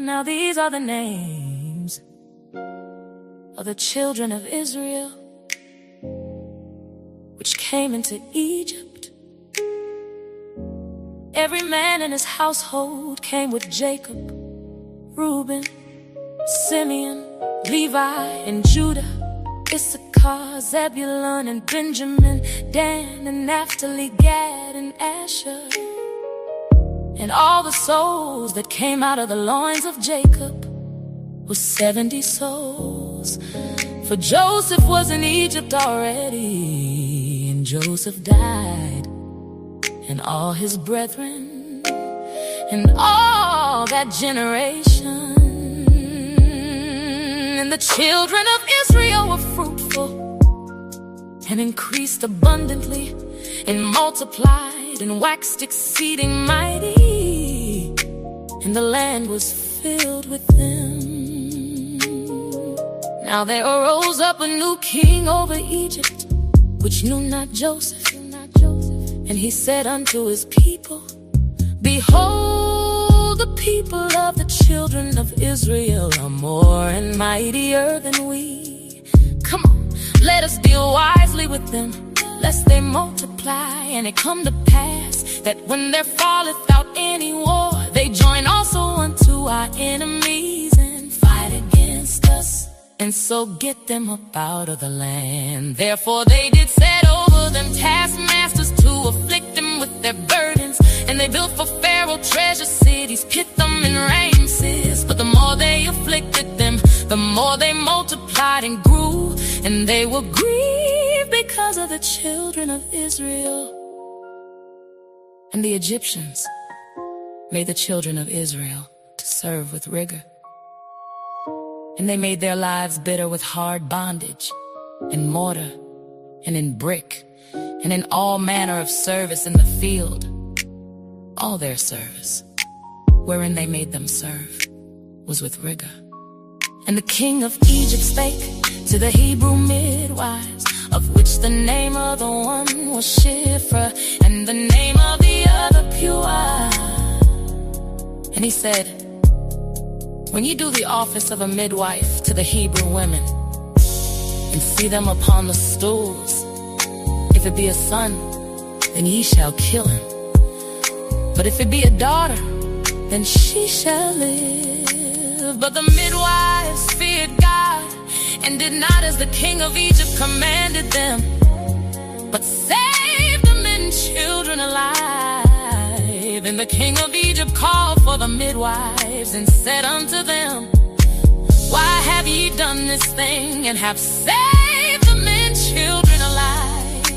Now these are the names of the children of Israel, which came into Egypt. Every man in his household came with Jacob: Reuben, Simeon, Levi, and Judah, Issachar, Zebulun, and Benjamin, Dan, and Naphtali, Gad, and Asher. And all the souls that came out of the loins of Jacob were 70 souls. For Joseph was in Egypt already, and Joseph died, and all his brethren, and all that generation. And the children of Israel were fruitful, and increased abundantly, and multiplied, and waxed exceeding mighty, and the land was filled with them. Now there arose up a new king over Egypt, which knew not Joseph. And he said unto his people, Behold, the people of the children of Israel are more and mightier than we. Come on, let us deal wisely with them, lest they multiply. And it come to pass that when there falleth out any war, they join also unto our enemies and fight against us, and so get them up out of the land. Therefore they did set over them taskmasters to afflict them with their burdens. And they built for Pharaoh treasure cities, Pithom and Ramses. But the more they afflicted them, the more they multiplied and grew. And they were grieved because of the children of Israel. And the Egyptians made the children of Israel to serve with rigor. And they made their lives bitter with hard bondage, in mortar, and in brick, and in all manner of service in the field. All their service, wherein they made them serve, was with rigor. And the king of Egypt spake to the Hebrew midwives, of which the name of the one was Shiphrah, and the name of the other Puah. And he said, When ye do the office of a midwife to the Hebrew women, and see them upon the stools, if it be a son, then ye shall kill him. But if it be a daughter, then she shall live. But the midwives feared God, and did not as the king of Egypt commanded them, but saved the men children alive. And the king of Egypt called for the midwives, and said unto them, Why have ye done this thing, and have saved the men children alive?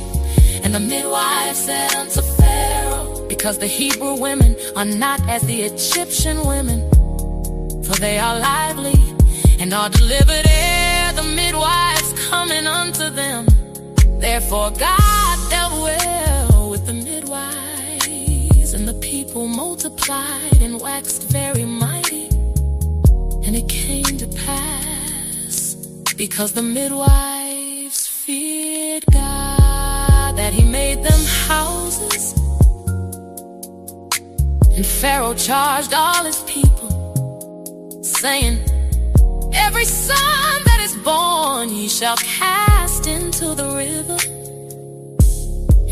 And the midwives said unto Pharaoh, Because the Hebrew women are not as the Egyptian women, for they are lively, and are delivered ere the midwives coming unto them. Therefore God dealt well with the midwives, and the people multiplied and waxed very mighty. And it came to pass, because the midwives feared God, that he made them houses. And Pharaoh charged all his people, saying, Every son that is born ye shall cast into the river,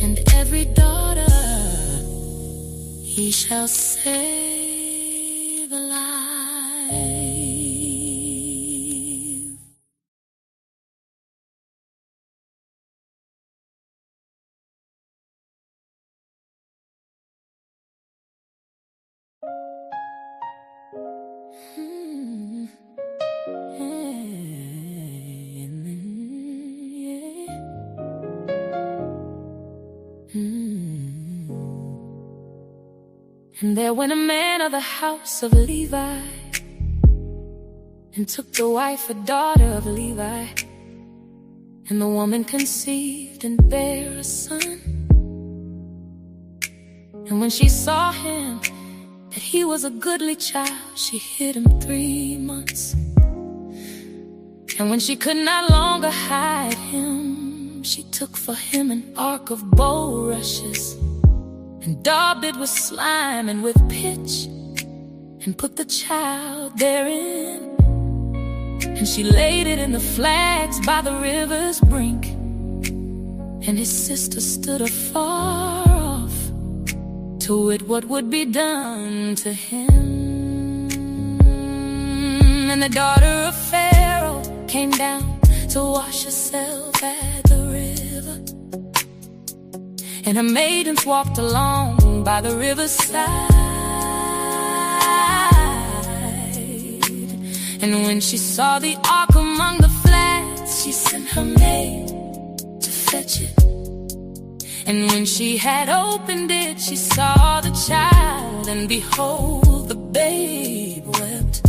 and every daughter ye shall save alive. And there went a man of the house of Levi, and took the wife, a daughter of Levi. And the woman conceived and bare a son. And when she saw him, that he was a goodly child, she hid him 3 months. And when she could not longer hide him, she took for him an ark of bulrushes, and daubed it with slime and with pitch, and put the child therein. And she laid it in the flags by the river's brink. And his sister stood afar off to wit what would be done to him. And the daughter of Pharaoh came down to wash herself at the river, and her maidens walked along by the riverside. And when she saw the ark among the flats, she sent her maid to fetch it. And when she had opened it, she saw the child, and behold, the babe wept.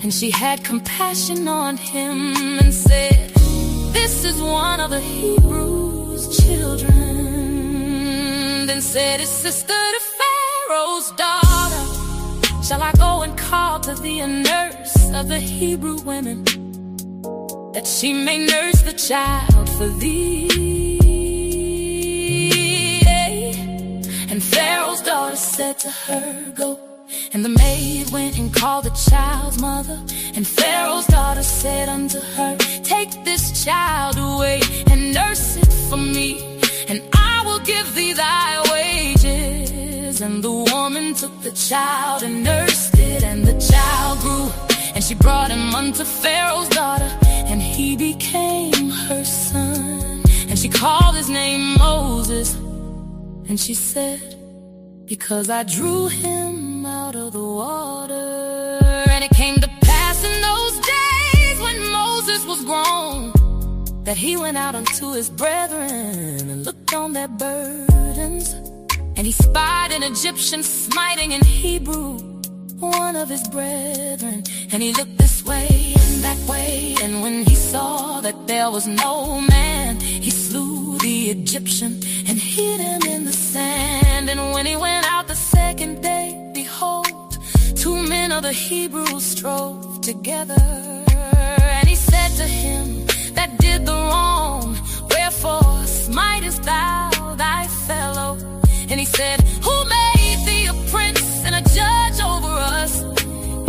And she had compassion on him and said, "This is one of the Hebrews' children." Then said his sister to Pharaoh's daughter, "Shall I go and call to thee a nurse of the Hebrew women, that she may nurse the child for thee?" And Pharaoh's daughter said to her, "Go." And the maid went and called the child's mother. And Pharaoh's daughter said unto her, "Take this child away and nurse it for me, and I will give thee thy wages." And the woman took the child and nursed it, and the child grew. And she brought him unto Pharaoh's daughter, and he became her son. And she called his name Moses. And she said, "Because I drew him out of the water." And it came to pass in those days, when Moses was grown, that he went out unto his brethren and looked on their burdens. And he spied an Egyptian smiting an Hebrew, one of his brethren. And he looked this way and that way, and when he saw that there was no man, he slew the Egyptian and hid him in the sand. And when he went out the second day, behold, two men of the Hebrews strove together. And he said to him that did the wrong, "Wherefore smitest thou thy fellow?" And he said, "Who made thee a prince and a judge over us?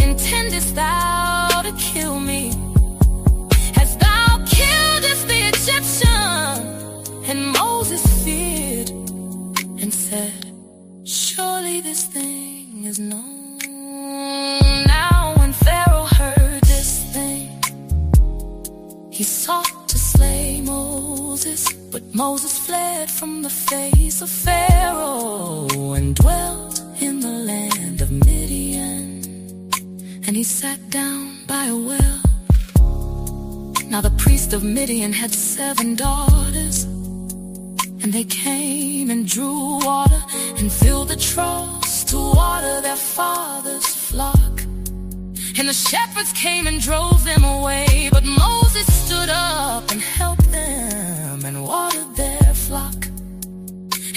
Intendest thou to kill me? Hast thou killedst the Egyptian?" And Moses feared and said, "Surely this thing is known." Now when Pharaoh heard this thing, he sought to slay Moses. But Moses fled from the face of Pharaoh and dwelt in the land of Midian. And he sat down by a well. Now the priest of Midian had 7 daughters, and they came and drew water and filled the troughs to water their father's flock. And the shepherds came and drove them away, but Moses stood up and helped them and watered their flock.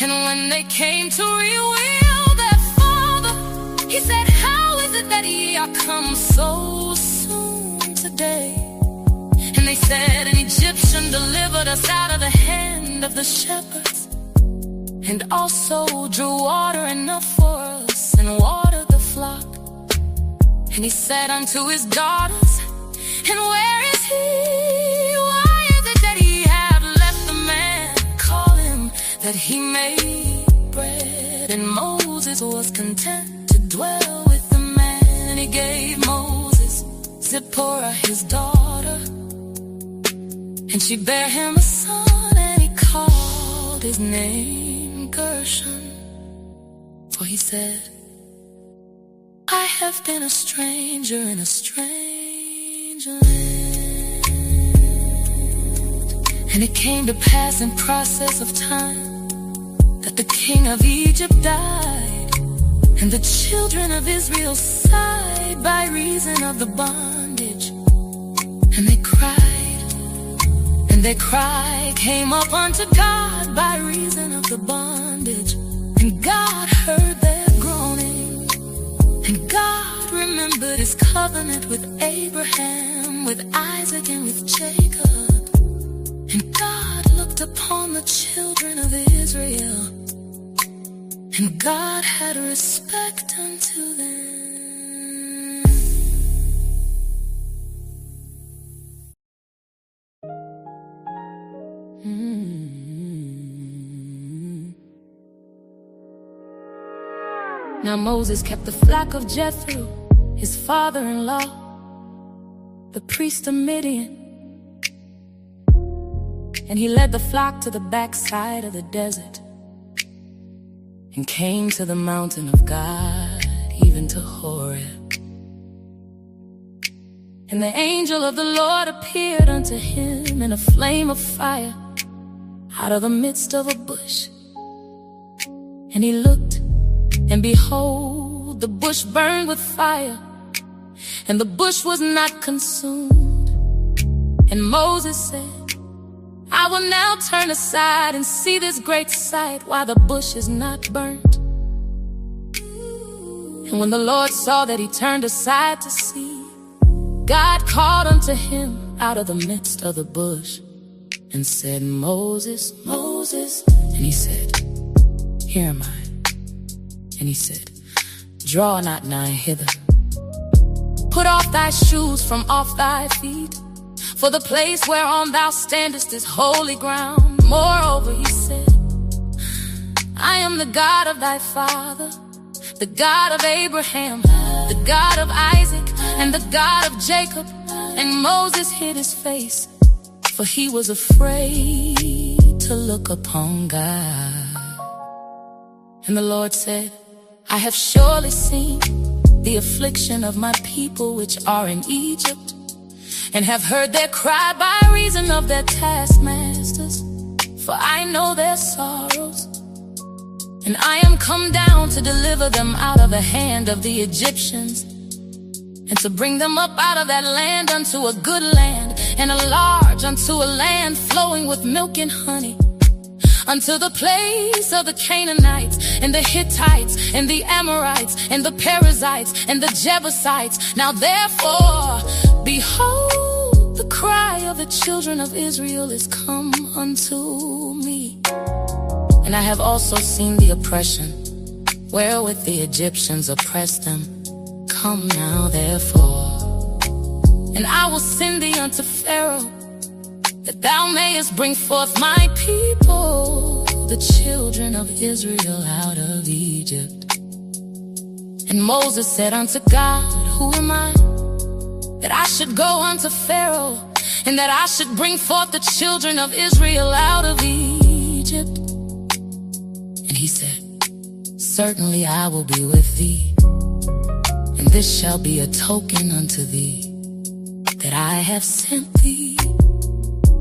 And when they came to reveal their father, he said, "How is it that ye are come so soon today?" And they said, "An Egyptian delivered us out of the hand of the shepherds, and also drew water enough for us and watered the flock." And he said unto his daughters, "And where is he? Why is it that ye have left the man? Call him, that he made bread." And Moses was content to dwell with the man. And he gave Moses Zipporah his daughter, and she bare him a son, and he called his name Gershon. For he said, "I have been a stranger in a strange land." And it came to pass in process of time that the king of Egypt died, and the children of Israel sighed by reason of the bondage. And they cried, and their cry came up unto God by reason of the bondage. And God heard their groaning, and God remembered his covenant with Abraham, with Isaac, and with Jacob. And God looked upon the children of Israel, and God had respect unto them. Now Moses kept the flock of Jethro, his father-in-law, the priest of Midian. And he led the flock to the backside of the desert, and came to the mountain of God, even to Horeb. And the angel of the Lord appeared unto him in a flame of fire out of the midst of a bush. And he looked, and behold, the bush burned with fire, and the bush was not consumed. And Moses said, I will now turn aside and see this great sight, why the bush is not burnt. And when the Lord saw that he turned aside to see, God called unto him out of the midst of the bush, and said, Moses, Moses. And he said, Here am I. And he said, Draw not nigh hither. Put off thy shoes from off thy feet, for the place whereon thou standest is holy ground. Moreover, he said, I am the God of thy father, the God of Abraham, the God of Isaac, and the God of Jacob. And Moses hid his face, for he was afraid to look upon God. And the Lord said, I have surely seen the affliction of my people which are in Egypt, and have heard their cry by reason of their taskmasters. For I know their sorrows, and I am come down to deliver them out of the hand of the Egyptians, and to bring them up out of that land unto a good land, and a large, unto a land flowing with milk and honey, unto the place of the Canaanites, and the Hittites, and the Amorites, and the Perizzites, and the Jebusites. Now therefore, behold, the cry of the children of Israel is come unto me. And I have also seen the oppression wherewith the Egyptians oppressed them. Come now therefore, and I will send thee unto Pharaoh, that thou mayest bring forth my people, the children of Israel, out of Egypt. And Moses said unto God, Who am I, that I should go unto Pharaoh, and that I should bring forth the children of Israel out of Egypt? And he said, Certainly I will be with thee, and this shall be a token unto thee, that I have sent thee.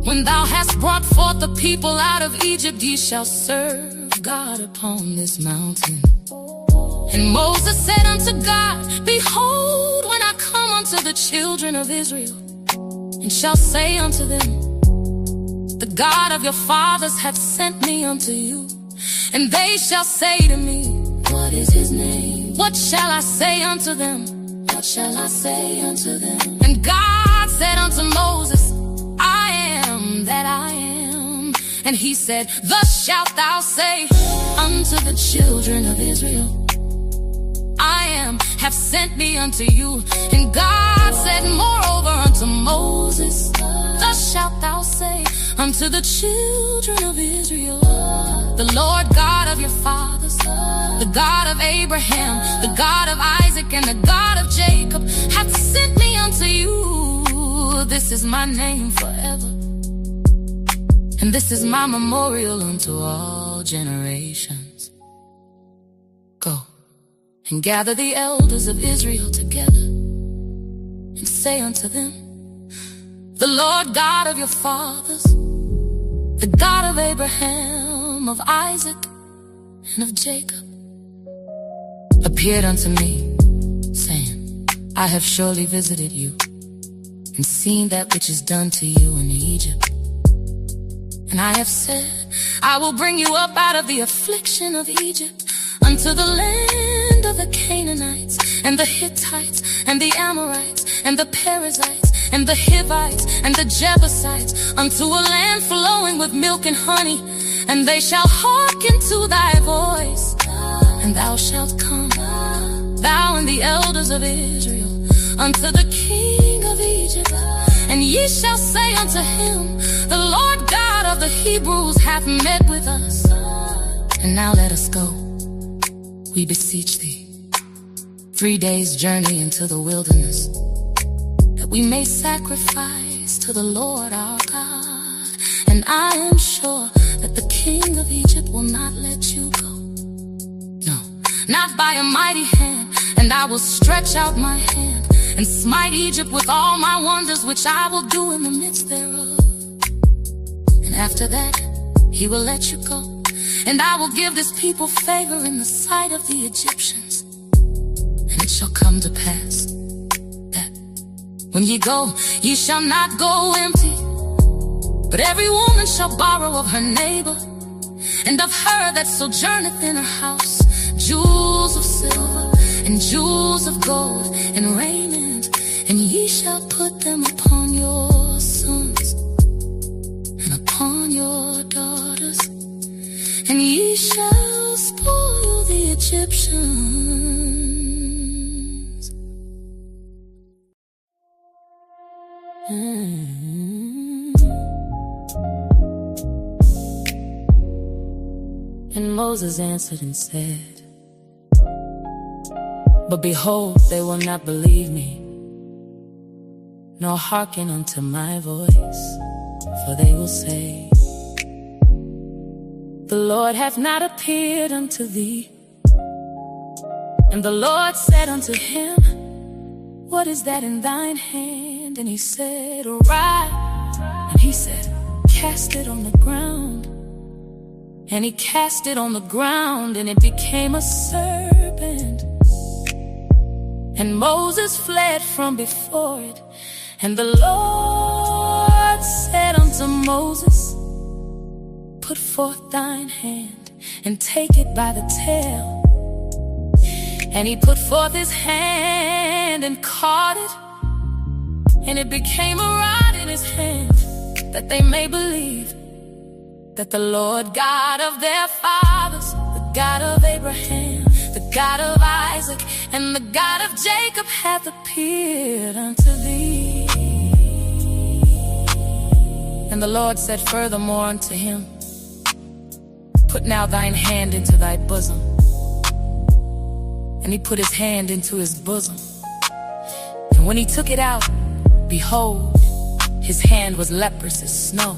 When thou hast brought forth the people out of Egypt, ye shall serve God upon this mountain. And Moses said unto God, Behold, when I come unto the children of Israel, and shall say unto them, The God of your fathers hath sent me unto you, and they shall say to me, What is his name? What shall I say unto them? What shall I say unto them? And God said unto Moses, I am that I am. And he said, Thus shalt thou say unto the children of Israel, I am, have sent me unto you. And God said moreover unto Moses, Thus shalt thou say unto the children of Israel, The Lord God of your fathers, the God of Abraham, the God of Isaac, and the God of Jacob, hath sent me unto you. This is my name forever, and this is my memorial unto all generations. Go and gather the elders of Israel together, and say unto them, The Lord God of your fathers, the God of Abraham, of Isaac, and of Jacob, appeared unto me, saying, I have surely visited you, and seen that which is done to you in Egypt. And I have said, I will bring you up out of the affliction of Egypt, unto the land of the Canaanites, and the Hittites, and the Amorites, and the Perizzites, and the Hivites, and the Jebusites, unto a land flowing with milk and honey, and they shall hearken to thy voice. And thou shalt come, thou and the elders of Israel, unto the king of Egypt. And ye shall say unto him, the Lord God of the Hebrews hath met with us. And now let us go, we beseech thee, 3 days' journey into the wilderness, that we may sacrifice to the Lord our God. And I am sure that the king of Egypt will not let you go, no, not by a mighty hand. And I will stretch out my hand and smite Egypt with all my wonders, which I will do in the midst thereof. And after that, he will let you go. And I will give this people favor in the sight of the Egyptians. And it shall come to pass that when ye go, ye shall not go empty, but every woman shall borrow of her neighbor, and of her that sojourneth in her house, jewels of silver and jewels of gold and raiment. And ye shall put them upon your sons and upon your daughters, and ye shall spoil the Egyptians. And Moses answered and said, but behold, they will not believe me, nor hearken unto my voice. For they will say, the Lord hath not appeared unto thee. And the Lord said unto him, what is that in thine hand? And he said, a rod. And he said, cast it on the ground. And he cast it on the ground, and it became a serpent. And Moses fled from before it. And the Lord said unto Moses, put forth thine hand, and take it by the tail. And he put forth his hand, and caught it, and it became a rod in his hand, that they may believe that the Lord God of their fathers, the God of Abraham, the God of Isaac, and the God of Jacob hath appeared unto thee. And the Lord said furthermore unto him, put now thine hand into thy bosom. And he put his hand into his bosom. And when he took it out, behold, his hand was leprous as snow.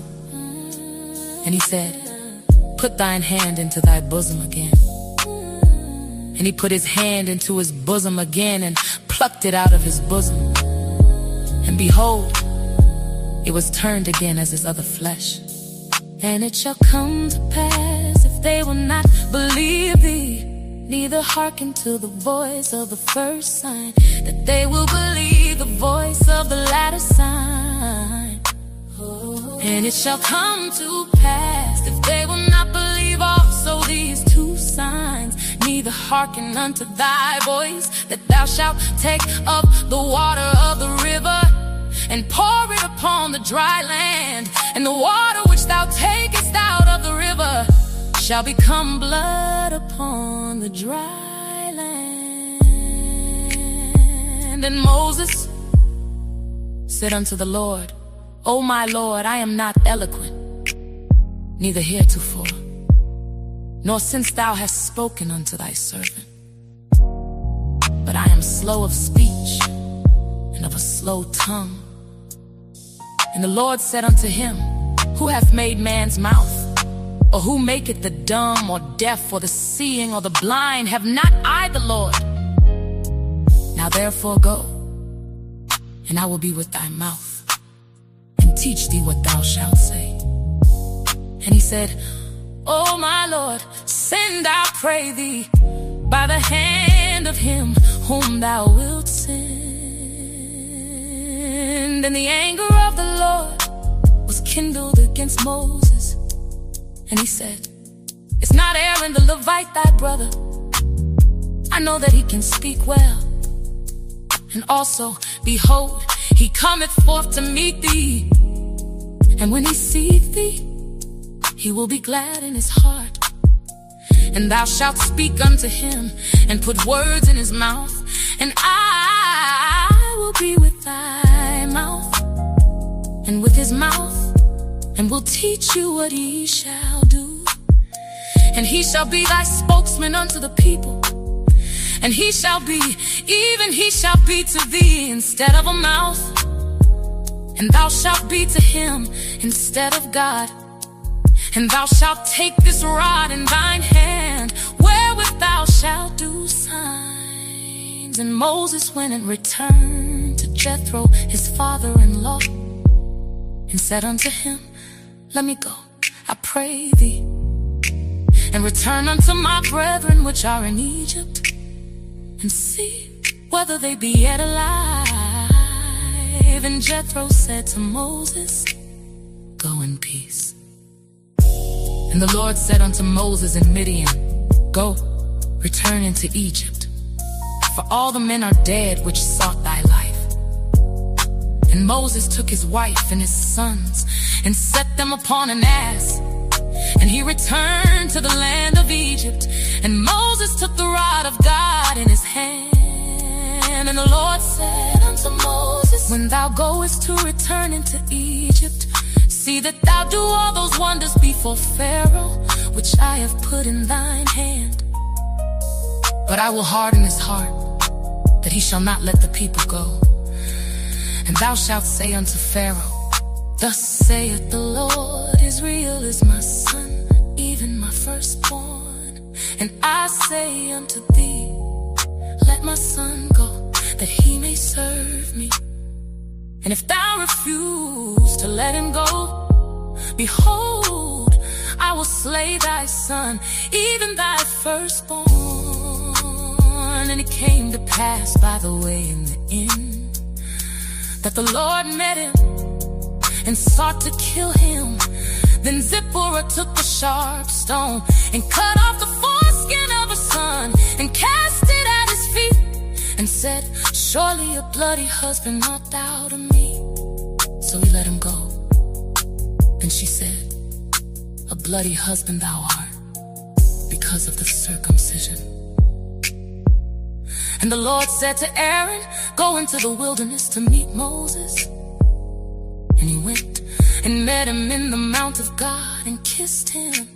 And he said, put thine hand into thy bosom again. And he put his hand into his bosom again, and plucked it out of his bosom. And behold, it was turned again as his other flesh. And it shall come to pass, if they will not believe thee, neither hearken to the voice of the first sign, that they will believe the voice of the latter sign. And it shall come to pass, if they will not believe also these two signs, neither hearken unto thy voice, that thou shalt take of the water of the river, and pour it upon the dry land. And the water which thou takest out of the river shall become blood upon the dry land. And Moses said unto the Lord, O my Lord, I am not eloquent, neither heretofore, nor since thou hast spoken unto thy servant. But I am slow of speech, and of a slow tongue. And the Lord said unto him, who hath made man's mouth? Or who maketh the dumb, or deaf, or the seeing, or the blind? Have not I the Lord? Now therefore go, and I will be with thy mouth, and teach thee what thou shalt say. And he said, O my Lord, send, I pray thee, by the hand of him whom thou wilt send. And the anger of the Lord was kindled against Moses. And he said, it's not Aaron the Levite, thy brother. I know that he can speak well. And also, behold, he cometh forth to meet thee. And when he seeth thee, he will be glad in his heart. And thou shalt speak unto him, and put words in his mouth, and I will be with thy mouth, and with his mouth, and will teach you what he shall do. And he shall be thy spokesman unto the people, and he shall be, even he shall be to thee instead of a mouth, and thou shalt be to him instead of God. And thou shalt take this rod in thine hand, wherewith thou shalt do signs. And Moses went and returned to Jethro, his father-in-law, and said unto him, Let me go, I pray thee, and return unto my brethren which are in Egypt, and see whether they be yet alive. And Jethro said to Moses, Go in peace. And the Lord said unto Moses in Midian, Go, return into Egypt, for all the men are dead which sought thy life. And Moses took his wife and his sons, and set them upon an ass, and he returned to the land of Egypt. And Moses took the rod of God in his hand. And the Lord said unto Moses, When thou goest to return into Egypt, see that thou do all those wonders before Pharaoh, which I have put in thine hand. But I will harden his heart, that he shall not let the people go. And thou shalt say unto Pharaoh, Thus saith the Lord, Israel is my son, even my firstborn. And I say unto thee, Let my son go, that he may serve me. And if thou refuse to let him go, behold, I will slay thy son, even thy firstborn. And it came to pass by the way in the inn, that the Lord met him, and sought to kill him. Then Zipporah took the sharp stone, and cut off the foreskin of her son, and cast it at his feet, and said, Surely a bloody husband art thou to me. So he let him go. And she said, A bloody husband thou art, because of the circumcision. And the Lord said to Aaron, Go into the wilderness to meet Moses. And he went and met him in the mount of God, and kissed him.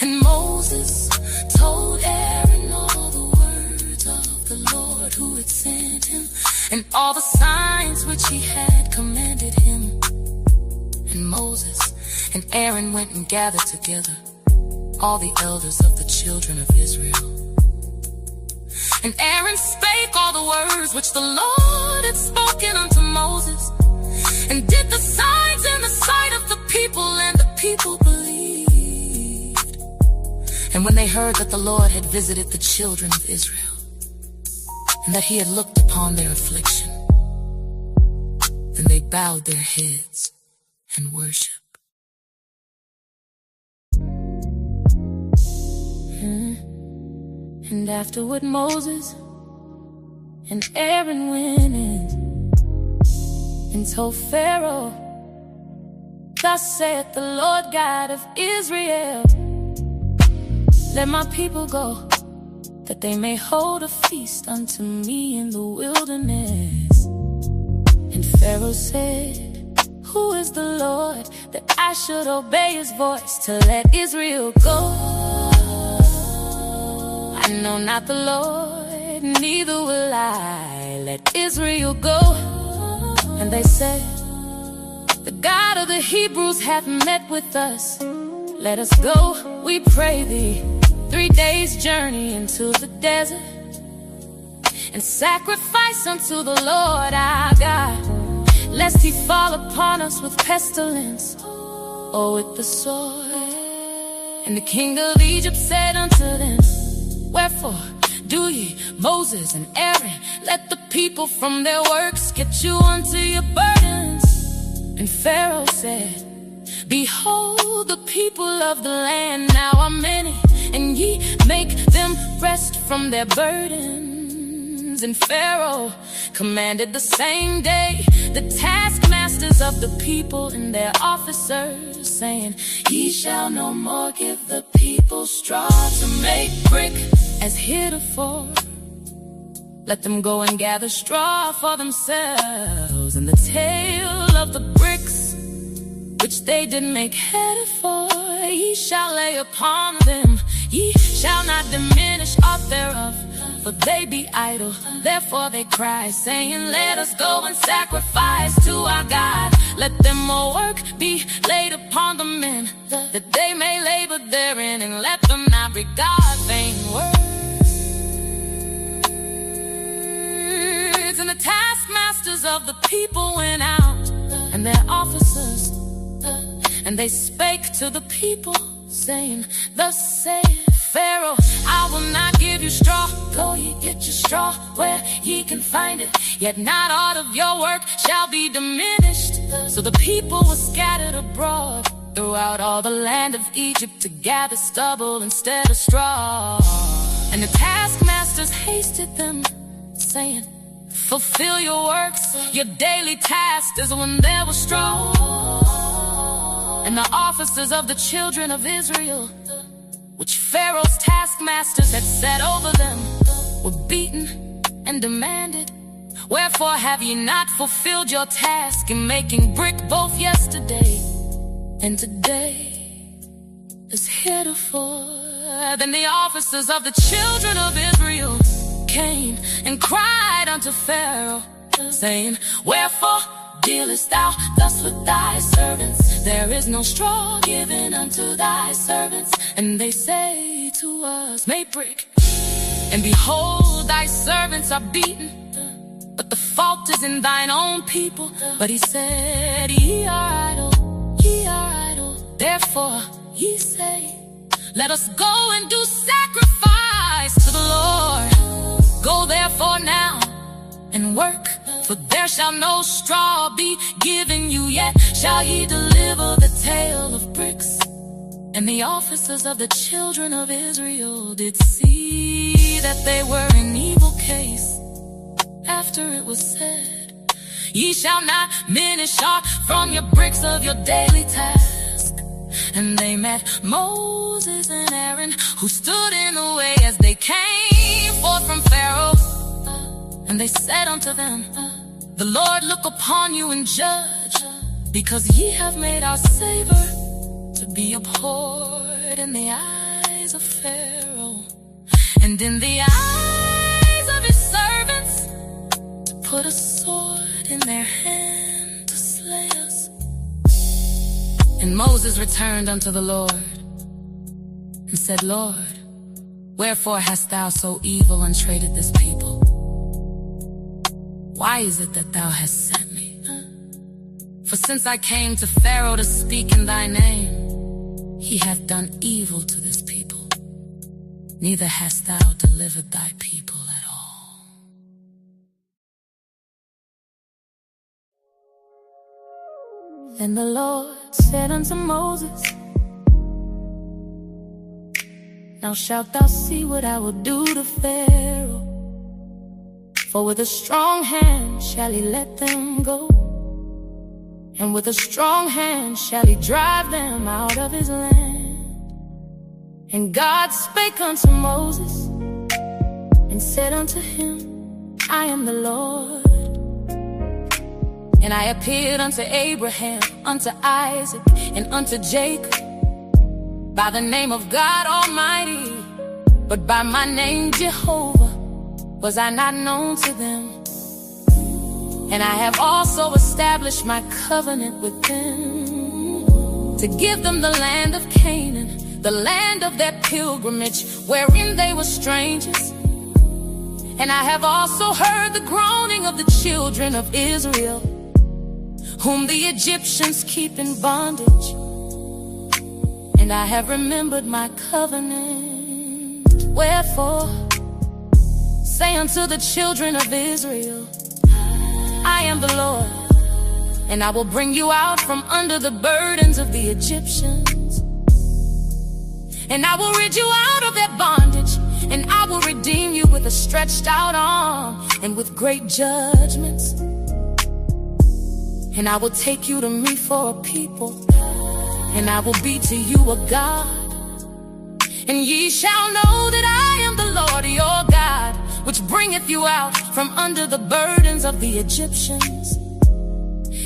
And Moses told Aaron all the words of the Lord who had sent him, and all the signs which he had commanded him. And Moses and Aaron went and gathered together all the elders of the children of Israel. And Aaron spake all the words which the Lord had spoken unto Moses, and did the signs in the sight of the people, and the people believed. And when they heard that the Lord had visited the children of Israel, and that he had looked upon their affliction, then they bowed their heads and worshiped. And afterward Moses and Aaron went in and told Pharaoh, Thus saith the Lord God of Israel, Let my people go, that they may hold a feast unto me in the wilderness. And Pharaoh said, Who is the Lord, that I should obey his voice to let Israel go? I know not the Lord, neither will I let Israel go. And they said, The God of the Hebrews hath met with us. Let us go, we pray thee, 3 days' journey into the desert, and sacrifice unto the Lord our God, lest he fall upon us with pestilence, or with the sword. And the king of Egypt said unto them, Wherefore do ye, Moses and Aaron, let the people from their works get you unto your burdens? And Pharaoh said, Behold, the people of the land now are many, and ye make them rest from their burdens. And Pharaoh commanded the same day the taskmasters taskmasters of the people and their officers, saying, Ye shall no more give the people straw to make brick as heretofore. Let them go and gather straw for themselves, and the tale of the bricks which they did make heretofore, ye shall lay upon them. Ye shall not diminish aught thereof, for they be idle. Therefore they cry, saying, Let us go and sacrifice to our God. Let them more work be laid upon the men, that they may labor therein, and let them not regard vain words. And the taskmasters of the people went out, and their officers, and they spake to the people, saying, Thus saith Pharaoh, I will not give you straw. Go ye get your straw where ye can find it, yet not aught of your work shall be diminished. So the people were scattered abroad throughout all the land of Egypt, to gather stubble instead of straw. And the taskmasters hasted them, saying, Fulfill your works, your daily task is when there was straw. And the officers of the children of Israel, which Pharaoh's taskmasters had set over them, were beaten and demanded, Wherefore have ye not fulfilled your task in making brick both yesterday and today as heretofore? Then the officers of the children of Israel came and cried unto Pharaoh, saying, Wherefore dealest thou thus with thy servants? There is no straw given unto thy servants. And they say to us, Make brick. And behold, thy servants are beaten, but the fault is in thine own people. But he said, Ye are idle, ye are idle. Therefore ye say, Let us go and do sacrifice to the Lord. Go therefore now and work, for there shall no straw be given you, yet shall ye deliver the tale of bricks. And the officers of the children of Israel did see that they were in evil case, after it was said, Ye shall not diminish aught from your bricks of your daily task. And they met Moses and Aaron, who stood in the way as they came forth from Pharaoh. And they said unto them, The Lord look upon you and judge, because ye have made our savor to be abhorred in the eyes of Pharaoh, and in the eyes of his servants, to put a sword in their hand to slay us. And Moses returned unto the Lord, and said, Lord, wherefore hast thou so evil entreated this people? Why is it that thou hast sent me? For since I came to Pharaoh to speak in thy name, he hath done evil to this people, neither hast thou delivered thy people at all. Then the Lord said unto Moses, Now shalt thou see what I will do to Pharaoh. For with a strong hand shall he let them go, and with a strong hand shall he drive them out of his land. And God spake unto Moses, and said unto him, I am the Lord. And I appeared unto Abraham, unto Isaac, and unto Jacob, by the name of God Almighty, but by my name Jehovah was I not known to them. And I have also established my covenant with them, to give them the land of Canaan, the land of their pilgrimage, wherein they were strangers. And I have also heard the groaning of the children of Israel, whom the Egyptians keep in bondage. And I have remembered my covenant. Wherefore, say unto the children of Israel, I am the Lord, and I will bring you out from under the burdens of the Egyptians. And I will rid you out of their bondage, and I will redeem you with a stretched out arm and with great judgments. And I will take you to me for a people, and I will be to you a God. And ye shall know that I am the Lord your God, which bringeth you out from under the burdens of the Egyptians.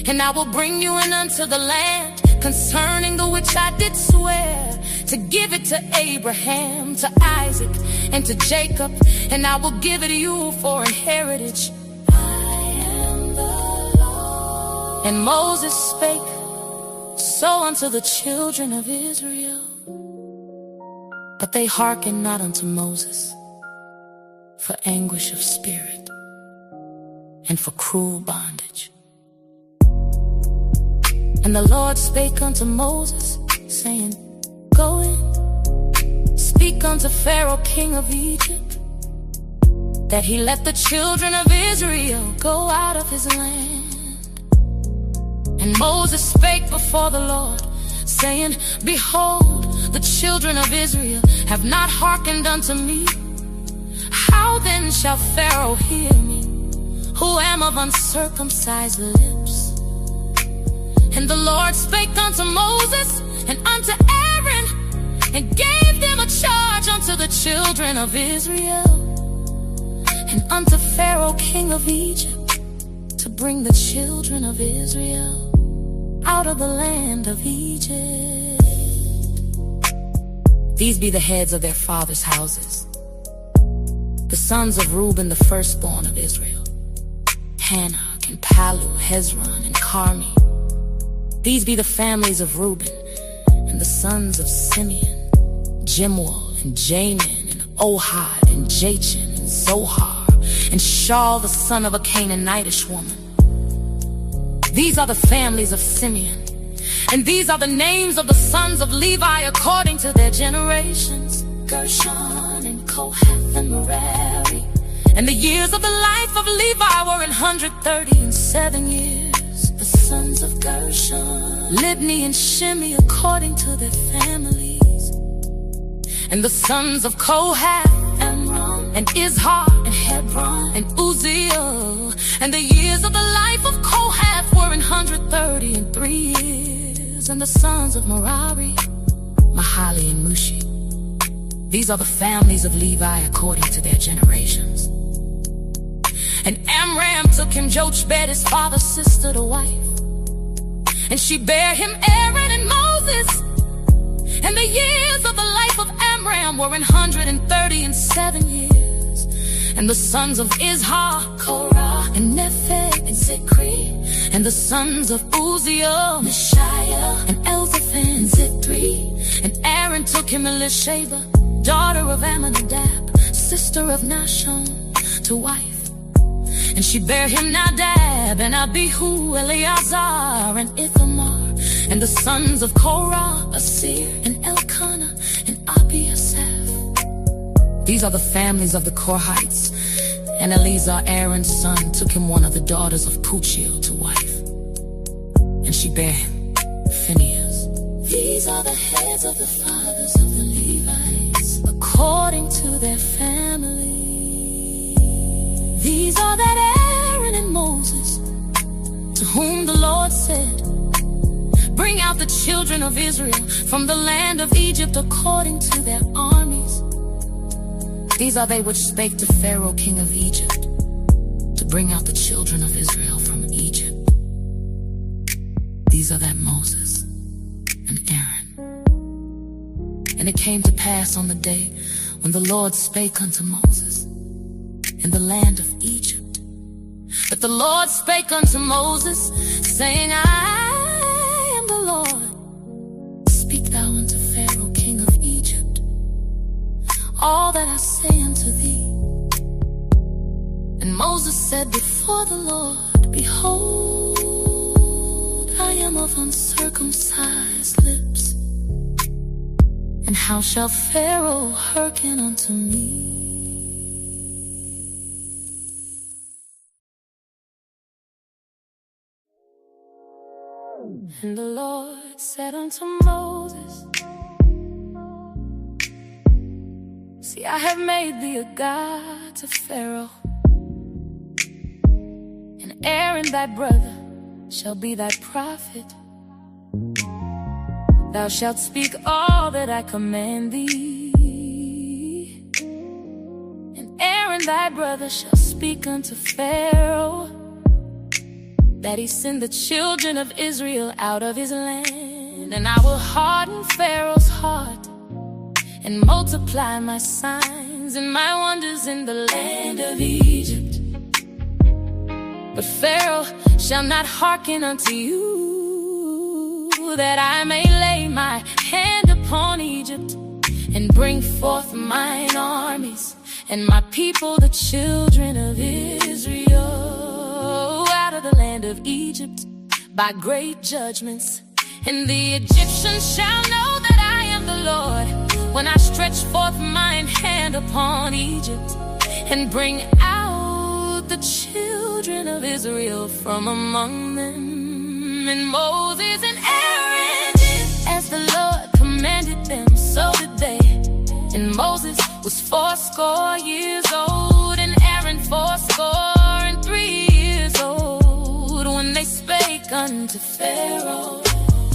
And I will bring you in unto the land, concerning the which I did swear, to give it to Abraham, to Isaac, and to Jacob, and I will give it to you for an heritage. And Moses spake so unto the children of Israel, but they hearkened not unto Moses, for anguish of spirit and for cruel bondage. And the Lord spake unto Moses, saying, Go in, speak unto Pharaoh king of Egypt, that he let the children of Israel go out of his land. And Moses spake before the Lord, saying, Behold, the children of Israel have not hearkened unto me. How then shall Pharaoh hear me, who am of uncircumcised lips? And the Lord spake unto Moses and unto Aaron, and gave them a charge unto the children of Israel, and unto Pharaoh king of Egypt, to bring the children of Israel out of the land of Egypt. These be the heads of their fathers' houses, the sons of Reuben, the firstborn of Israel, Hanok and Palu, Hezron and Carmi. These be the families of Reuben, and the sons of Simeon, Jemuel and Jamin and Ohad and Jachin and Zohar, and Shaul the son of a Canaanitish woman. These are the families of Simeon, and these are the names of the sons of Levi according to their generations, Gershon and Kohath and Merari. And the years of the life of Levi were 137 years. The sons of Gershon, Libni and Shimei according to their families. And the sons of Kohath, Amram and Izhar and Hebron and Uzziel. And the years of the life of Kohath were 133 years. And the sons of Merari, Mahali and Mushi. These are the families of Levi according to their generations. And Amram took him Jochebed, his father's sister, to wife, and she bare him Aaron and Moses. And the years of the life of Amram were 137 years. And the sons of Izhar, Korah and Nepheg and Zikri. And the sons of Uzziel, Mishiah and Elzaphan and Zithri. And Aaron took him Elisheba, daughter of Amminadab, sister of Nahshon, to wife. And she bare him Nadab and Abihu, Eleazar and Ithamar. And the sons of Korah, Asir and Elkanah and Abiasaph. These are the families of the Korhites. And Eleazar, Aaron's son, took him one of the daughters of Puchiel to wife, and she bare him Phinehas. These are the heads of the fathers of the Levites according to their families. These are that Aaron and Moses, to whom the Lord said, Bring out the children of Israel from the land of Egypt according to their armies. These are they which spake to Pharaoh king of Egypt, to bring out the children of Israel from Egypt. These are that Moses and Aaron. And it came to pass on the day when the Lord spake unto Moses in the land of Egypt, that the Lord spake unto Moses, saying, I am the Lord. Speak thou unto Pharaoh king of Egypt all that I say unto thee. And Moses said before the Lord, Behold, I am of uncircumcised lips, and how shall Pharaoh hearken unto me? And the Lord said unto Moses, See, I have made thee a god to Pharaoh, and Aaron thy brother shall be thy prophet. Thou shalt speak all that I command thee. And Aaron thy brother shall speak unto Pharaoh, that he send the children of Israel out of his land. And I will harden Pharaoh's heart, and multiply my signs and my wonders in the land of Egypt. But Pharaoh shall not hearken unto you, that I may lay my hand upon Egypt, and bring forth mine armies and my people, the children of Israel, out of the land of Egypt by great judgments. And the Egyptians shall know that I am the Lord, when I stretch forth mine hand upon Egypt, and bring out the children of Israel from among them. And Moses and Aaron did as the Lord commanded them, so did they. And Moses was 80 years old, and Aaron 83 years old, when they spake unto Pharaoh.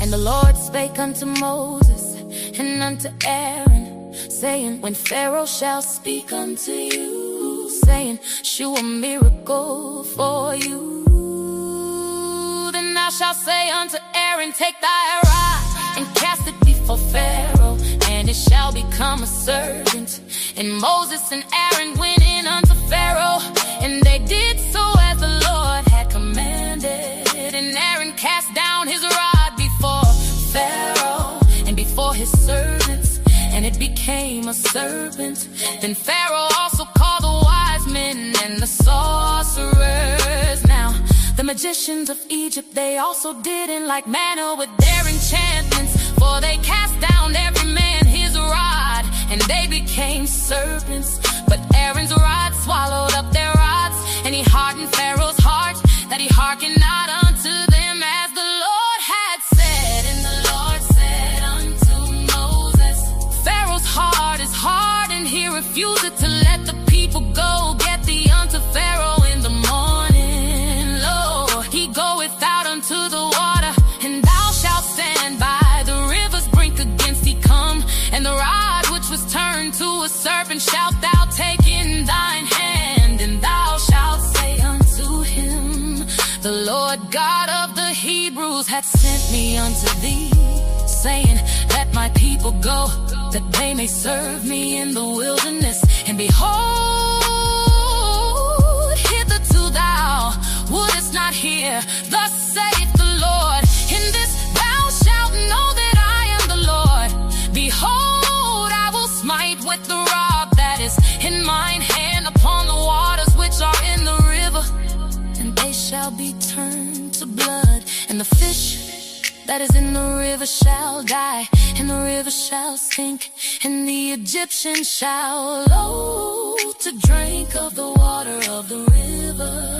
And the Lord spake unto Moses and unto Aaron, saying, when Pharaoh shall speak unto you, saying, shew a miracle for you, then thou shalt say unto Aaron, take thy rod and cast it before Pharaoh, and it shall become a serpent. And Moses and Aaron went in unto Pharaoh, and they did so as the Lord had commanded. And Aaron cast down his rod before Pharaoh and before his servants, and it became a serpent. Then Pharaoh also called the wise men and the sorcerers. Now the magicians of Egypt, they also did in like manner with their enchantments, for they cast down every man his rod, and they became serpents. But Aaron's rod swallowed up their rods, and he hardened Pharaoh's heart, that he hearkened not unto them as the Lord had said. And the Lord said unto Moses, Pharaoh's heart is hard, and he refuseth to let the people go. Get thee unto Pharaoh in the morning, lo, he goeth out unto the water, and thou shalt stand by the river's brink against thee come. And the rod which was turned to a serpent shalt thou take in thine hand, and thou shalt say unto him, the Lord God of the Hebrews hath sent me unto thee, saying, let my people go, that they may serve me in the wilderness. And behold, hitherto thou wouldest not hear, thus saith the Lord, in this thou shalt know that I am the Lord. Behold, I will smite with the rod that is in mine hand upon the waters which are in the river, and they shall be turned to blood. And the fish that is in the river shall die, and the river shall stink, and the Egyptians shall loathe to drink of the water of the river.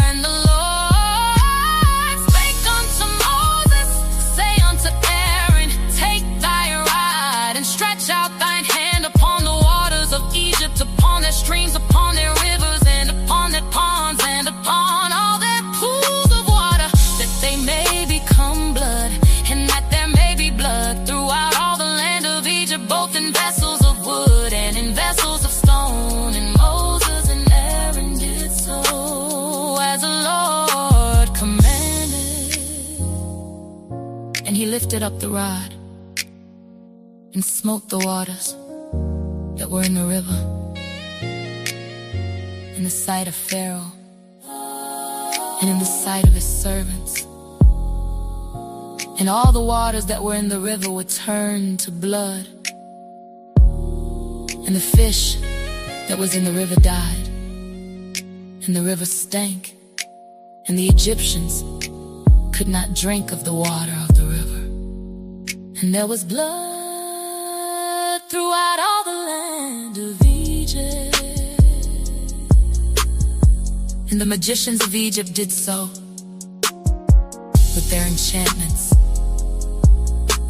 And the Lord spake unto Moses, say unto Aaron, take thy rod and stretch out thine hand upon the waters of Egypt, upon their streams, upon their rivers, and upon their ponds, and upon all their pools of water, that they may become blood, and that there may be blood throughout all the land of Egypt, both in vessels of wood and in vessels of stone. And Moses and Aaron did so as the Lord commanded. And he lifted up the rod and smote the waters that were in the river in the sight of Pharaoh and in the sight of his servants. And all the waters that were in the river were turned to blood, and the fish that was in the river died, and the river stank, and the Egyptians could not drink of the water of the river. And there was blood throughout all the land of Egypt. And the magicians of Egypt did so with their enchantments.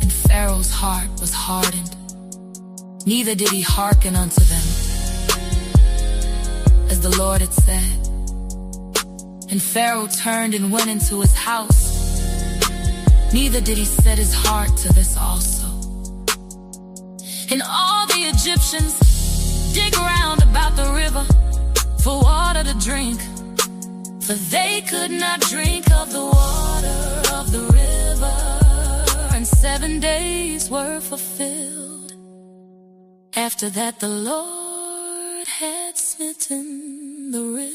And Pharaoh's heart was hardened, neither did he hearken unto them, as the Lord had said. And Pharaoh turned and went into his house. Neither did he set his heart to this also. And all the Egyptians dig around about the river for water to drink, for they could not drink of the water of the river. And 7 days were fulfilled. After that the Lord had smitten the river.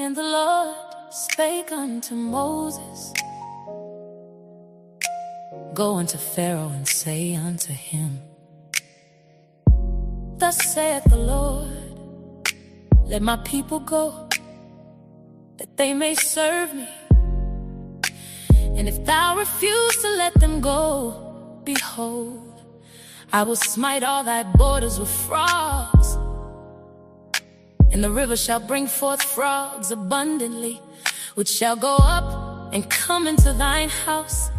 And the Lord spake unto Moses, go unto Pharaoh and say unto him, thus saith the Lord, let my people go, that they may serve me. And if thou refuse to let them go, behold, I will smite all thy borders with frogs. And the river shall bring forth frogs abundantly, which shall go up and come into thine house,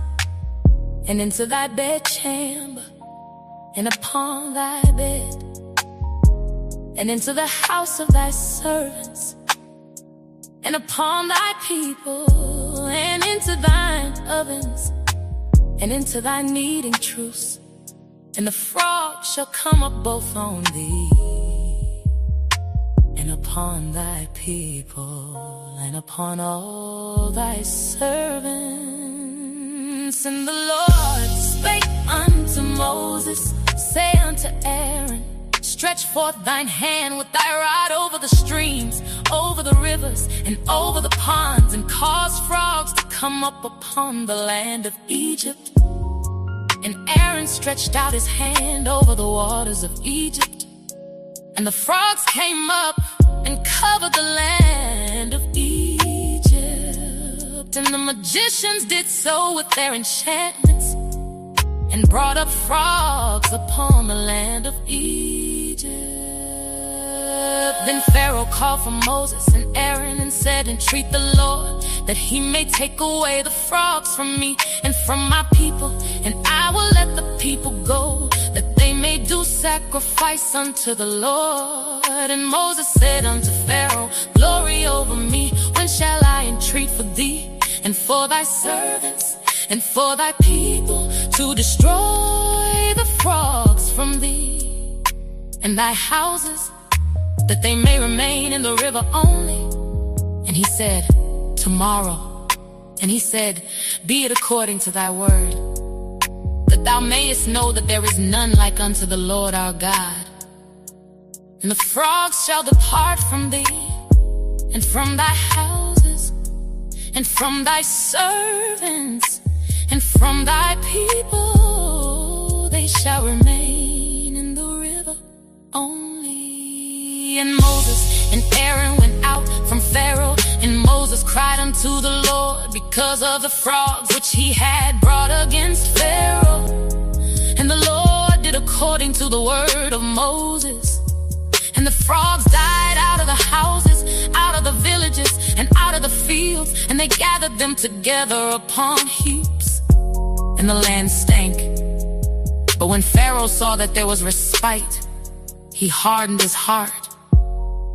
and into thy bedchamber, and upon thy bed, and into the house of thy servants, and upon thy people, and into thine ovens, and into thy kneading troughs. And the frogs shall come up both on thee, and upon thy people, and upon all thy servants. And the Lord spake unto Moses, say unto Aaron, stretch forth thine hand with thy rod over the streams, over the rivers, and over the ponds, and cause frogs to come up upon the land of Egypt. And Aaron stretched out his hand over the waters of Egypt, and the frogs came up and covered the land of Egypt. And the magicians did so with their enchantments, and brought up frogs upon the land of Egypt. Then Pharaoh called for Moses and Aaron and said, entreat the Lord that he may take away the frogs from me and from my people, and I will let the people go, that they may do sacrifice unto the Lord. And Moses said unto Pharaoh, glory over me, when shall I entreat for thee, and for thy servants, and for thy people, to destroy the frogs from thee, and thy houses, that they may remain in the river only? And he said, tomorrow. And he said, be it according to thy word, that thou mayest know that there is none like unto the Lord our God. And the frogs shall depart from thee, and from thy houses, and from thy servants, and from thy people, they shall remain in the river only. And Moses and Aaron went out from Pharaoh, and Moses cried unto the Lord because of the frogs which he had brought against Pharaoh. And the Lord did according to the word of Moses. And the frogs died out of the houses, out of the villages, and out of the fields, and they gathered them together upon heaps. And the land stank. But when Pharaoh saw that there was respite, he hardened his heart,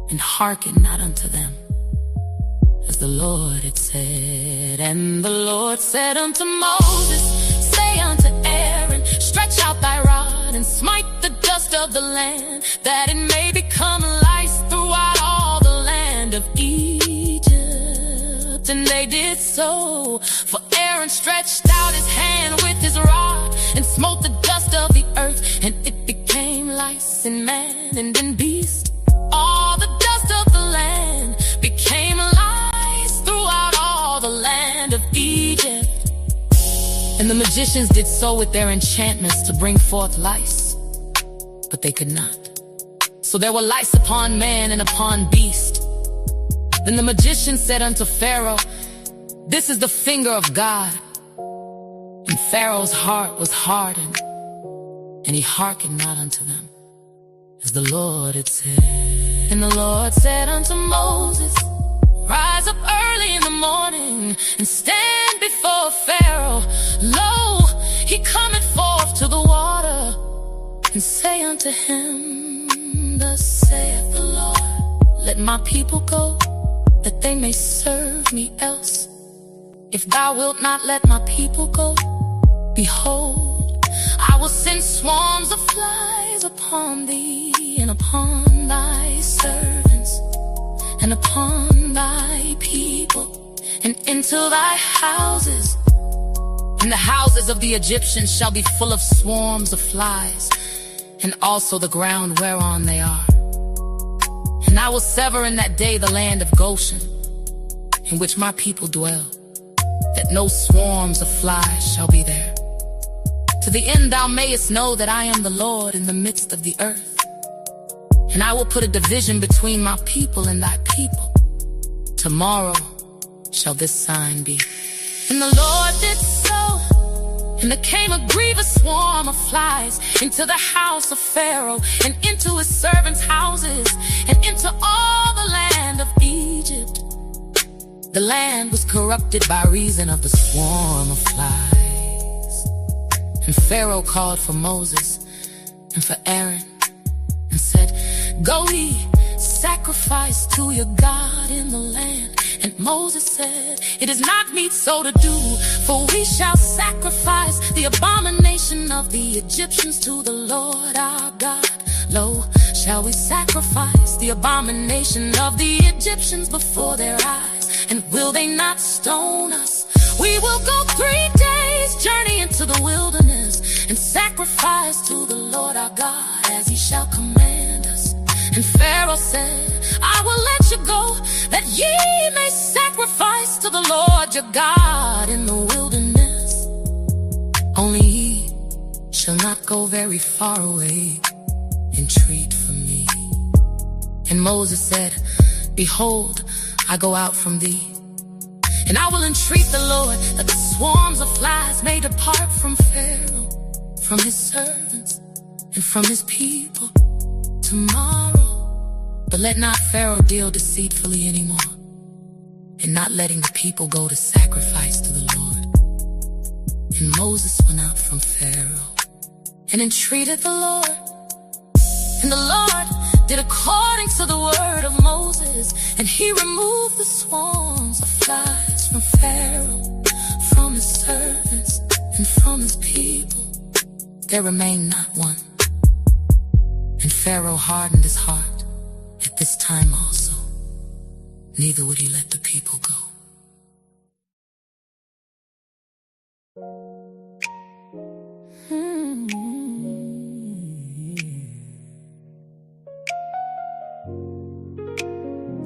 and hearkened not unto them, as the Lord had said. And the Lord said unto Moses, say unto Aaron, stretch out thy rod, and smite the dust of the land, that it may become lice throughout all the land of Egypt. And they did so, for Aaron stretched out his hand with his rod, and smote the dust of the earth, and it became lice in man and in beast. All the dust of the land became lice throughout all the land of Egypt. And the magicians did so with their enchantments to bring forth lice, but they could not. So there were lice upon man and upon beast. Then the magician said unto Pharaoh, this is the finger of God. And Pharaoh's heart was hardened, and he hearkened not unto them, as the Lord had said. And the Lord said unto Moses, rise up early in the morning, and stand before Pharaoh, lo, he cometh forth to the water, and say unto him, thus saith the Lord, let my people go, that they may serve me else. If thou wilt not let my people go, behold, I will send swarms of flies upon thee, and upon thy servants, and upon thy people, and into thy houses. And the houses of the Egyptians shall be full of swarms of flies, and also the ground whereon they are. And I will sever in that day the land of Goshen, in which my people dwell, that no swarms of flies shall be there, to the end thou mayest know that I am the Lord in the midst of the earth. And I will put a division between my people and thy people. Tomorrow shall this sign be. And the Lord did so, and there came a grievous swarm of flies into the house of Pharaoh, and into his servants' houses, and into all the land of Egypt. The land was corrupted by reason of the swarm of flies. And Pharaoh called for Moses and for Aaron, and said, go ye, sacrifice to your God in the land. And Moses said, it is not meet so to do, for we shall sacrifice the abomination of the Egyptians to the Lord our God. Lo, shall we sacrifice the abomination of the Egyptians before their eyes? And will they not stone us? We will go 3 days' journey into the wilderness, and sacrifice to the Lord our God as he shall command us. And Pharaoh said, I will let you go, that ye may sacrifice to the Lord your God in the wilderness. Only ye shall not go very far away, entreat for me. And Moses said, behold, I go out from thee, and I will entreat the Lord that the swarms of flies may depart from Pharaoh, from his servants, and from his people tomorrow. But let not Pharaoh deal deceitfully anymore, in not letting the people go to sacrifice to the Lord. And Moses went out from Pharaoh, and entreated the Lord. And the Lord did according to the word of Moses, and he removed the swarms of flies from Pharaoh, from his servants, and from his people. There remained not one. And Pharaoh hardened his heart at this time also, neither would he let the people go.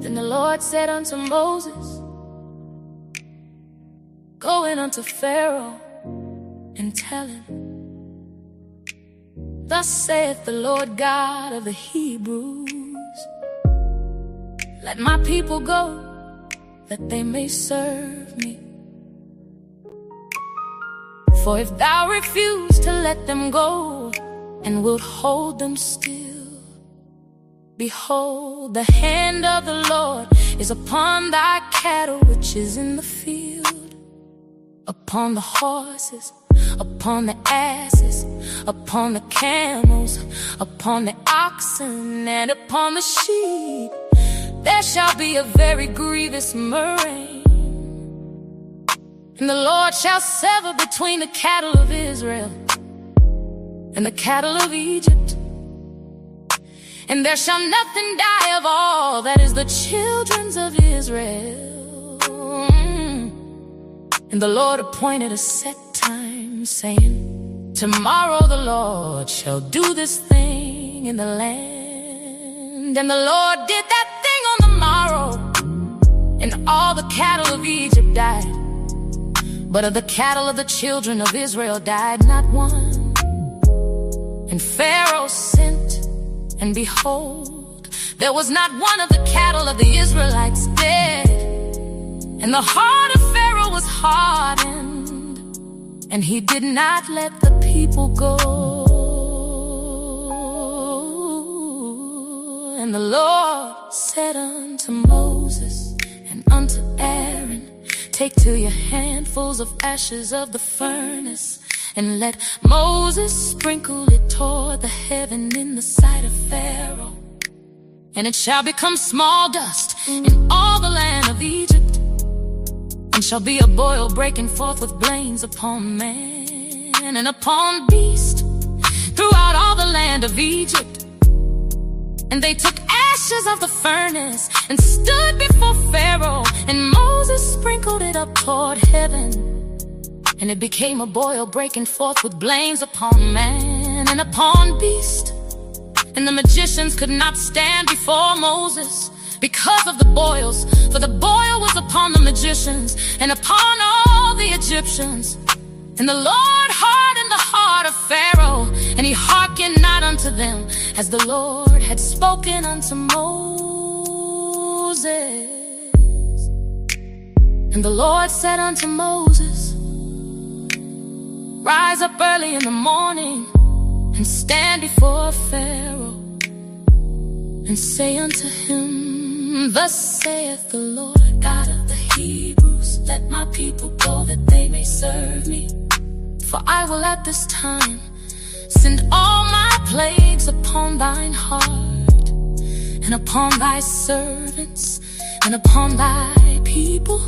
Then the Lord said unto Moses, go in unto Pharaoh, and tell him, thus saith the Lord God of the Hebrews, let my people go, that they may serve me. For if thou refuse to let them go, and wilt hold them still, behold, the hand of the Lord is upon thy cattle which is in the field, upon the horses, upon the asses, upon the camels, upon the oxen, and upon the sheep. There shall be a very grievous murrain. And the Lord shall sever between the cattle of Israel and the cattle of Egypt. And there shall nothing die of all that is the children of Israel. And the Lord appointed a set time, saying, tomorrow the Lord shall do this thing in the land. And the Lord did that thing on the morrow, and all the cattle of Egypt died. But of the cattle of the children of Israel died not one. And Pharaoh sent, and behold, there was not one of the cattle of the Israelites dead. And the heart of Pharaoh was hardened, and he did not let the people go. And the Lord said unto Moses and unto Aaron, Take to your handfuls of ashes of the furnace, and let Moses sprinkle it toward the heaven in the sight of Pharaoh. And it shall become small dust in all the land of Egypt, and shall be a boil breaking forth with blains upon man and upon beast throughout all the land of Egypt. And they took ashes of the furnace and stood before Pharaoh, and Moses sprinkled it up toward heaven, and it became a boil breaking forth with blains upon man and upon beast. And the magicians could not stand before Moses because of the boils, for the boil was upon the magicians and upon all the Egyptians. And the Lord hardened the heart of Pharaoh, and he hearkened not unto them, as the Lord had spoken unto Moses. And the Lord said unto Moses, rise up early in the morning, and stand before Pharaoh, and say unto him, thus saith the Lord God of the Hebrews, let my people go, that they may serve me. For I will at this time send all my plagues upon thine heart, and upon thy servants, and upon thy people,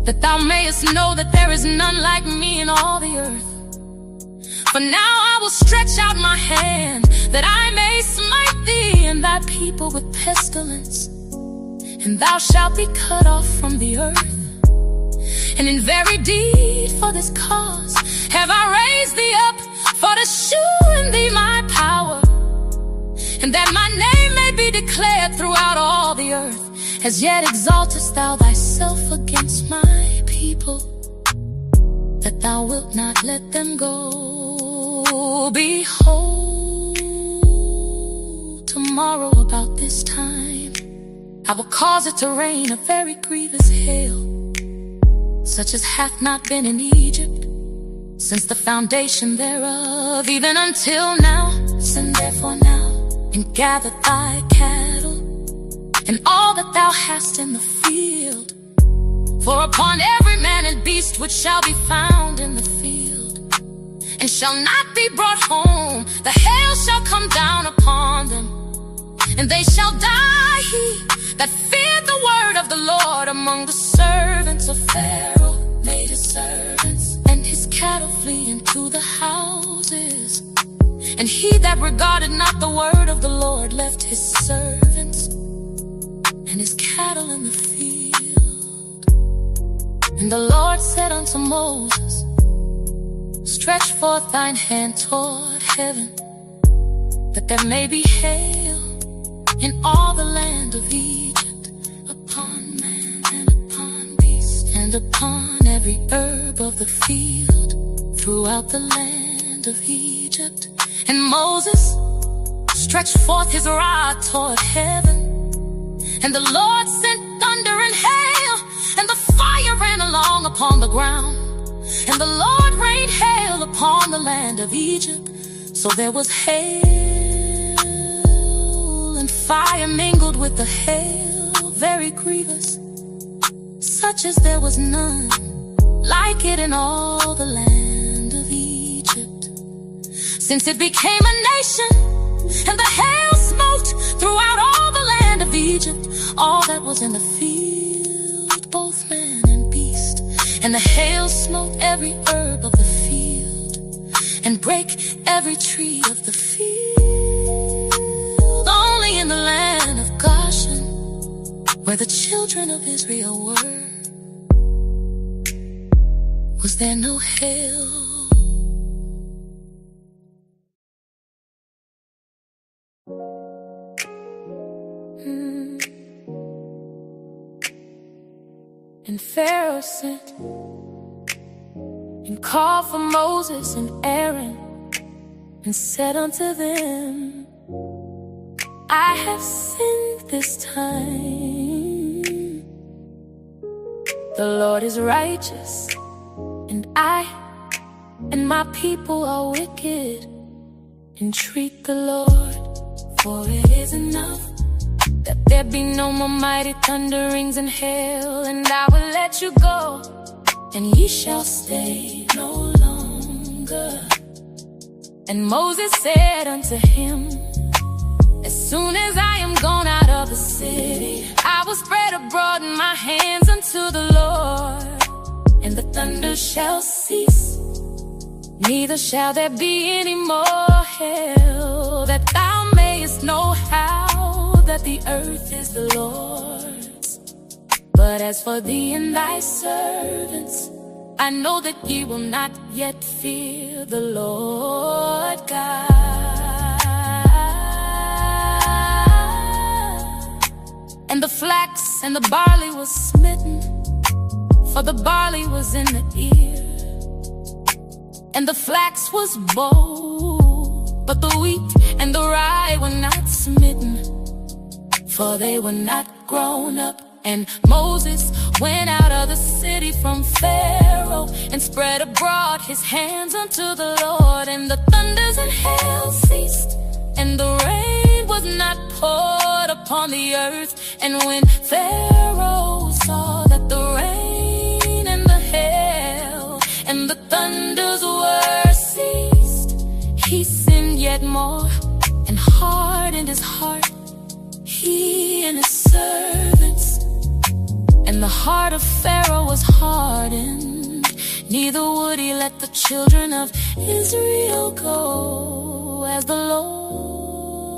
that thou mayest know that there is none like me in all the earth. For now I will stretch out my hand, that I may smite thee and thy people with pestilence, and thou shalt be cut off from the earth. And in very deed for this cause have I raised thee up, for to shew in thee my power, and that my name may be declared throughout all the earth. As yet exaltest thou thyself against my people, that thou wilt not let them go. Behold, tomorrow about this time I will cause it to rain a very grievous hail, such as hath not been in Egypt since the foundation thereof, even until now. Send therefore now, and gather thy cattle, and all that thou hast in the field. For upon every man and beast which shall be found in the field, and shall not be brought home, the hail shall come down upon them, and they shall die, he that feared the word of the Lord among the servants of Pharaoh made his servants and his cattle flee into the houses. And he that regarded not the word of the Lord left his servants and his cattle in the field. And the Lord said unto Moses, stretch forth thine hand toward heaven, that there may be hail in all the land of Egypt, upon man and upon beast, and upon every herb of the field throughout the land of Egypt. And Moses stretched forth his rod toward heaven, and the Lord sent thunder and hail, and the fire ran along upon the ground, and the Lord rained hail upon the land of Egypt. So there was hail and fire mingled with the hail, very grievous, such as there was none like it in all the land of Egypt, since it became a nation. And the hail smote throughout all the land of Egypt, all that was in the field, both man and beast. And the hail smote every herb of the field, and brake every tree of the field. Only in the land of Goshen, where the children of Israel were, was there no hail. And Pharaoh sent and called for Moses and Aaron, and said unto them, I have sinned this time. The Lord is righteous, and I and my people are wicked. Entreat the Lord, for it is enough that there be no more mighty thunderings in hell, and I will let you go, and ye shall stay no longer. And Moses said unto him, as soon as I am gone out of the city, I will spread abroad my hands unto the Lord, and the thunder shall cease, neither shall there be any more hail, that thou mayest know how that the earth is the Lord's. But as for thee and thy servants, I know that ye will not yet fear the Lord God. And the flax and the barley was smitten, for the barley was in the ear, and the flax was bold, but the wheat and the rye were not smitten, for they were not grown up. And Moses went out of the city from Pharaoh, and spread abroad his hands unto the Lord, and the thunders and hail ceased, and the rain was not poured upon the earth. And when Pharaoh saw that the rain and the hail and the thunders were ceased, he sinned yet more, and hardened his heart, he and his servants. And the heart of Pharaoh was hardened, neither would he let the children of Israel go, as the Lord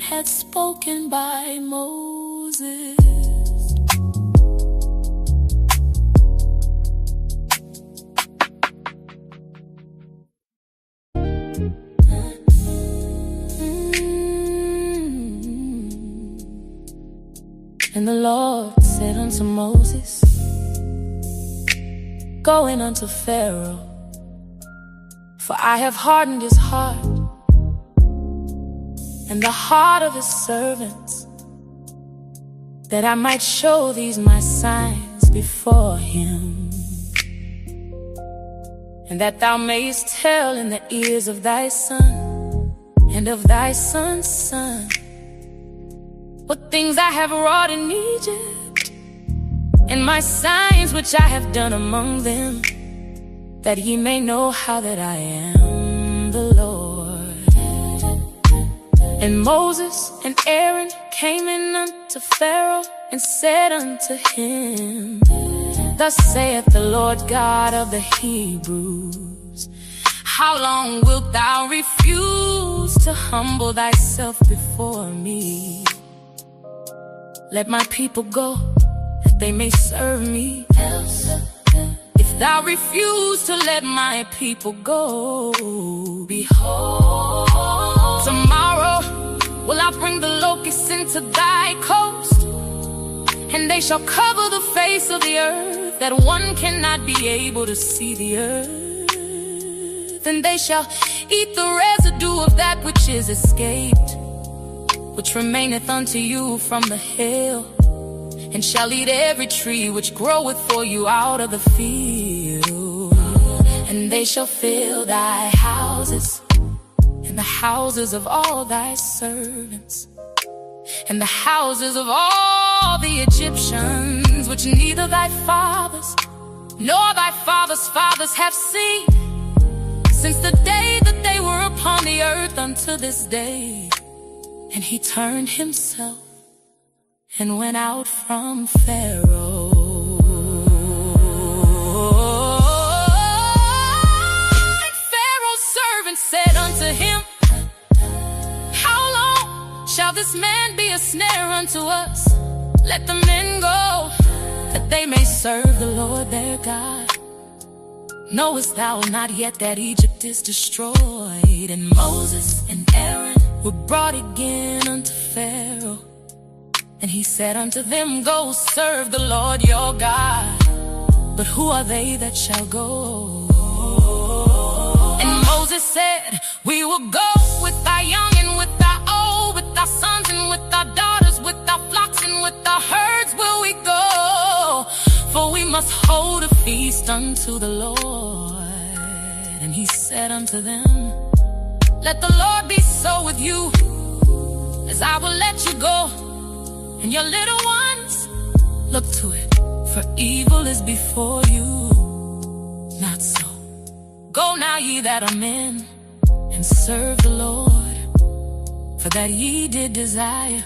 had spoken by Moses. And the Lord said unto Moses, go in unto Pharaoh, for I have hardened his heart, and the heart of his servants, that I might show these my signs before him, and that thou mayest tell in the ears of thy son, and of thy son's son, what things I have wrought in Egypt, and my signs which I have done among them, that ye may know how that I am the Lord. And Moses and Aaron came in unto Pharaoh, and said unto him, thus saith the Lord God of the Hebrews, how long wilt thou refuse to humble thyself before me? Let my people go, that they may serve me. If thou refuse to let my people go, behold, tomorrow will I bring the locusts into thy coast, and they shall cover the face of the earth, that one cannot be able to see the earth. And they shall eat the residue of that which is escaped, which remaineth unto you from the hill, and shall eat every tree which groweth for you out of the field. And they shall fill thy houses, and the houses of all thy servants, and the houses of all the Egyptians, which neither thy fathers nor thy fathers' fathers have seen, since the day that they were upon the earth unto this day. And he turned himself and went out from Pharaoh. And Pharaoh's servant said unto him, how long shall this man be a snare unto us? Let the men go, that they may serve the Lord their God. Knowest thou not yet that Egypt is destroyed? And Moses and Aaron were brought again unto Pharaoh, and he said unto them, go serve the Lord your God. But who are they that shall go? And Moses said, we will go with thy young and with thy old, with thy sons and with thy daughters, with thy flocks and with thy herds will we go, for we must hold a feast unto the Lord. And he said unto them, let the Lord be so with you, 'cause I will let you go, and your little ones, look to it, for evil is before you. Not so. Go now, ye that are men, and serve the Lord, for that ye did desire,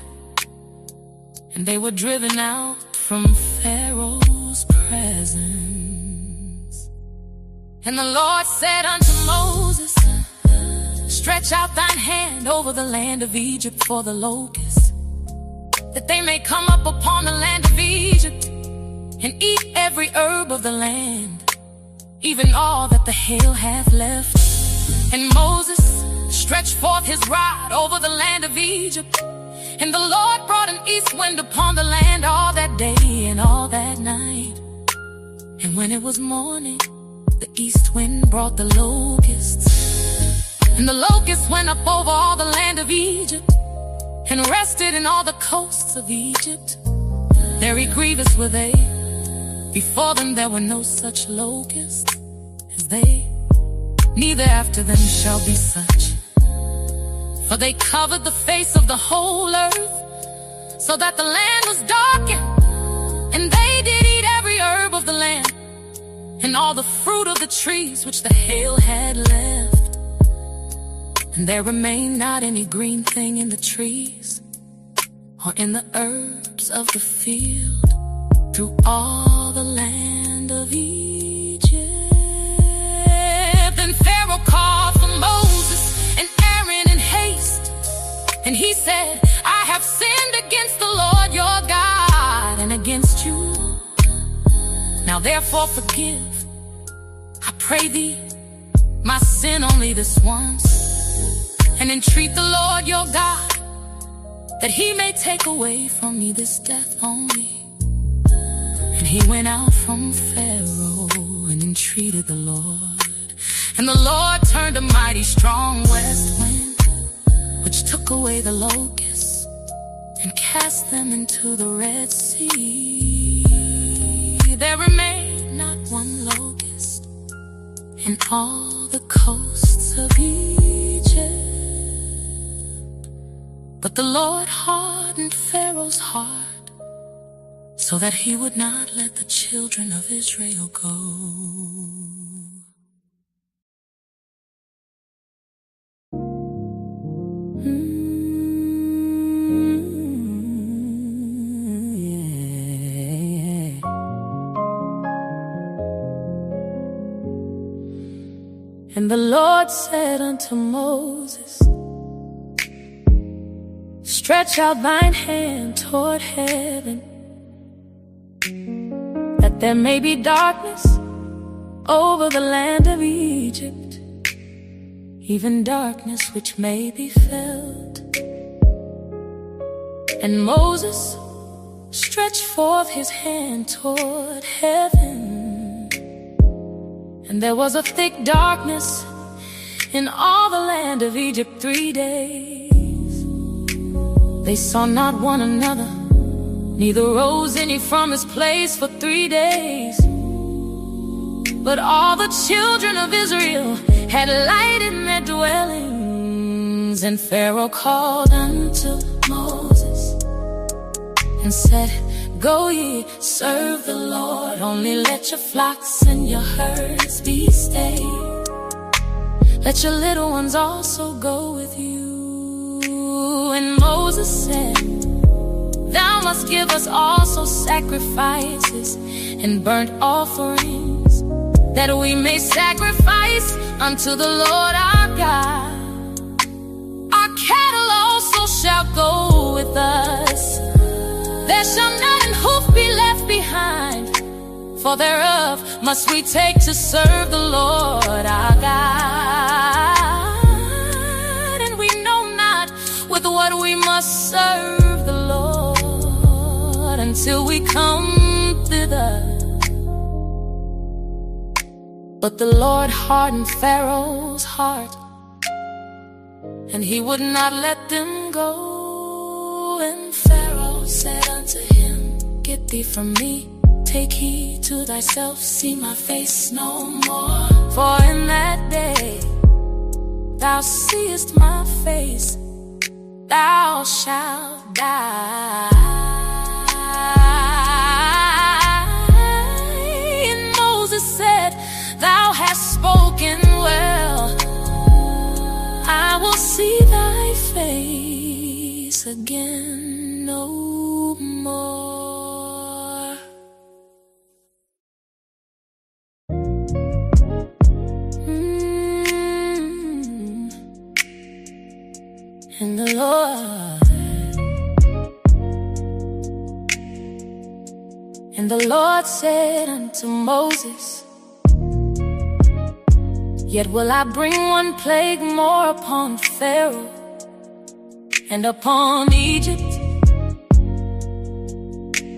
and they were driven out from Pharaoh's presence. And the Lord said unto Moses, stretch out thine hand over the land of Egypt for the locusts, that they may come up upon the land of Egypt, and eat every herb of the land, even all that the hail hath left. And Moses stretched forth his rod over the land of Egypt, and the Lord brought an east wind upon the land all that day and all that night. And when it was morning, the east wind brought the locusts, and the locusts went up over all the land of Egypt, and rested in all the coasts of Egypt. Very grievous were they. Before them there were no such locusts as they, neither after them shall be such. For they covered the face of the whole earth, so that the land was darkened, and they did eat every herb of the land, and all the fruit of the trees which the hail had left. And there remained not any green thing in the trees, or in the herbs of the field, through all the land of Egypt. Then Pharaoh called for Moses and Aaron in haste, and he said, I have sinned against the Lord your God, and against you. Now therefore forgive, I pray thee, my sin only this once, and entreat the Lord your God, that he may take away from me this death only. And he went out from Pharaoh and entreated the Lord. And the Lord turned a mighty strong west wind, which took away the locusts, and cast them into the Red Sea. There remained not one locust in all the coasts of Egypt. But the Lord hardened Pharaoh's heart, so that he would not let the children of Israel go. And the Lord said unto Moses, stretch out thine hand toward heaven, that there may be darkness over the land of Egypt, even darkness which may be felt. And Moses stretched forth his hand toward heaven, and there was a thick darkness in all the land of Egypt 3 days. They saw not one another, neither rose any from his place for 3 days. But all the children of Israel had light in their dwellings. And Pharaoh called unto Moses and said, go ye, serve the Lord, only let your flocks and your herds be stayed. Let your little ones also go with you. And Moses said, thou must give us also sacrifices and burnt offerings, that we may sacrifice unto the Lord our God. Our cattle also shall go with us. There shall not an hoof be left behind, for thereof must we take to serve the Lord our God. And we know not with what we must serve the Lord until we come thither. But the Lord hardened Pharaoh's heart, and he would not let them go. And Pharaoh said unto him, get thee from me, take heed to thyself, see my face no more. For in that day thou seest my face, thou shalt die. And Moses said, thou hast spoken well. I will see thy face again no more. And the Lord said unto Moses, yet will I bring one plague more upon Pharaoh and upon Egypt.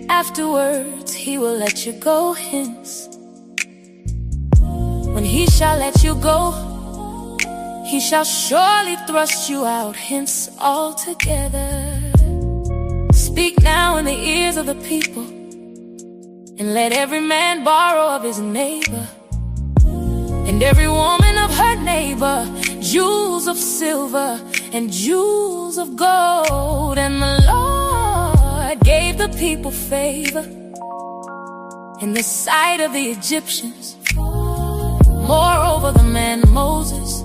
Afterwards he will let you go hence. When he shall let you go, he shall surely thrust you out hence altogether. Speak now in the ears of the people, and let every man borrow of his neighbor, and every woman of her neighbor, jewels of silver and jewels of gold. And the Lord gave the people favor in the sight of the Egyptians. Moreover, the man Moses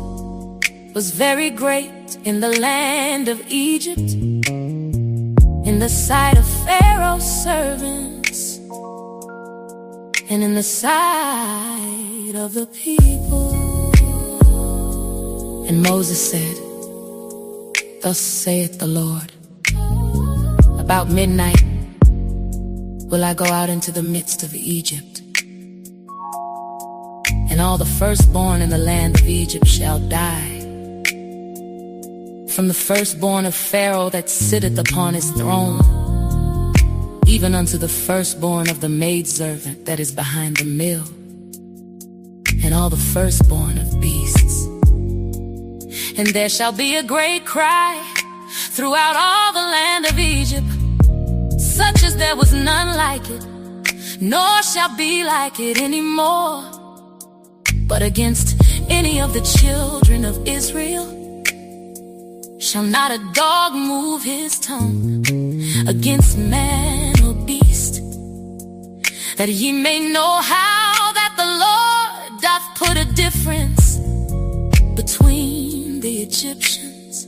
was very great in the land of Egypt, in the sight of Pharaoh's servants, and in the sight of the people. And Moses said, thus saith the Lord, about midnight will I go out into the midst of Egypt, and all the firstborn in the land of Egypt shall die, from the firstborn of Pharaoh that sitteth upon his throne, even unto the firstborn of the maidservant that is behind the mill, and all the firstborn of beasts. And there shall be a great cry throughout all the land of Egypt, such as there was none like it, nor shall be like it anymore. But against any of the children of Israel shall not a dog move his tongue, against man or beast, that ye may know how that the Lord doth put a difference between the Egyptians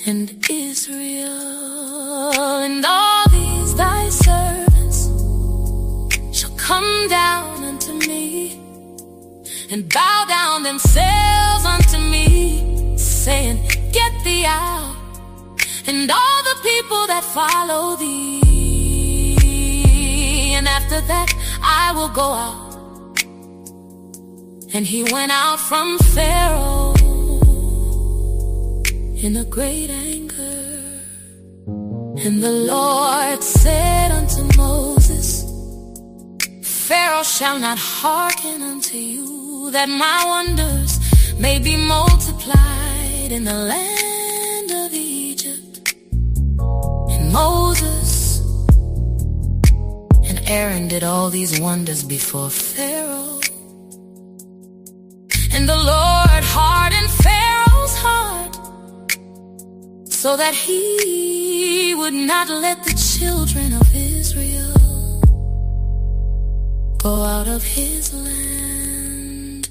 and Israel. And all these thy servants shall come down unto me, and bow down themselves unto me, saying, get thee out, and all the people that follow thee. And after that I will go out. And he went out from Pharaoh in a great anger. And the Lord said unto Moses, Pharaoh shall not hearken unto you, that my wonders may be multiplied in the land of Egypt. And Moses and Aaron did all these wonders before Pharaoh. And the Lord hardened Pharaoh's heart, so that he would not let the children of Israel go out of his land.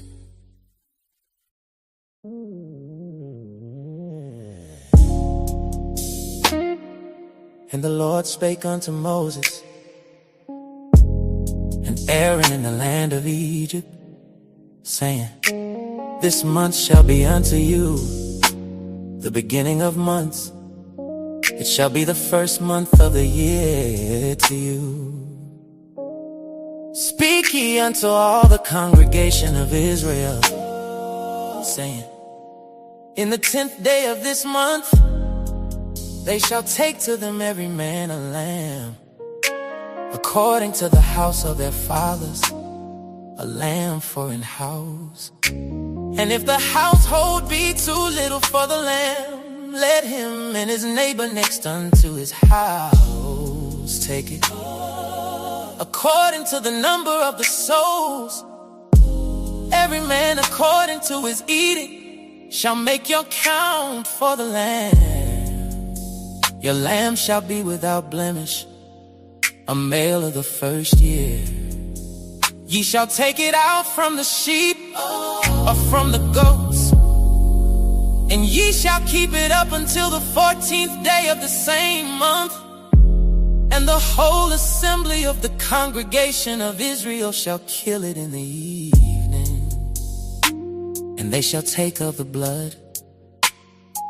And the Lord spake unto Moses and Aaron in the land of Egypt, saying, this month shall be unto you the beginning of months. It shall be the first month of the year to you. Speak ye unto all the congregation of Israel, saying, in the 10th day of this month they shall take to them every man a lamb, according to the house of their fathers, a lamb for an house. And if the household be too little for the lamb, let him and his neighbor next unto his house take it, according to the number of the souls. Every man according to his eating shall make your count for the lamb. Your lamb shall be without blemish, a male of the first year. Ye shall take it out from the sheep or from the goats, and ye shall keep it up until the 14th day of the same month. And the whole assembly of the congregation of Israel shall kill it in the evening. And they shall take of the blood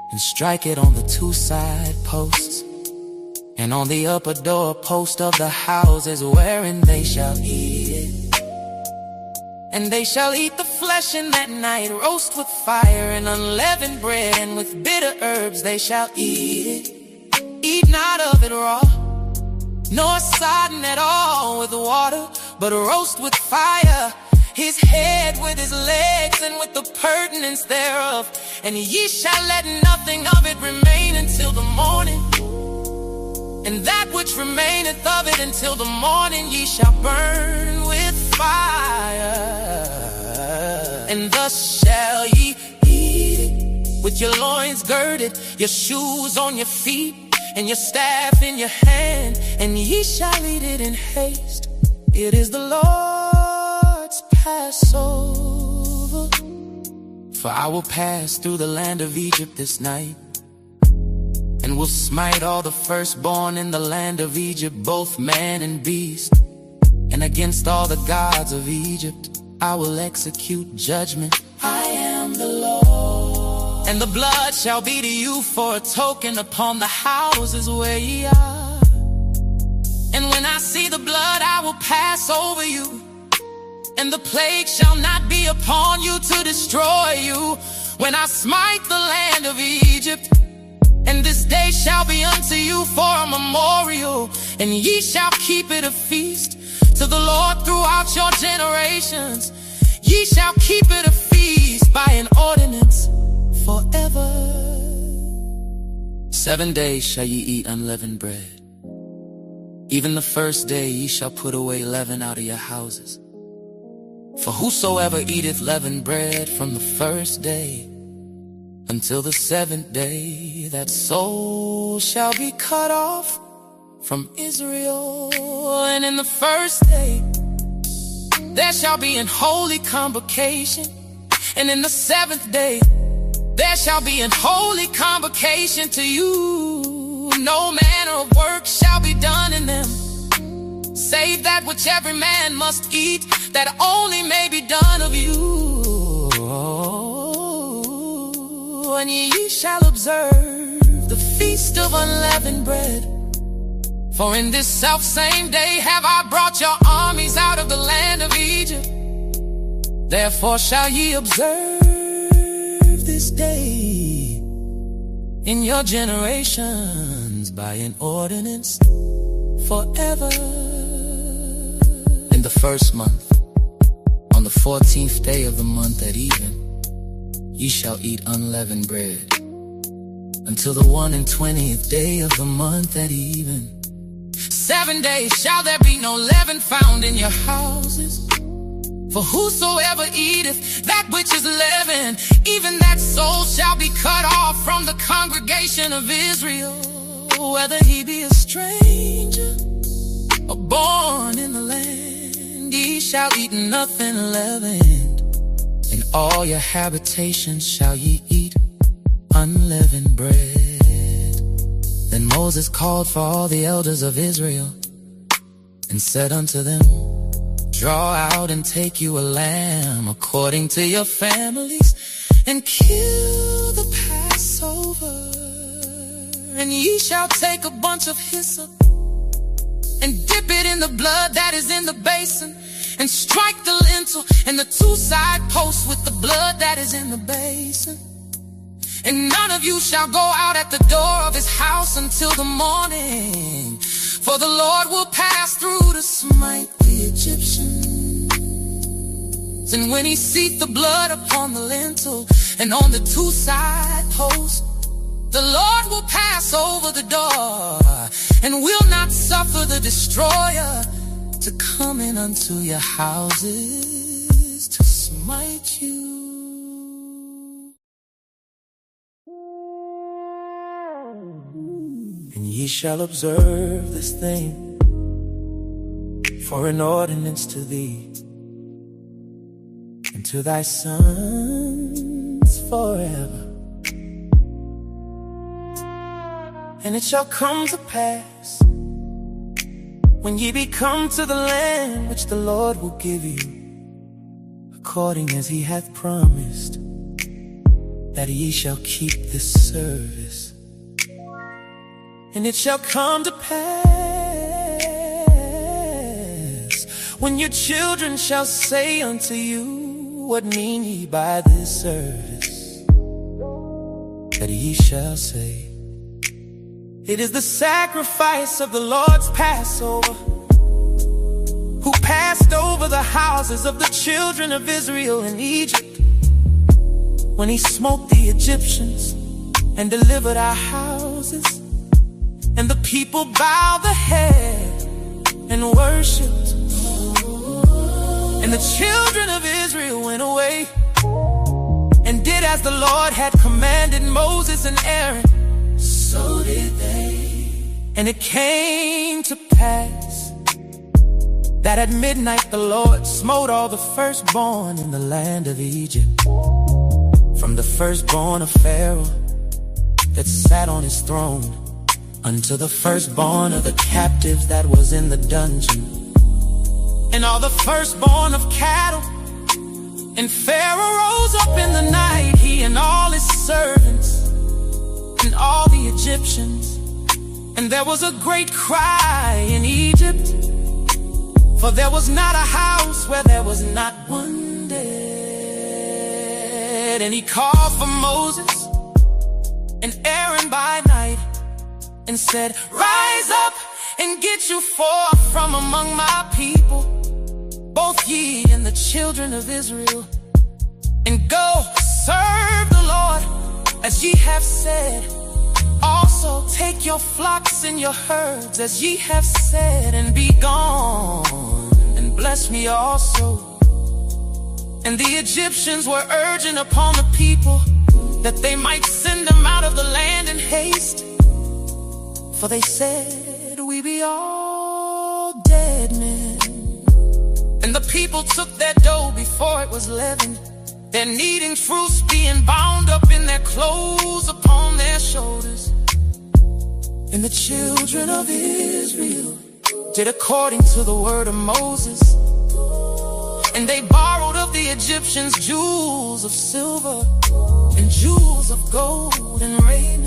and strike it on the two side posts, and on the upper door post of the houses wherein they shall eat it. And they shall eat the flesh in that night, roast with fire and unleavened bread, and with bitter herbs they shall eat it. Eat not of it raw, nor sodden at all with water, but roast with fire his head with his legs and with the purtenance thereof. And ye shall let nothing of it remain until the morning. And that which remaineth of it until the morning ye shall burn with fire. And thus shall ye eat it, with your loins girded, your shoes on your feet, and your staff in your hand. And ye shall eat it in haste. It is the Lord's Passover. For I will pass through the land of Egypt this night, and will smite all the firstborn in the land of Egypt, both man and beast. And against all the gods of Egypt I will execute judgment. I am the Lord. And the blood shall be to you for a token upon the houses where ye are. And when I see the blood I will pass over you, and the plague shall not be upon you to destroy you, when I smite the land of Egypt. And this day shall be unto you for a memorial, and ye shall keep it a feast to the Lord throughout your generations. Ye shall keep it a feast by an ordinance forever. 7 days shall ye eat unleavened bread. Even the first day ye shall put away leaven out of your houses. For whosoever eateth leavened bread from the first day until the 7th day, that soul shall be cut off from Israel. And in the first day there shall be an holy convocation, and in the 7th day there shall be an holy convocation to you. No manner of work shall be done in them, save that which every man must eat, that only may be done of you. And ye shall observe the feast of unleavened bread. For in this selfsame day have I brought your armies out of the land of Egypt. Therefore shall ye observe this day in your generations by an ordinance forever. In the first month, on the 14th day of the month at even, ye shall eat unleavened bread until the 21st day of the month at even. 7 days shall there be no leaven found in your houses. For whosoever eateth that which is leavened, even that soul shall be cut off from the congregation of Israel, whether he be a stranger or born in the land. Ye shall eat nothing leavened. In all your habitations shall ye eat unleavened bread. Then Moses called for all the elders of Israel and said unto them, draw out and take you a lamb according to your families, and kill the Passover. And ye shall take a bunch of hyssop and dip it in the blood that is in the basin, and strike the lintel and the two side posts with the blood that is in the basin. And none of you shall go out at the door of his house until the morning, for the Lord will pass through to smite the Egyptians. And when he seeth the blood upon the lintel and on the two side posts, the Lord will pass over the door, and will not suffer the destroyer to come in unto your houses to smite you. And ye shall observe this thing for an ordinance to thee and to thy sons forever. And it shall come to pass, when ye be come to the land which the Lord will give you, according as he hath promised, that ye shall keep this service. And it shall come to pass, when your children shall say unto you, what mean ye by this service? That ye shall say, it is the sacrifice of the Lord's Passover, who passed over the houses of the children of Israel in Egypt, when he smote the Egyptians and delivered our houses. And the people bowed the head and worshipped. And the children of Israel went away and did as the Lord had commanded Moses and Aaron. So did they. And it came to pass that at midnight the Lord smote all the firstborn in the land of Egypt, from the firstborn of Pharaoh that sat on his throne, unto the firstborn of the captives that was in the dungeon, and all the firstborn of cattle. And Pharaoh rose up in the night, he and all his servants, and all the Egyptians. And there was a great cry in Egypt, for there was not a house where there was not one dead. And he called for Moses and Aaron by night, and said, rise up and get you forth from among my people, both ye and the children of Israel, and go serve the Lord as ye have said. Also take your flocks and your herds as ye have said, and be gone, and bless me also. And the Egyptians were urging upon the people that they might send them out of the land in haste, for they said, we be all dead men. And the people took their dough before it was leavened, their kneading fruits being bound up in their clothes upon their shoulders. And the children of Israel did according to the word of Moses. And they borrowed of the Egyptians jewels of silver and jewels of gold and raiment.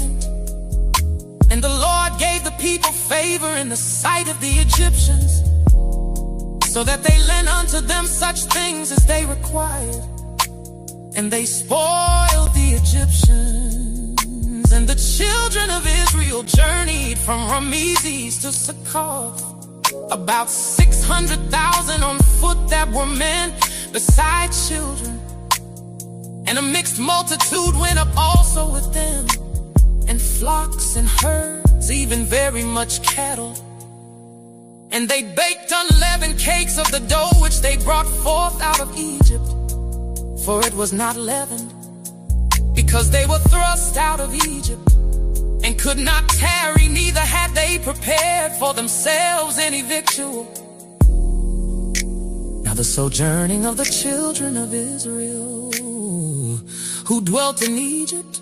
And the Lord gave the people favor in the sight of the Egyptians, so that they lent unto them such things as they required. And they spoiled the Egyptians. And the children of Israel journeyed from Ramesses to Succoth, about 600,000 on foot that were men, besides children. And a mixed multitude went up also with them, and flocks and herds, even very much cattle. And they baked unleavened cakes of the dough which they brought forth out of Egypt, for it was not leavened, because they were thrust out of Egypt, and could not tarry, neither had they prepared for themselves any victual. Now the sojourning of the children of Israel, who dwelt in Egypt,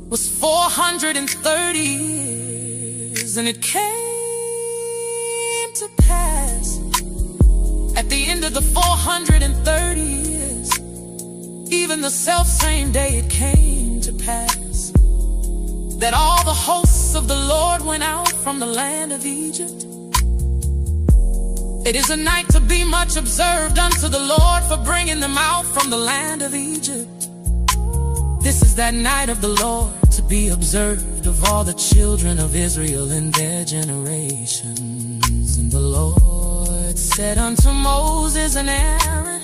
was 430 years. And it came to pass at the end of the 430 years, even the selfsame day it came to pass, that all the hosts of the Lord went out from the land of Egypt. It is a night to be much observed unto the Lord, for bringing them out from the land of Egypt. This is that night of the Lord, to be observed of all the children of Israel in their generations. And the Lord said unto Moses and Aaron,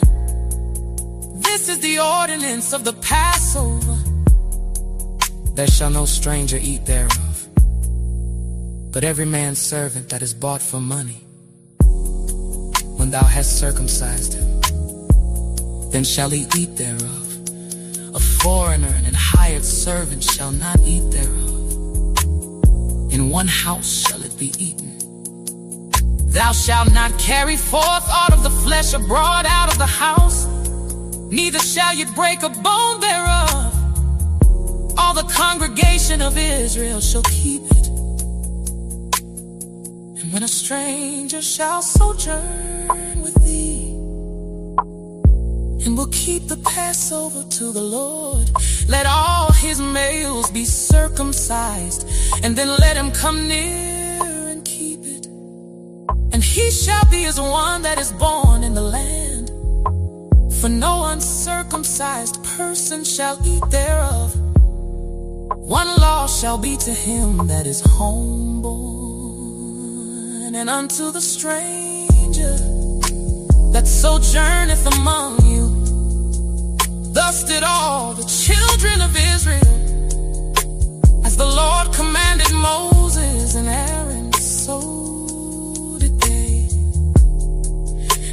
this is the ordinance of the Passover. There shall no stranger eat thereof, but every man's servant that is bought for money. When thou hast circumcised him, then shall he eat thereof. A foreigner and hired servant shall not eat thereof. in one house shall it be eaten. Thou shalt not carry forth aught of the flesh abroad out of the house, neither shall ye break a bone thereof. All the congregation of Israel shall keep it. And when a stranger shall sojourn with thee, and will keep the Passover to the Lord, let all his males be circumcised, and then let him come near and keep it. And he shall be as one that is born in the land, for no uncircumcised person shall eat thereof. One law shall be to him that is homeborn, and unto the stranger that sojourneth among you. Thus did all the children of Israel, as the Lord commanded Moses and Aaron, so did they.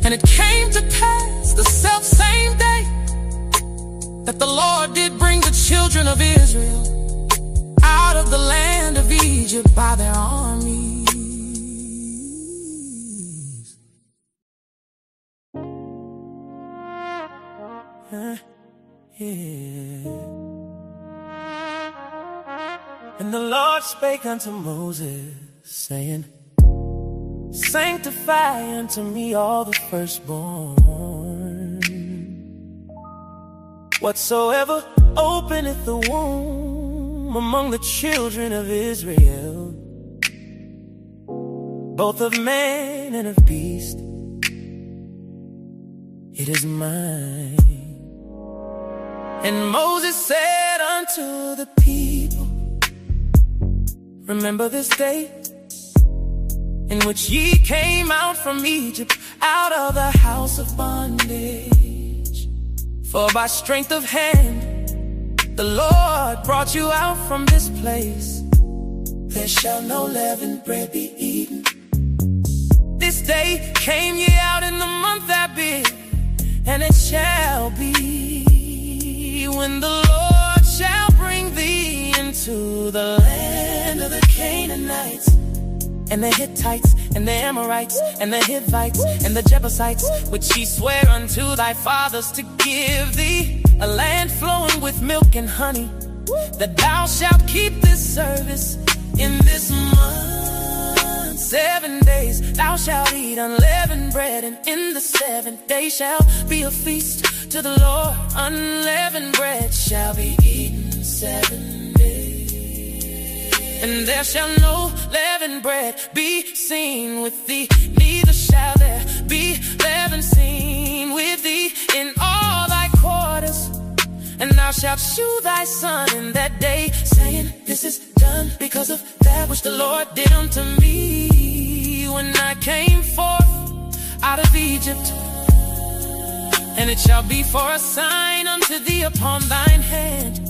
And it came to pass the selfsame day that the Lord did bring the children of Israel out of the land of Egypt by their armies. And the Lord spake unto Moses, saying, Sanctify unto me all the firstborn, whatsoever openeth the womb among the children of Israel, both of man and of beast, it is mine. And Moses said unto the people, Remember this day in which ye came out from Egypt, out of the house of bondage. For by strength of hand the Lord brought you out from this place. There shall no leavened bread be eaten. This day came ye out in the month Abib, and it shall be, when the Lord shall bring thee into the land of the Canaanites, and the Hittites, and the Amorites, and the Hivites, and the Jebusites, which he sware unto thy fathers to give thee, a land flowing with milk and honey, that thou shalt keep this service in this month. 7 days thou shalt eat unleavened bread, and in the 7th day shall be a feast to the Lord. Unleavened bread shall be eaten 7 days, and there shall no leavened bread be seen with thee, neither shall there be leaven seen with thee in all thy quarters. And thou shalt shew thy son in that day, saying, This is done because of that which the Lord did unto me when I came forth out of Egypt. And it shall be for a sign unto thee upon thine hand,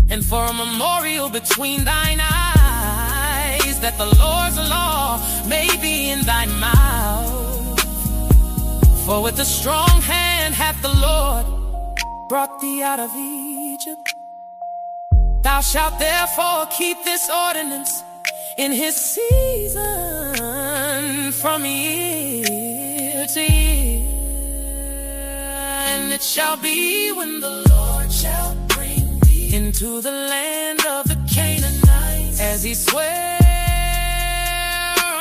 and for a memorial between thine eyes, that the Lord's law may be in thy mouth. For with a strong hand hath the Lord brought thee out of Egypt. Thou shalt therefore keep this ordinance in his season from year to year. And it shall be, when the Lord shall bring thee into the land of the Canaanites, as he sware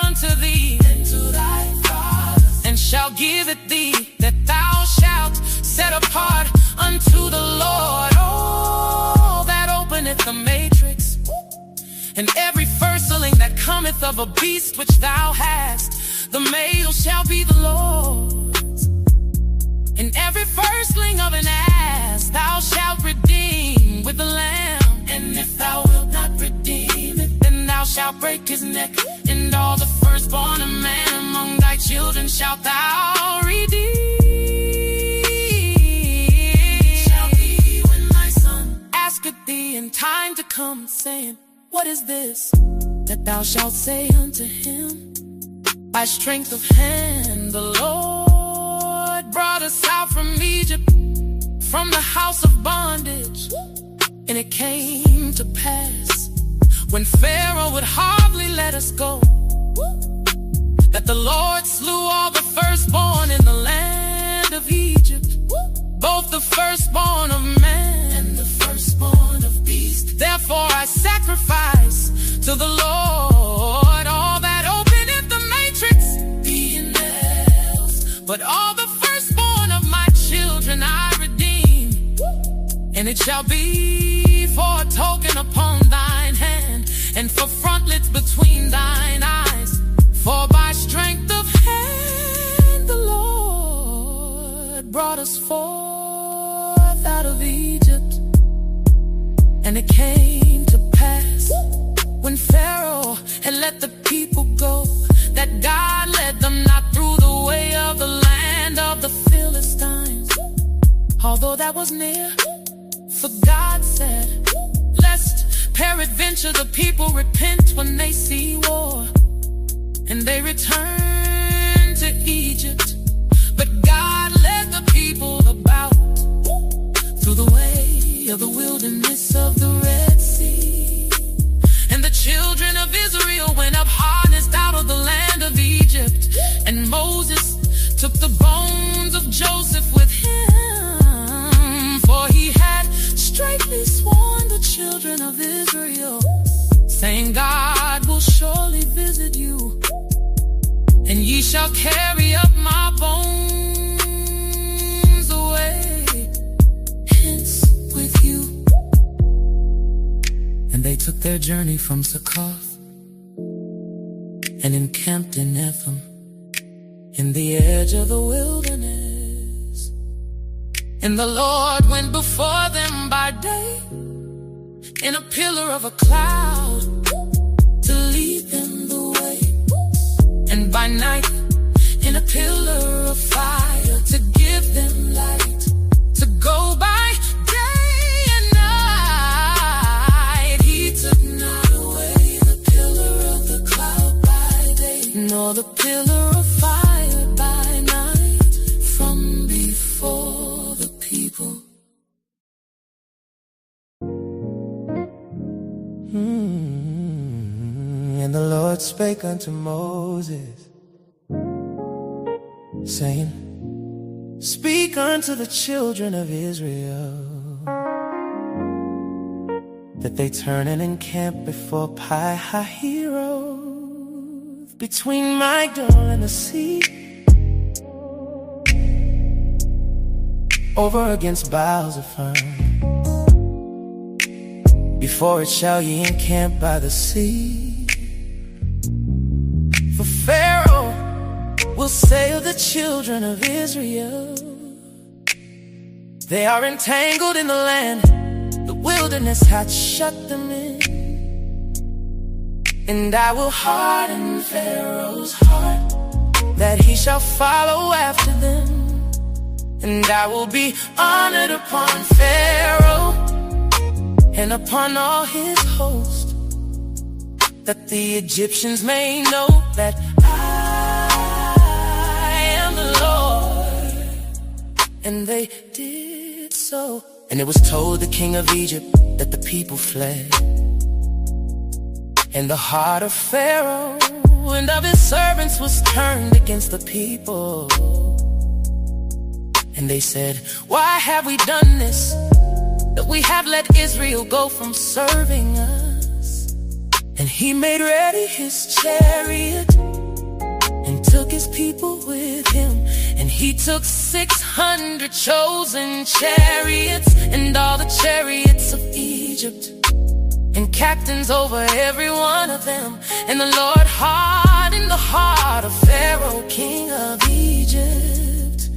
unto thee and to thy fathers, and shall give it thee, that thou shalt set apart unto the Lord all that openeth the matrix, and every firstling that cometh of a beast which thou hast, the male shall be the Lord's. And every firstling of an ass thou shalt redeem with the lamb. And if thou wilt not redeem it, then thou shalt break his neck. And all the firstborn of man among thy children shalt thou redeem. Thee in time to come, saying, What is this that thou shalt say unto him? By strength of hand the Lord brought us out from Egypt, from the house of bondage. And it came to pass, when Pharaoh would hardly let us go, that the Lord slew all the firstborn in the land of Egypt, both the firstborn of man and the firstborn of beast. Therefore I sacrifice to the Lord all that openeth the matrix, being nails, but all the firstborn of my children I redeem. And it shall be for a token upon thine hand, and for frontlets between thine eyes. For by strength of hand the Lord brought us forth out of Egypt. And it came to pass, when Pharaoh had let the people go, that God led them not through the way of the land of the Philistines, although that was near. For God said, lest peradventure the people repent when they see war, and they return to Egypt. But God led the people about through the way of the wilderness of the Red Sea. And the children of Israel went up harnessed out of the land of Egypt. And Moses took the bones of Joseph with him, for he had straitly sworn the children of Israel, saying, God will surely visit you, and ye shall carry up my bones away hence with you. And they took their journey from Succoth, and encamped in Ephraim, in the edge of the wilderness. And the Lord went before them by day in a pillar of a cloud to lead them the way, and by night in a pillar of fire to give them light, to go by day and night. He took not away the pillar of the cloud by day, nor the pillar of fire by night from before the people. And the Lord spake unto Moses, saying, speak unto the children of Israel, that they turn and encamp before Pi-hahiroth, between Migdol and the sea, over against Baal-zephon. Before it shall ye encamp by the sea. For Pharaoh will say of the children of Israel, they are entangled in the land, the wilderness hath shut them in. And I will harden Pharaoh's heart, that he shall follow after them. And I will be honored upon Pharaoh and upon all his host, that the Egyptians may know that I am the Lord. And they did so. And it was told the king of Egypt that the people fled. And the heart of Pharaoh and of his servants was turned against the people. And they said, why have we done this, that we have let Israel go from serving us? And he made ready his chariot, and took his people with him. And he took 600 chosen chariots, and all the chariots of Egypt, and captains over every one of them. And the Lord hardened the heart of Pharaoh, king of Egypt,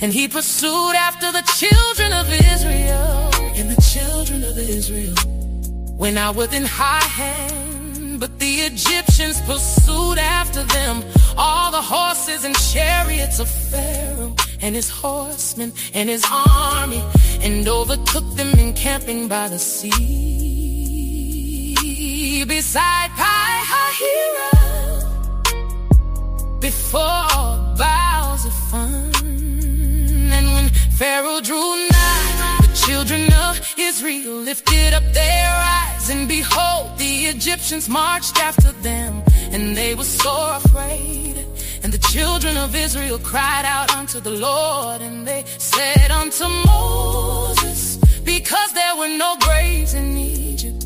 and he pursued after the children of Israel. And the children of Israel went out within high hand, but the Egyptians pursued after them all the horses and chariots of Pharaoh and his horsemen and his army, and overtook them encamping by the sea beside Pi-hahiroth, before Baal-zephon. And when Pharaoh drew nigh, the children of Israel lifted up their eyes, and behold, the Egyptians marched after them, and they were sore afraid. And the children of Israel cried out unto the Lord, and they said unto Moses, because there were no graves in Egypt,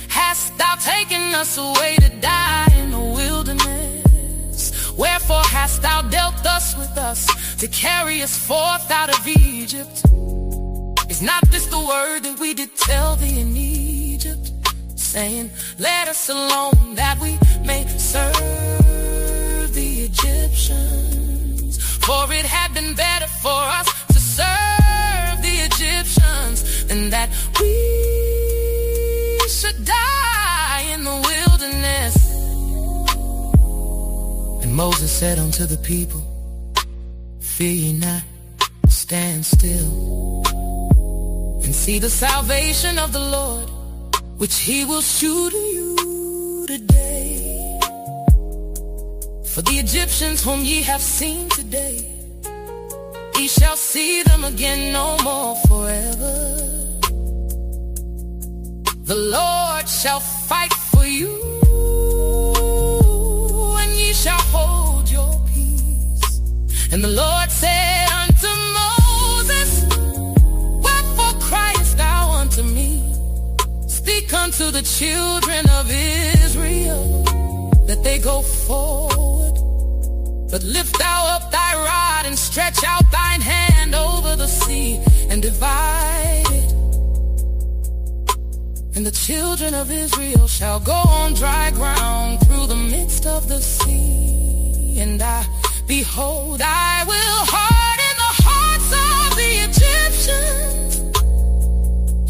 hast thou taken us away to die in the wilderness? Wherefore hast thou dealt thus with us, to carry us forth out of Egypt? Is not this the word that we did tell thee in Egypt, saying, let us alone, that we may serve the Egyptians? For it had been better for us to serve the Egyptians than that we should die in the wilderness. And Moses said unto the people, fear ye not, stand still, and see the salvation of the Lord, which he will shew to you today. For the Egyptians whom ye have seen today, ye shall see them again no more forever. The Lord shall fight for you, and ye shall hold your peace. And the Lord said unto Moses, wherefore criest thou unto me? Speak unto the children of Israel, that they go forward. But lift thou up thy rod, and stretch out thine hand over the sea, and divide it. And the children of Israel shall go on dry ground through the midst of the sea. And behold, I will harden the hearts of the Egyptians,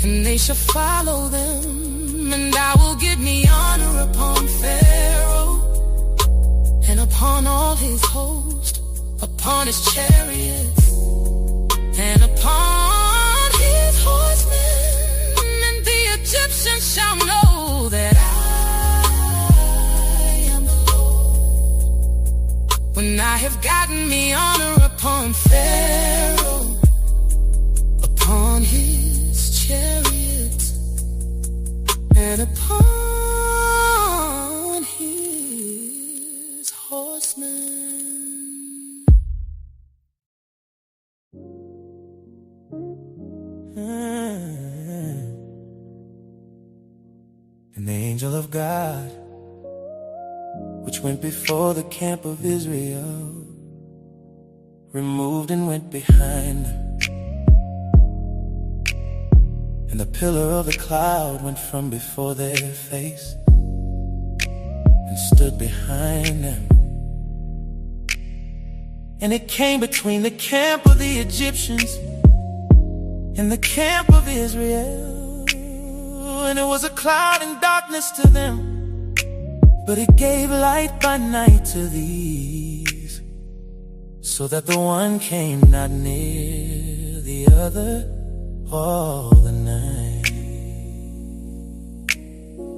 and they shall follow them. And I will give me honor upon Pharaoh, and upon all his host, upon his chariots, and upon his horsemen. And the Egyptians shall know that I am the Lord, when I have gotten me honor upon Pharaoh, upon his chariots, and upon his horsemen. And the angel of God, which went before the camp of Israel, removed and went behind them. And the pillar of the cloud went from before their face, and stood behind them. And it came between the camp of the Egyptians and the camp of Israel. And it was a cloud and darkness to them, but it gave light by night to these, so that the one came not near the other all the night.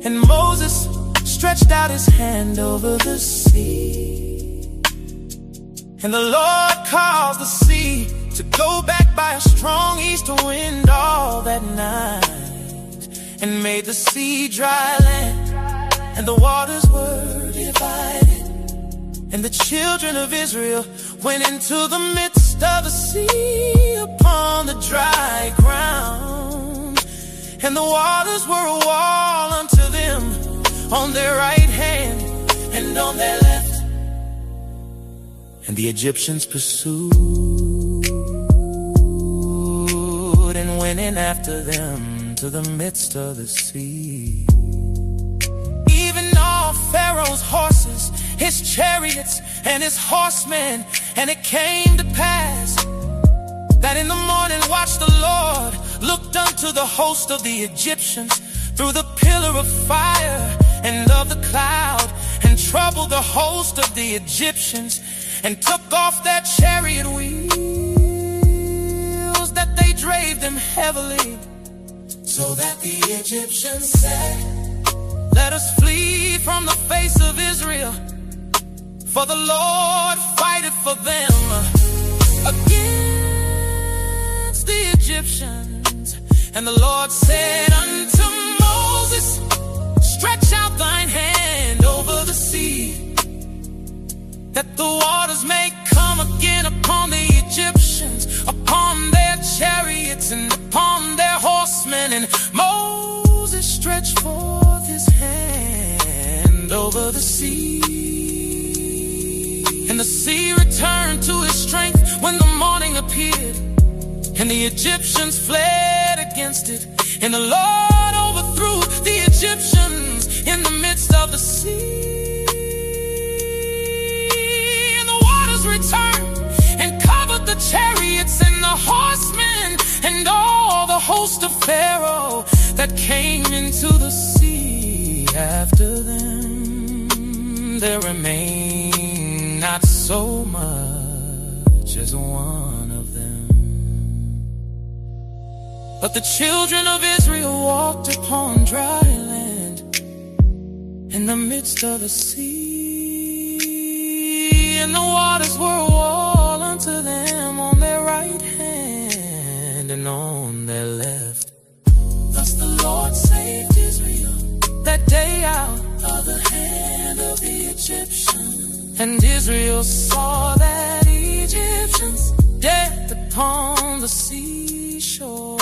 And Moses stretched out his hand over the sea, and the Lord caused the sea to go back by a strong east wind all that night, and made the sea dry land, and the waters were divided. And the children of Israel went into the midst of the sea upon the dry ground, and the waters were a wall unto them on their right hand and on their left. And the Egyptians pursued and went in after them to the midst of the sea. Even all Pharaoh's horses, his chariots, and his horsemen. And it came to pass that in the morning watch the Lord looked unto the host of the Egyptians through the pillar of fire and of the cloud, and troubled the host of the Egyptians, and took off their chariot wheels, that they drave them heavily. So that the Egyptians said, let us flee from the face of Israel, for the Lord fighteth for them against the Egyptians. And the Lord said unto Moses, stretch out thine his hand over the sea, and the sea returned to its strength when the morning appeared, and the Egyptians fled against it, and the Lord overthrew the Egyptians in the midst of the sea. And the waters returned and covered the chariots and the horsemen and all the host of Pharaoh that came into the sea after them. There remained not so much as one of them. But the children of Israel walked upon dry land in the midst of a sea, and the waters were a wall unto them on their right hand and on their left. Thus the Lord saved Israel that day out of the hand of the Egyptians. And Israel saw that Egyptians dead upon the seashore.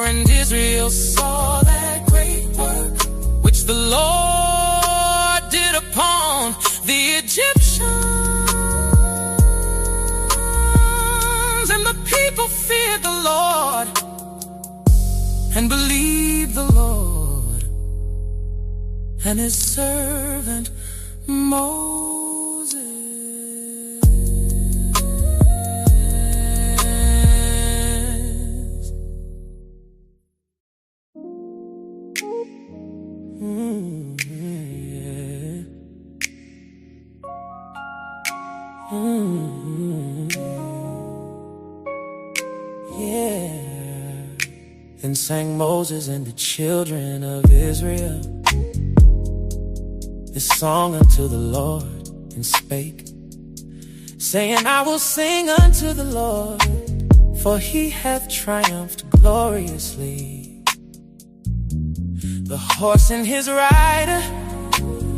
And Israel saw that great work which the Lord did upon the Egyptians. And the people feared the Lord and believed the Lord and his servant Moses. Then sang Moses and the children of Israel this song unto the Lord, and spake, saying, I will sing unto the Lord, for he hath triumphed gloriously. The horse and his rider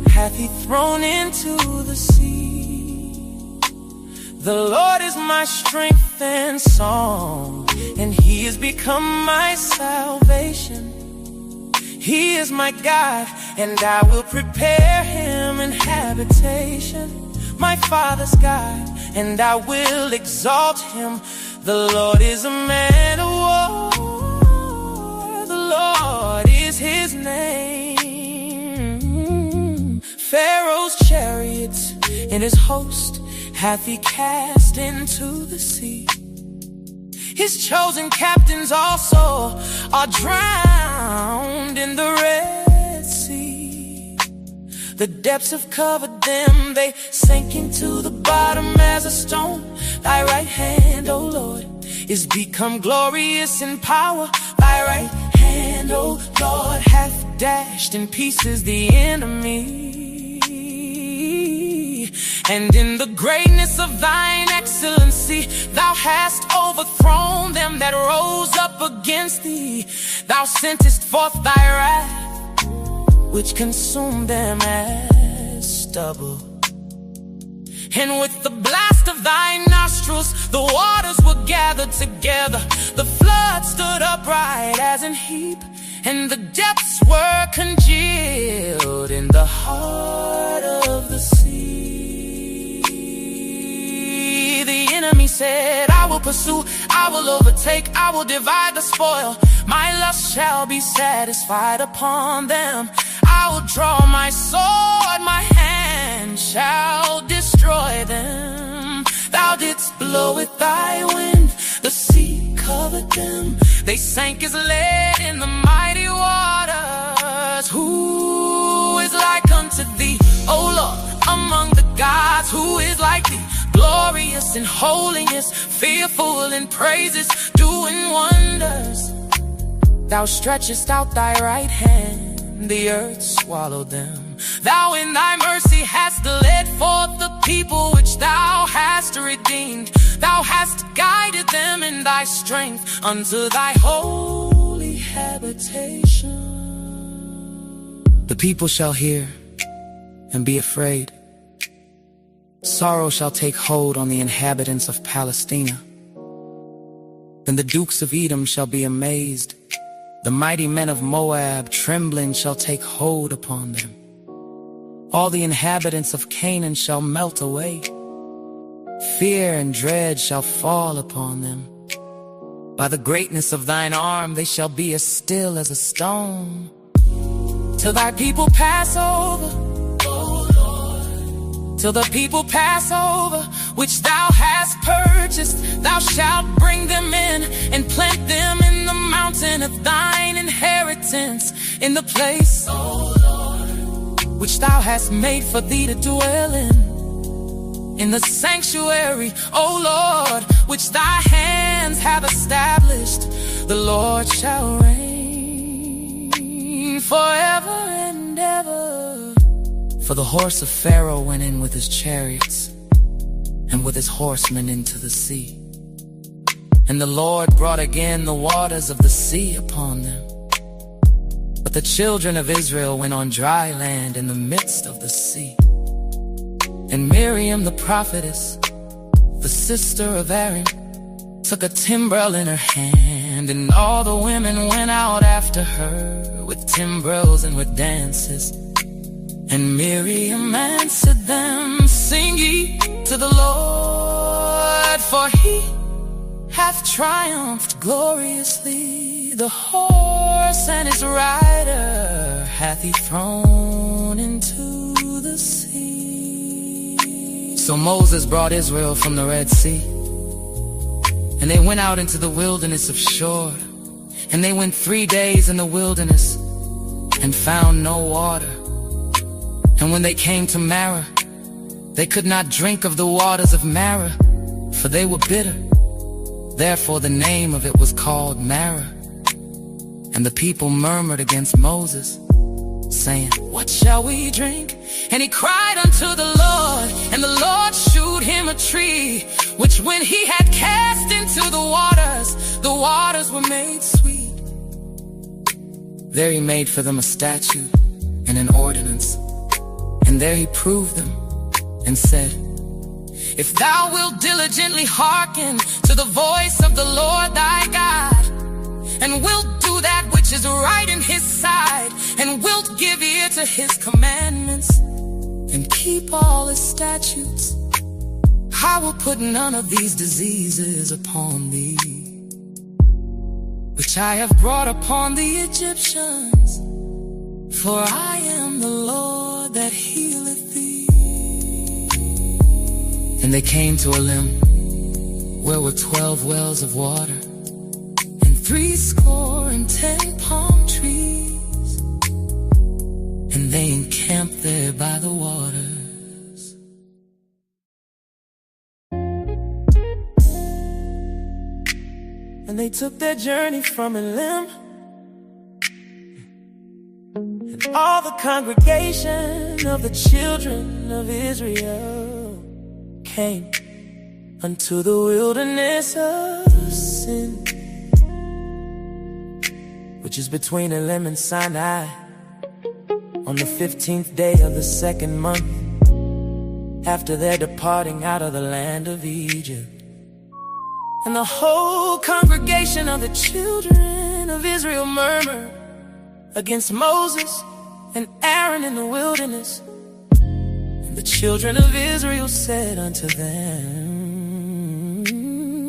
hath he thrown into the sea. The Lord is my strength and song, and he is become my salvation. He is my God, and I will prepare him an habitation. My father's God, and I will exalt him. The Lord is a man of war, the Lord is his name. Pharaoh's chariots and his host hath he cast into the sea. His chosen captains also are drowned in the Red Sea. The depths have covered them, they sank into the bottom as a stone. Thy right hand, O Lord, is become glorious in power. Thy right hand, O Lord, hath dashed in pieces the enemy. And in the greatness of thine excellency, thou hast overthrown them that rose up against thee. Thou sentest forth thy wrath, which consumed them as stubble. And with the blast of thy nostrils, the waters were gathered together. The flood stood upright as an heap, and the depths were congealed in the heart of the sea. The enemy said, I will pursue, I will overtake, I will divide the spoil. My lust shall be satisfied upon them. I will draw my sword, my hand shall destroy them. Thou didst blow with thy wind, the sea covered them. They sank as lead in the mighty waters. Who is like unto thee, O Lord, among the gods? Who is like thee? Glorious in holiness, fearful in praises, doing wonders. Thou stretchest out thy right hand, the earth swallowed them. Thou in thy mercy hast led forth the people which thou hast redeemed. Thou hast guided them in thy strength unto thy holy habitation. The people shall hear and be afraid. Sorrow shall take hold on the inhabitants of Palestina. Then the dukes of Edom shall be amazed. The mighty men of Moab trembling shall take hold upon them. All the inhabitants of Canaan shall melt away. Fear and dread shall fall upon them. By the greatness of thine arm they shall be as still as a stone. Till thy people pass over, O Lord. Till the people pass over, which thou hast purchased, thou shalt bring them in and plant them in the mountain of thine inheritance, in the place, O Lord, which thou hast made for thee to dwell in the sanctuary, O Lord, which thy hands have established. The Lord shall reign forever and ever. For the horse of Pharaoh went in with his chariots and with his horsemen into the sea. And the Lord brought again the waters of the sea upon them. But the children of Israel went on dry land in the midst of the sea. And Miriam the prophetess, the sister of Aaron, took a timbrel in her hand, and all the women went out after her with timbrels and with dances. And Miriam answered them, Sing ye to the Lord, for he hath triumphed gloriously. The horse and his rider hath he thrown into the sea. So Moses brought Israel from the Red Sea, and they went out into the wilderness of Shur. And they went 3 days in the wilderness and found no water. And when they came to Marah, they could not drink of the waters of Marah, for they were bitter. Therefore the name of it was called Marah. And the people murmured against Moses, saying, What shall we drink? And he cried unto the Lord, and the Lord shewed him a tree, which when he had cast into the waters were made sweet. There he made for them a statute and an ordinance, and there he proved them, and said, If thou wilt diligently hearken to the voice of the Lord thy God, and wilt do that which is right in his sight, and wilt give ear to his commandments, and keep all his statutes, I will put none of these diseases upon thee, which I have brought upon the Egyptians, for I am the Lord that healeth thee. And they came to Elim, where were 12 wells of water, and 70 palm trees, and they encamped there by the waters. And they took their journey from Elim, and all the congregation of the children of Israel came unto the wilderness of Sin, which is between Elim and Sinai, on the 15th day of the 2nd month after their departing out of the land of Egypt. And the whole congregation of the children of Israel murmured against Moses and Aaron in the wilderness. And the children of Israel said unto them,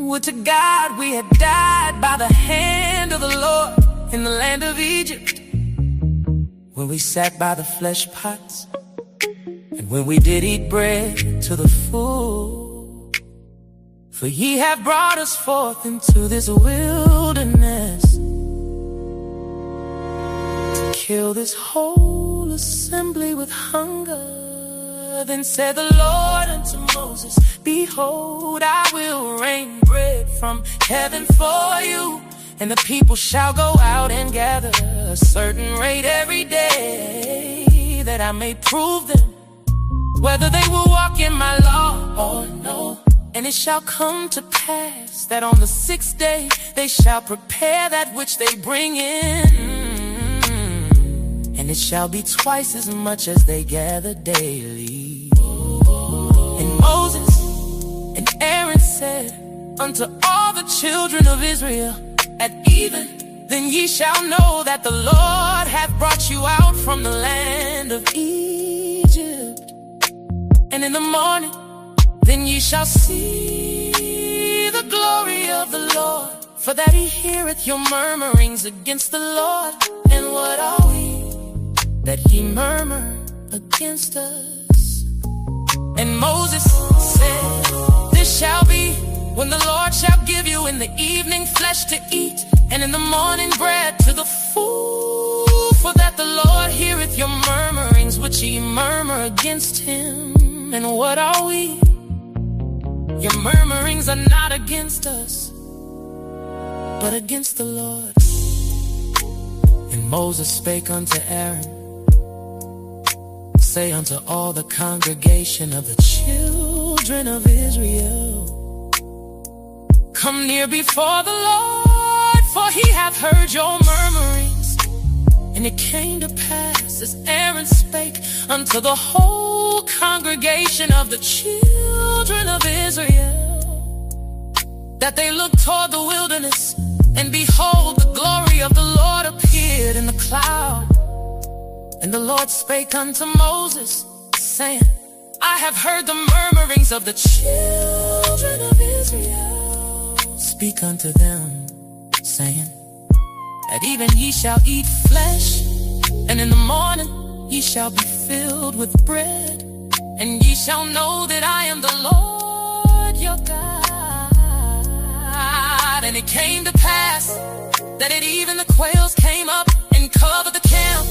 Would to God we had died by the hand of the Lord in the land of Egypt, when we sat by the flesh pots, and when we did eat bread to the full. For ye have brought us forth into this wilderness to kill this whole assembly with hunger. Then said the Lord unto Moses, Behold, I will rain bread from heaven for you, and the people shall go out and gather a certain rate every day, that I may prove them whether they will walk in my law or no. And it shall come to pass that on the 6th day they shall prepare that which they bring in, and it shall be twice as much as they gather daily. And Moses and Aaron said unto all the children of Israel at even, then ye shall know that the Lord hath brought you out from the land of Egypt. And in the morning, then ye shall see the glory of the Lord, for that he heareth your murmurings against the Lord. And what are we that he murmur against us? And Moses said, this shall be when the Lord shall give you in the evening flesh to eat, and in the morning bread to the full, for that the Lord heareth your murmurings which ye murmur against him. And what are we? Your murmurings are not against us, but against the Lord. And Moses spake unto Aaron, say unto all the congregation of the children of Israel, come near before the Lord, for he hath heard your murmurings. And it came to pass, as Aaron spake unto the whole congregation of the children of Israel, that they looked toward the wilderness, and behold, the glory of the Lord appeared in the cloud. And the Lord spake unto Moses, saying, I have heard the murmurings of the children of Israel. Speak unto them, saying, that even ye shall eat flesh, and in the morning ye shall be filled with bread, and ye shall know that I am the Lord your God. And it came to pass that at even the quails came up and covered the camp.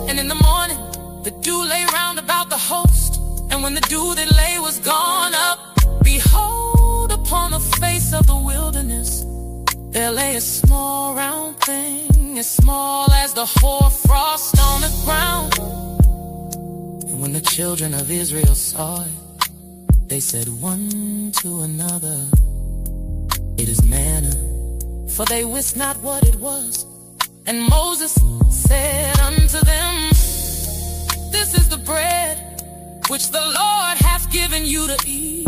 And in the morning the dew lay round about the host, and when the dew that lay was gone up, behold, upon the face of the wilderness there lay a small round thing, as small as the hoarfrost on the ground. And when the children of Israel saw it, they said one to another, it is manna, for they wist not what it was. And Moses said unto them, this is the bread which the Lord hath given you to eat.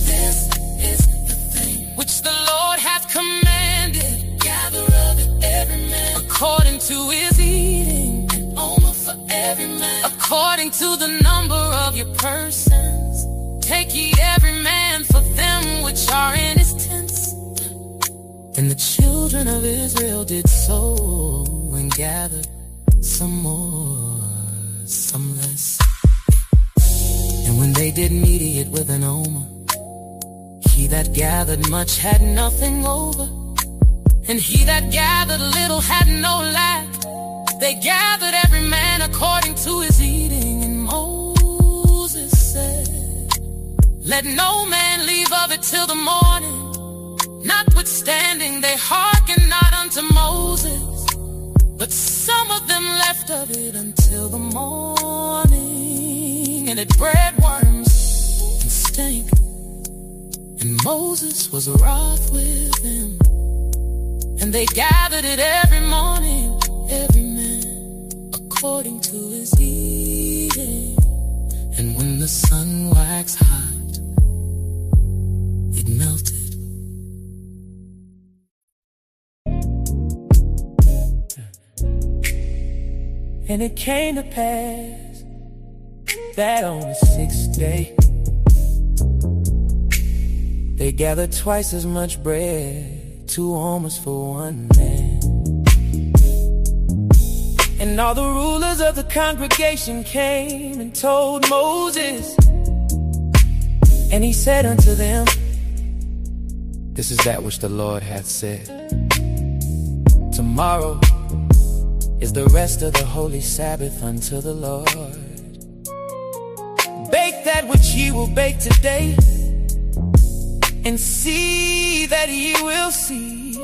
This is the thing which the Lord hath commanded. Gather of it every man according to his eating, an omer for every man according to the number of your persons. Take ye every man for them which are in his tents. And the children of Israel did so, and gathered some more, some less. And when they did mediate with an omer, he that gathered much had nothing over, and he that gathered little had no lack. They gathered every man according to his eating. And Moses said, let no man leave of it till the morning. Notwithstanding they hearkened not unto Moses, but some of them left of it until the morning, and it bred worms and stank. And Moses was wroth with them, and they gathered it every morning, every man according to his eating. And when the sun waxed hot, it melted. And it came to pass that on the sixth day they gathered twice as much bread, 2 omers for one man. And all the rulers of the congregation came and told Moses, and he said unto them, this is that which the Lord hath said. Tomorrow is the rest of the holy Sabbath unto the Lord. Bake that which ye will bake today, and see that ye will see,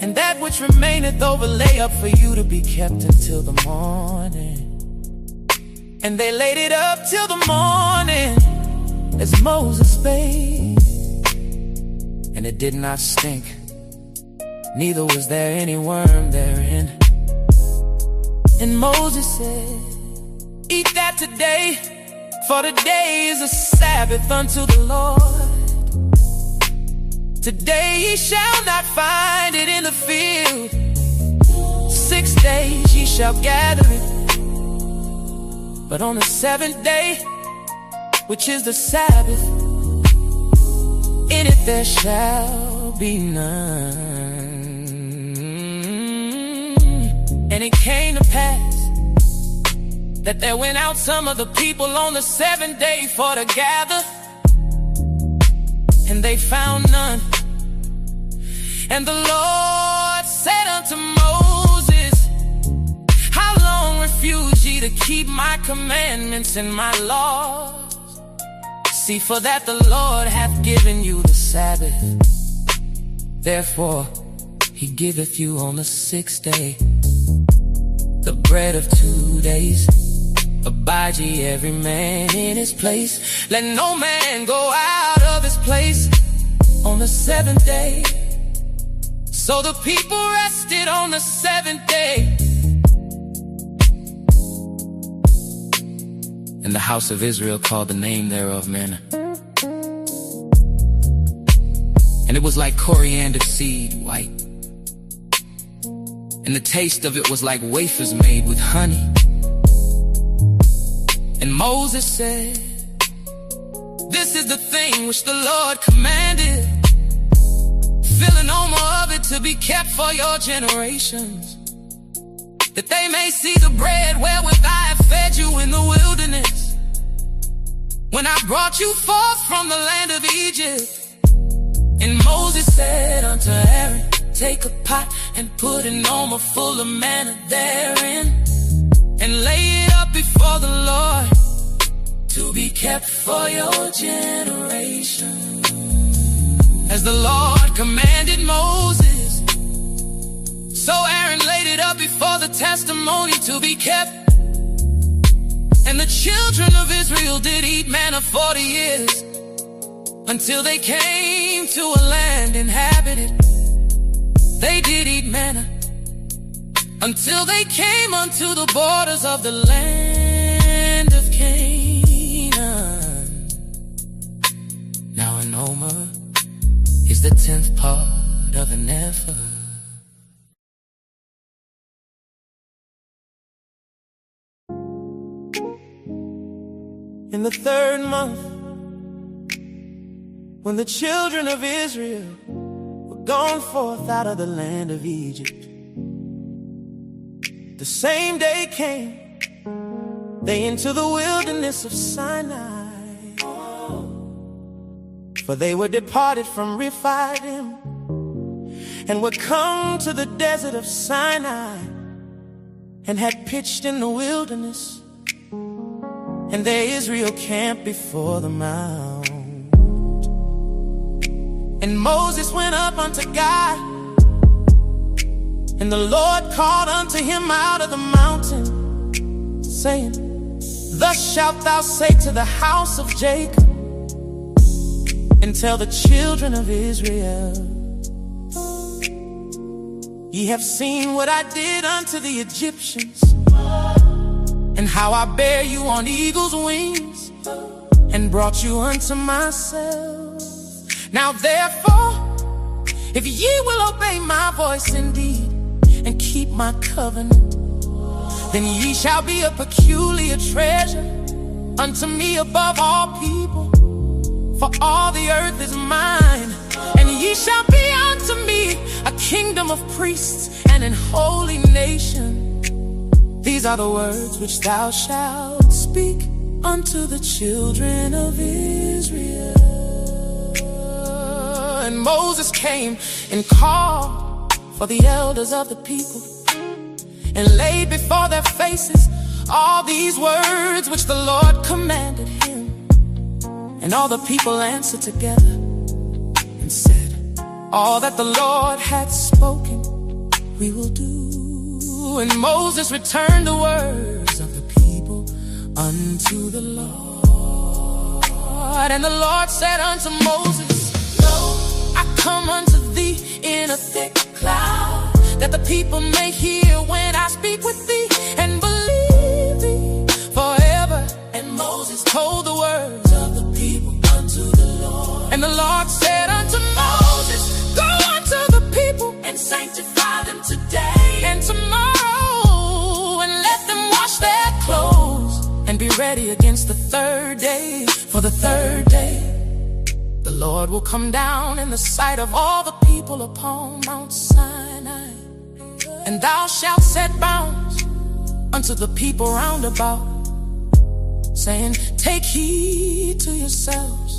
and that which remaineth over lay up for you to be kept until the morning. And they laid it up till the morning, as Moses spake, and it did not stink, neither was there any worm therein. And Moses said, eat that today, for today is a Sabbath unto the Lord. Today ye shall not find it in the field. 6 days ye shall gather it, but on the 7th day, which is the Sabbath, in it there shall be none. And it came to pass that there went out some of the people on the 7th day for to gather, and they found none. And the Lord said unto Moses, how long refuse ye to keep my commandments and my laws? See, for that the Lord hath given you the Sabbath. Therefore he giveth you on the 6th day the bread of 2 days. Abide ye every man in his place. Let no man go out of his place on the 7th day. So the people rested on the 7th day. And the house of Israel called the name thereof manna. And it was like coriander seed white, and the taste of it was like wafers made with honey. And Moses said, this is the thing which the Lord commanded, filling no more of it to be kept for your generations, that they may see the bread wherewith I have fed you in the wilderness, when I brought you forth from the land of Egypt. And Moses said unto Aaron, take a pot and put an omer full of manna therein, and lay it up before the Lord, to be kept for your generation, as the Lord commanded Moses. So Aaron laid it up before the testimony to be kept. And the children of Israel did eat manna 40 years, until they came to a land inhabited. They did eat manna until they came unto the borders of the land of Canaan. Now an omer is the 10th part of an ephah. In the 3rd month, when the children of Israel were gone forth out of the land of Egypt, the same day came they into the wilderness of Sinai. For they were departed from Rephidim, and were come to the desert of Sinai, and had pitched in the wilderness, and there Israel camped before the mount. And Moses went up unto God, and the Lord called unto him out of the mountain, saying, thus shalt thou say to the house of Jacob, and tell the children of Israel, ye have seen what I did unto the Egyptians, and how I bare you on eagle's wings, and brought you unto myself. Now therefore, if ye will obey my voice indeed, and keep my covenant, then ye shall be a peculiar treasure unto me above all people, for all the earth is mine. And ye shall be unto me a kingdom of priests and an holy nation. These are the words which thou shalt speak unto the children of Israel. And Moses came and called for the elders of the people, and laid before their faces all these words which the Lord commanded him. And all the people answered together and said, all that the Lord hath spoken we will do. And Moses returned the words of the people unto the Lord. And the Lord said unto Moses, lo, I come unto thee in a thick cloud, that the people may hear when I speak with thee, and believe thee forever. And Moses told the words of the people unto the Lord. And the Lord said unto Moses, ready against the third day. For the third day, the Lord will come down in the sight of all the people upon Mount Sinai. And thou shalt set bounds unto the people round about, saying, take heed to yourselves,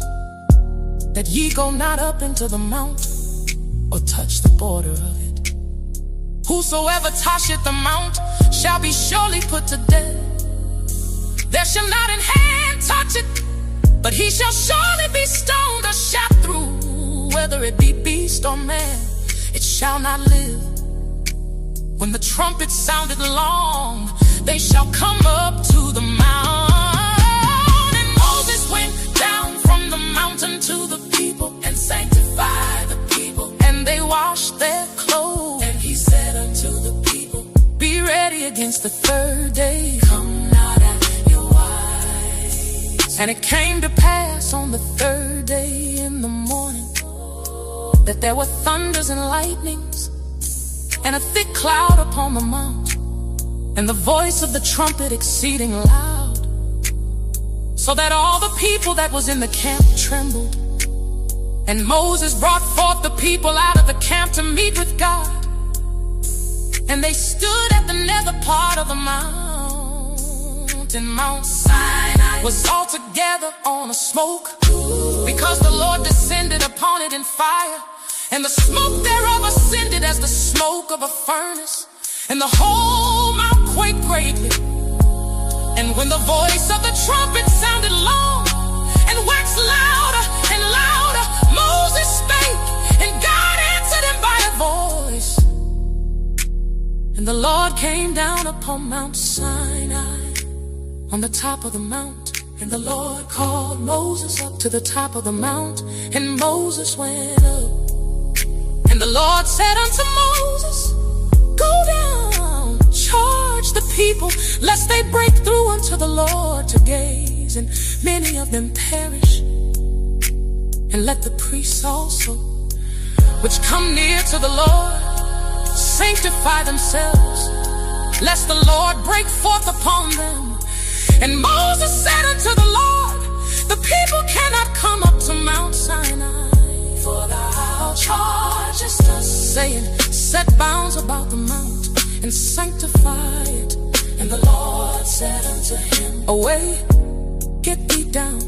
that ye go not up into the mount, or touch the border of it. Whosoever toucheth the mount shall be surely put to death. There shall not an hand touch it, but he shall surely be stoned or shot through. Whether it be beast or man, it shall not live. When the trumpet sounded long, they shall come up to the mount. And Moses went down from the mountain to the people, and sanctified the people, and they washed their clothes. And he said unto the people, be ready against the third day. Come not at your wives. And it came to pass on the third day in the morning, that there were thunders and lightnings, and a thick cloud upon the mount, and the voice of the trumpet exceeding loud, so that all the people that was in the camp trembled. And Moses brought forth the people out of the camp to meet with God. And they stood at the nether part of the mount, and Mount Sinai was altogether on a smoke, because the Lord descended upon it in fire, and the smoke thereof ascended as the smoke of a furnace, and the whole mount quaked greatly. And when the voice of the trumpet sounded long, and waxed louder and louder, Moses spake, and God answered him by a voice. And the Lord came down upon Mount Sinai, on the top of the mount. And the Lord called Moses up to the top of the mount, and Moses went up. And the Lord said unto Moses, go down, charge the people, lest they break through unto the Lord to gaze, and many of them perish. And let the priests also, which come near to the Lord, sanctify themselves, lest the Lord break forth upon them. And Moses said unto the Lord, the people cannot come up to Mount Sinai, for thou chargest us, saying, set bounds about the mount, and sanctify it. And the Lord said unto him, away, get thee down,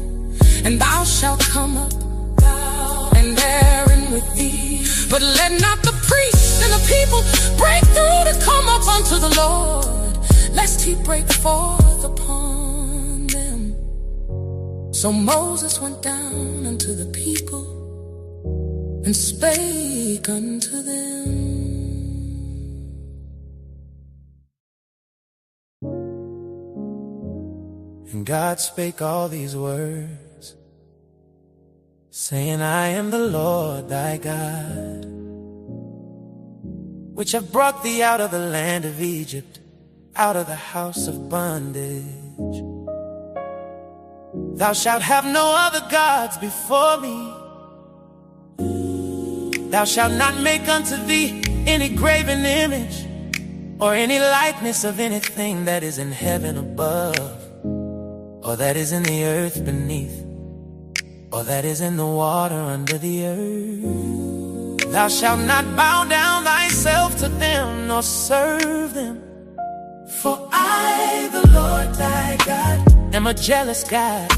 and thou shalt come up, thou and Aaron with thee. But let not the priests and the people break through to come up unto the Lord, lest he break forth upon them. So Moses went down unto the people, and spake unto them. And God spake all these words, saying, I am the Lord thy God, which have brought thee out of the land of Egypt, out of the house of bondage. Thou shalt have no other gods before me. Thou shalt not make unto thee any graven image, or any likeness of anything that is in heaven above, or that is in the earth beneath, or that is in the water under the earth. Thou shalt not bow down thyself to them, nor serve them. For I, the Lord thy God, am a jealous God,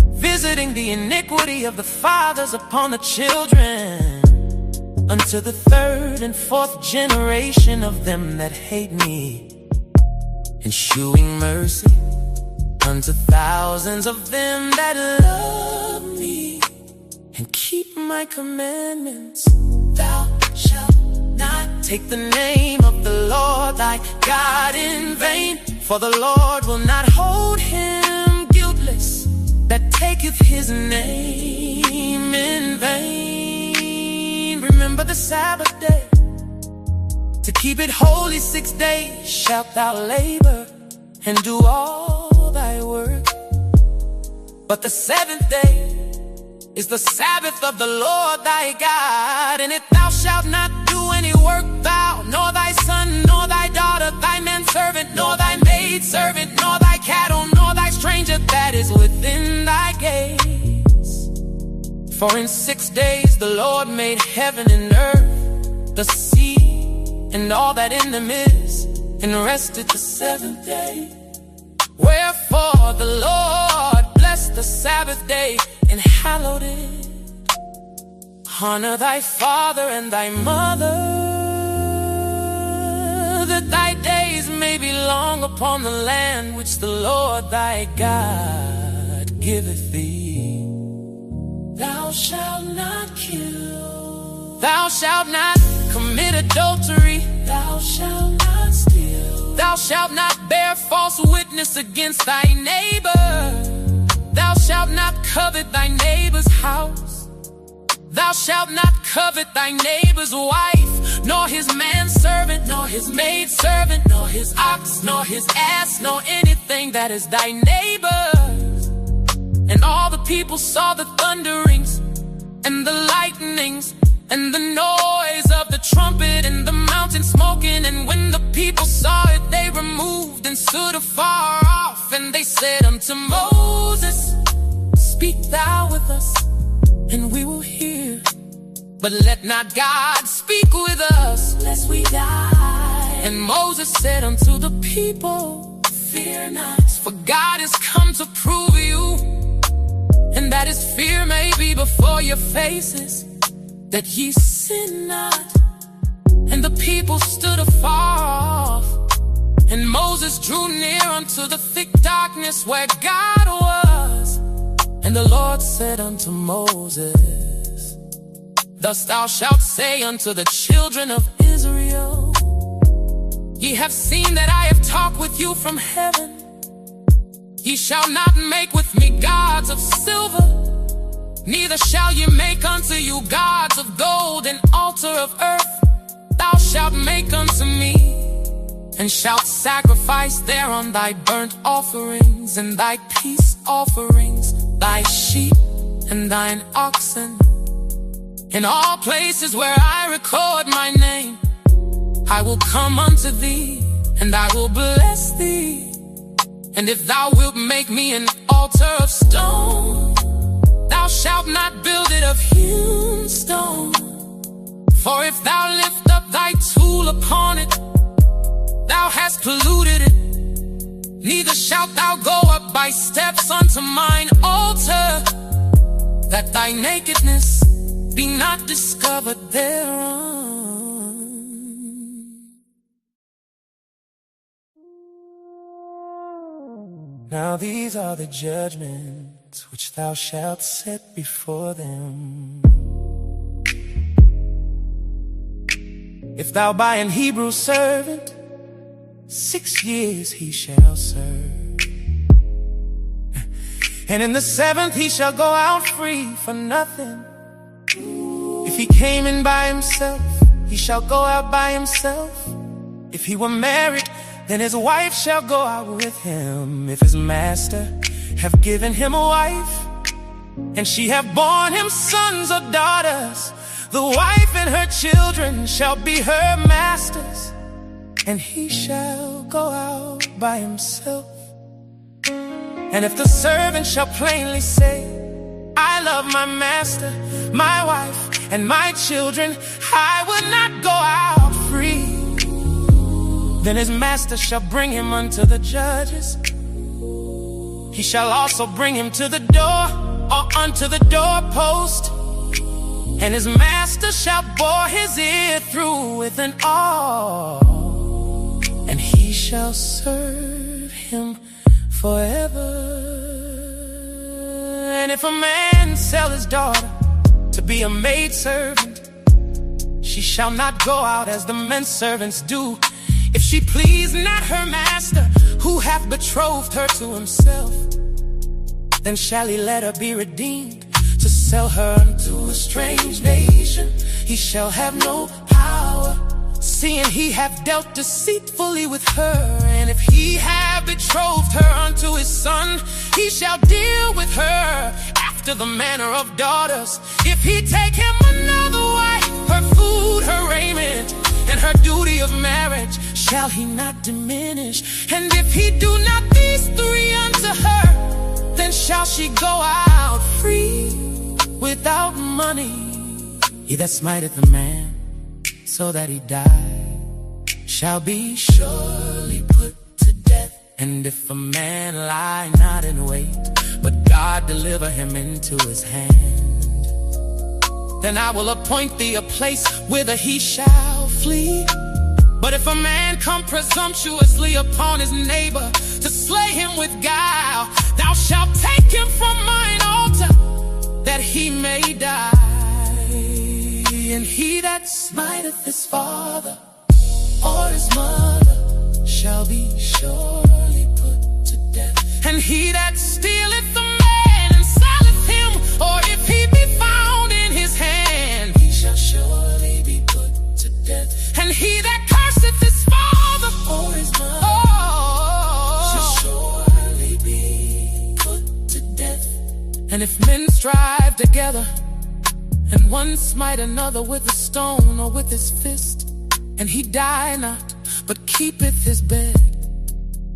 visiting the iniquity of the fathers upon the children, unto the third and fourth generation of them that hate me, and shewing mercy unto thousands of them that love me, and keep my commandments. Thou shalt not take the name of the Lord thy God in vain, for the Lord will not hold him guiltless that taketh his name in vain. Remember the Sabbath day, to keep it holy. 6 days shalt thou labor, and do all thy work. But the seventh day is the Sabbath of the Lord thy God. In it thou shalt not do any work, thou, nor thy son, nor thy daughter, thy manservant, nor thy maidservant, nor thy cattle, nor thy stranger that For in 6 days the Lord made heaven and earth, the sea, and all that in them is, and rested the seventh day. Wherefore the Lord blessed the Sabbath day and hallowed it. Honor thy father and thy mother, that thy days may be long upon the land which the Lord thy God giveth thee. Thou shalt not kill. Thou shalt not commit adultery. Thou shalt not steal. Thou shalt not bear false witness against thy neighbor. Thou shalt not covet thy neighbor's house. Thou shalt not covet thy neighbor's wife, nor his manservant, nor his maidservant, nor his ox, nor his ass, nor anything that is thy neighbor's. And all the people saw the thunderings, and the lightnings, and the noise of the trumpet, and the mountain smoking. And when the people saw it, they removed and stood afar off. And they said unto Moses, Speak thou with us, and we will hear. But let not God speak with us, lest we die. And Moses said unto the people, Fear not, for God is come to prove you, and that his fear may be before your faces, that ye sin not. And the people stood afar off, and Moses drew near unto the thick darkness where God was. And the Lord said unto Moses, Thus thou shalt say unto the children of Israel, Ye have seen that I have talked with you from heaven. Ye shall not make with me gods of silver, neither shall ye make unto you gods of gold, an altar of earth thou shalt make unto me, and shalt sacrifice thereon thy burnt offerings, and thy peace offerings, thy sheep and thine oxen. In all places where I record my name, I will come unto thee, and I will bless thee. And if thou wilt make me an altar of stone, thou shalt not build it of hewn stone. For if thou lift up thy tool upon it, thou hast polluted it. Neither shalt thou go up by steps unto mine altar, that thy nakedness be not discovered thereon. Now these are the judgments which thou shalt set before them. If thou buy an Hebrew servant, 6 years he shall serve, and in the 7th he shall go out free for nothing. If he came in by himself, he shall go out by himself. If he were married, then his wife shall go out with him. If his master have given him a wife, and she have borne him sons or daughters, the wife and her children shall be her masters, and he shall go out by himself. And if the servant shall plainly say, I love my master, my wife, and my children, I will not go out free, then his master shall bring him unto the judges. He shall also bring him to the door, or unto the doorpost, and his master shall bore his ear through with an awl, and he shall serve him forever. And if a man sell his daughter to be a maidservant, she shall not go out as the men servants do, if she please not her master, who hath betrothed her to himself. Then shall he let her be redeemed, to sell her unto a strange nation. He shall have no power, seeing he hath dealt deceitfully with her. And if he have betrothed her unto his son, he shall deal with her after the manner of daughters. If he take him another wife, her food, her raiment, and her duty of marriage shall he not diminish. And if he do not these 3 unto her, then shall she go out free without money. He that smiteth a man so that he die shall be surely put to death. And if a man lie not in wait, but God deliver him into his hand, then I will appoint thee a place whither he shall flee. But if a man come presumptuously upon his neighbor to slay him with guile, thou shalt take him from mine altar, that he may die. And he that smiteth his father or his mother shall be surely put to death. And he that stealeth the man and selleth him, or if he be found in his hand, he shall surely be put to death. And he that curseth his father or his mother shall surely be put to death. And if men strive together, and one smite another with a stone or with his fist, and he die not, but keepeth his bed,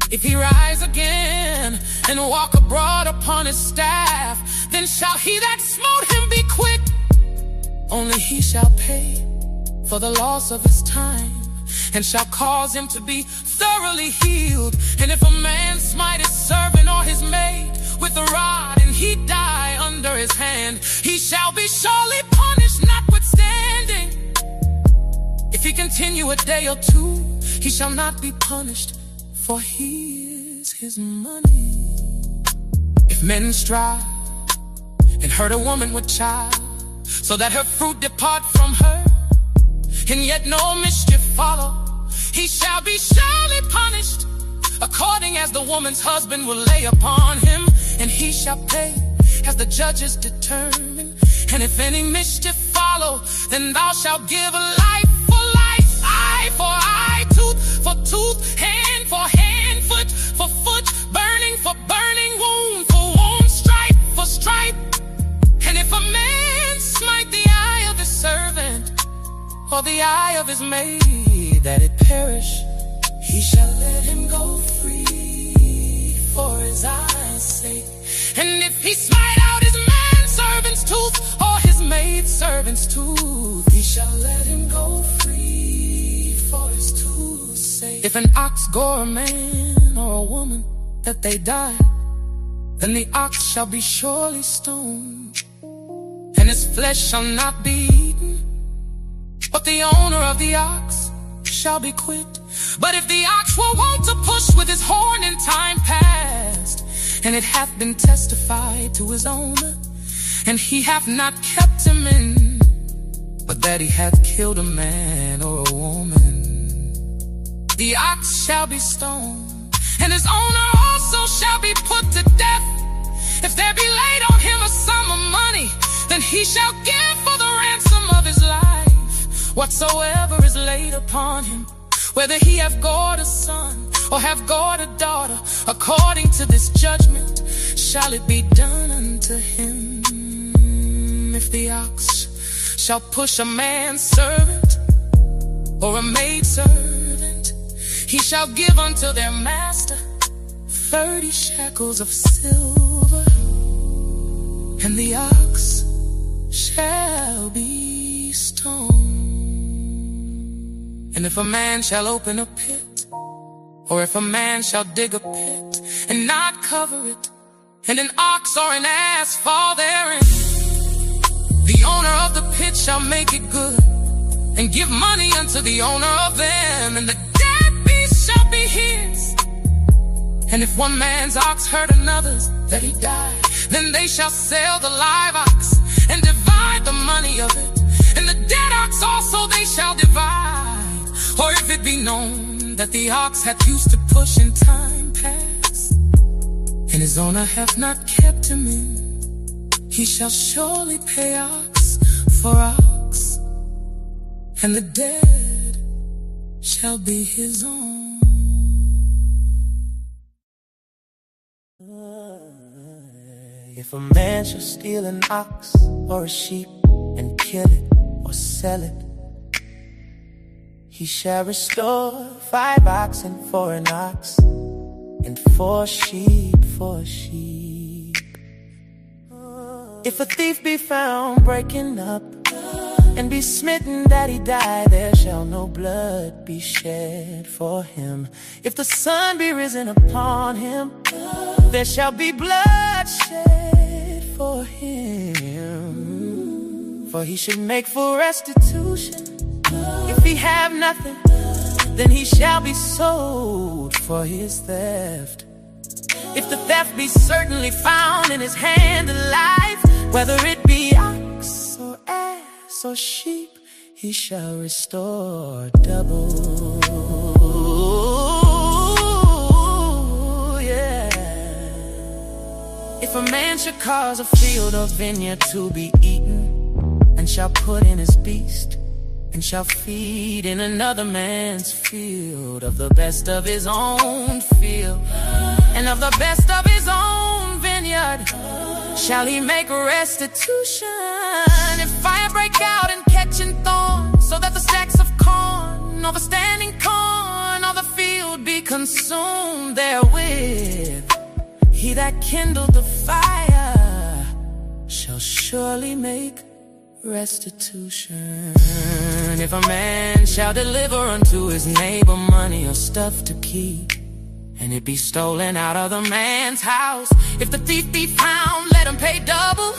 if he rise again and walk abroad upon his staff, then shall he that smote him be quit. Only he shall pay for the loss of his time, and shall cause him to be thoroughly healed. And if a man smite his servant or his maid with a rod, and he die under his hand, he shall be surely punished notwithstanding. If he continue a day or two, he shall not be punished, for he is his money. If men strive and hurt a woman with child, so that her fruit depart from her, and yet no mischief follow, he shall be surely punished, according as the woman's husband will lay upon him, and he shall pay as the judges determine. And if any mischief follow, then thou shalt give a life for life, eye for eye, tooth for tooth, hand for hand, foot for foot, burning for burning, wound for wound, stripe for stripe. And if a man smite the eye of his servant, or the eye of his maid, that it perish, he shall let him go free for his eye's sake. And if he smite out his manservant's tooth or his maidservant's tooth, he shall let him go free for his tooth's sake. If an ox gore a man or a woman that they die, then the ox shall be surely stoned, and his flesh shall not be eaten, but the owner of the ox shall be quit. But if the ox were wont to push with his horn in time past, and it hath been testified to his owner, and he hath not kept him in, but that he hath killed a man or a woman, the ox shall be stoned, and his owner also shall be put to death. If there be laid on him a sum of money, then he shall give for the ransom of his life whatsoever is laid upon him, whether he have gored a son or have gored a daughter, according to this judgment shall it be done unto him. If the ox shall push a man's servant or a maidservant, he shall give unto their master 30 shekels of silver, and the ox shall be stoned. And if a man shall open a pit, or if a man shall dig a pit and not cover it, and an ox or an ass fall therein, the owner of the pit shall make it good, and give money unto the owner of them, and the dead beast shall be his. And if one man's ox hurt another's, that he die, then they shall sell the live ox, and divide the money of it, and the dead ox also they shall divide. Or if it be known that the ox hath used to push in time past, and his owner hath not kept him in, he shall surely pay ox for ox, and the dead shall be his own. If a man shall steal an ox or a sheep and kill it or sell it, he shall restore 5 oxen for an ox, and 4 sheep for a sheep. If a thief be found breaking up, and be smitten that he die, there shall no blood be shed for him. If the sun be risen upon him, there shall be blood shed for him. For he should make full restitution. If he have nothing, then he shall be sold for his theft. If the theft be certainly found in his hand alive, whether it be ox or ass or sheep, he shall restore double. Yeah. If a man should cause a field or vineyard to be eaten, and shall put in his beast, and shall feed in another man's field, of the best of his own field, and of the best of his own vineyard, shall he make restitution. If fire break out and catching thorns, so that the stacks of corn, or the standing corn, or the field be consumed therewith, he that kindled the fire shall surely make restitution. If a man shall deliver unto his neighbor money or stuff to keep, and it be stolen out of the man's house, if the thief be found, let him pay double.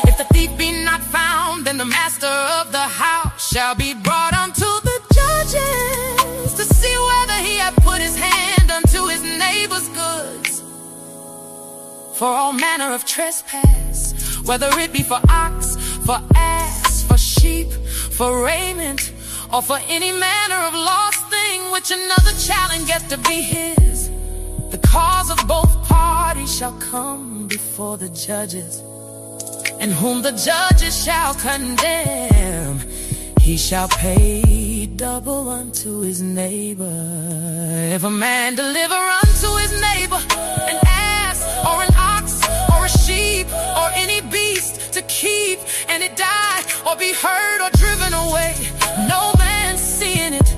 If the thief be not found, then the master of the house shall be brought unto the judges, to see whether he hath put his hand unto his neighbor's goods. For all manner of trespass, whether it be for ox, for ass, for sheep, for raiment, or for any manner of lost thing which another challengeth to be his, the cause of both parties shall come before the judges, and whom the judges shall condemn, he shall pay double unto his neighbor. If a man deliver unto his neighbor an ass or an ox or a sheep or any beast to keep, and it die or be hurt or driven away, no man seeing it,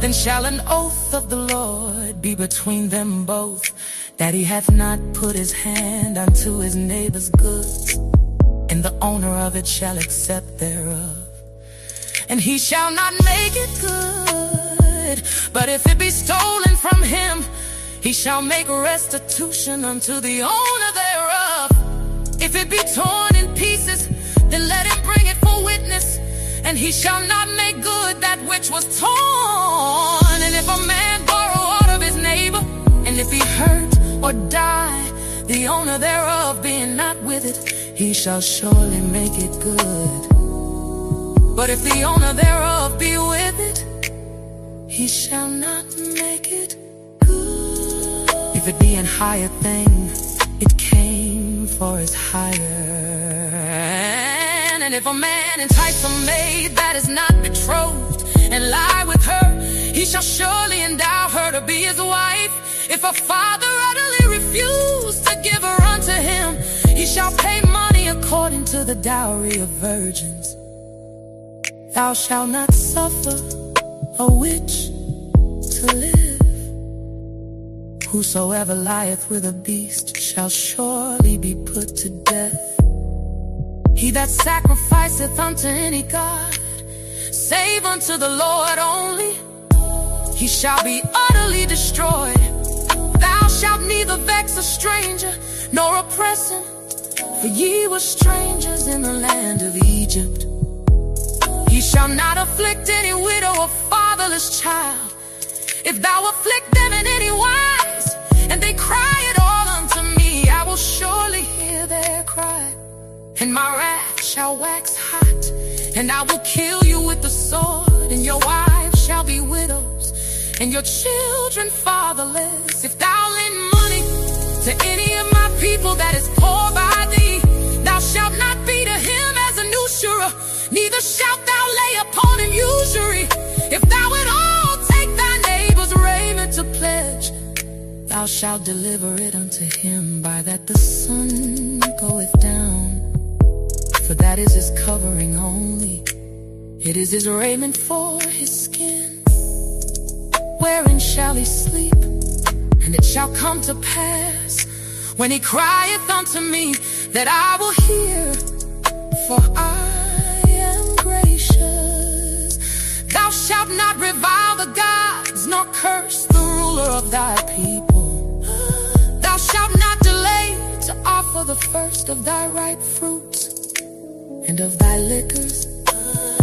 then shall an oath of the Lord be between them both, that he hath not put his hand unto his neighbor's goods, and the owner of it shall accept thereof. And he shall not make it good, but if it be stolen from him, he shall make restitution unto the owner thereof. If it be torn in pieces, then let him bring it for witness, and he shall not make good that which was torn. And if a man borrow aught of his neighbor, and if he hurt or die, the owner thereof being not with it, he shall surely make it good. But if the owner thereof be with it, he shall not make it good. If it be an higher thing, it came for his hire. And if a man entice a maid that is not betrothed, and lie with her, he shall surely endow her to be his wife. If a father utterly refuse to give her unto him, he shall pay money according to the dowry of virgins. Thou shalt not suffer a witch to live. Whosoever lieth with a beast shall surely be put to death. He that sacrificeth unto any god, save unto the Lord only, he shall be utterly destroyed. Thou shalt neither vex a stranger, nor oppress him, for ye were strangers in the land of Egypt. He shall not afflict any widow or fatherless child. If thou afflict them in any wise, and they cry at all unto me, I will surely hear their cry. And my wrath shall wax hot, and I will kill you with the sword, and your wives shall be widows, and your children fatherless. If thou lend money to any of my people that is poor by thee, thou shalt not be to him as an usurer, neither shalt thou lay upon him usury. If thou at all take thy neighbor's raiment to pledge, thou shalt deliver it unto him by that the sun goeth down. For that is his covering only, it is his raiment for his skin. Wherein shall he sleep? And it shall come to pass, when he crieth unto me, that I will hear, for I am gracious. Thou shalt not revile the gods, nor curse the ruler of thy people. Thou shalt not delay to offer the first of thy ripe fruits and of thy liquors.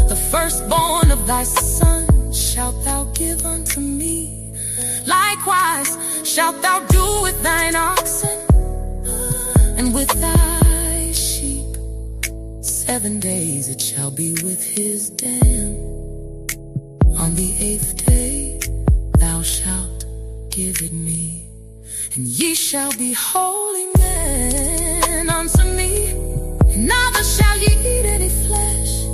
The firstborn of thy son shalt thou give unto me. Likewise shalt thou do with thine oxen and with thy sheep. 7 days it shall be with his dam. On the 8th day thou shalt give it me. And ye shall be holy men unto me. Neither shall ye eat any flesh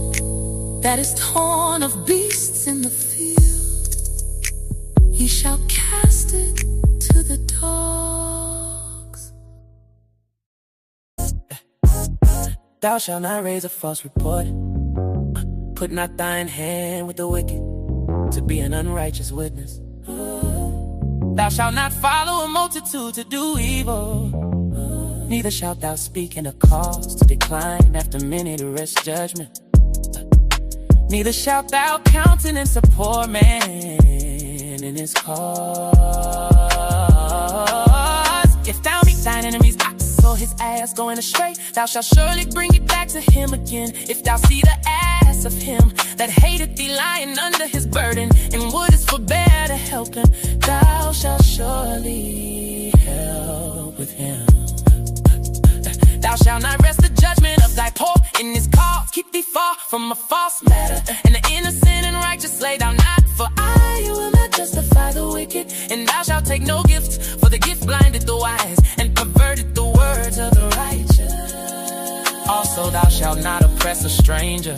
that is torn of beasts in the field. Ye shall cast it to the dogs. Thou shalt not raise a false report. Put not thine hand with the wicked, to be an unrighteous witness. Thou shalt not follow a multitude to do evil. Neither shalt thou speak in a cause to decline after many to rest judgment. Neither shalt thou countenance a poor man in his cause. If thou meet thine enemy's ox or his ass going astray, thou shalt surely bring it back to him again. If thou see the ass of him that hated thee lying under his burden, and wouldest forbear to help him, thou shalt surely help with him. Thou shalt not rest the judgment of thy poor in his cause. Keep thee far from a false matter, and the innocent and righteous lay thou not. For I will not justify the wicked, and thou shalt take no gift. For the gift blinded the wise, and perverted the words of the righteous. Also thou shalt not oppress a stranger,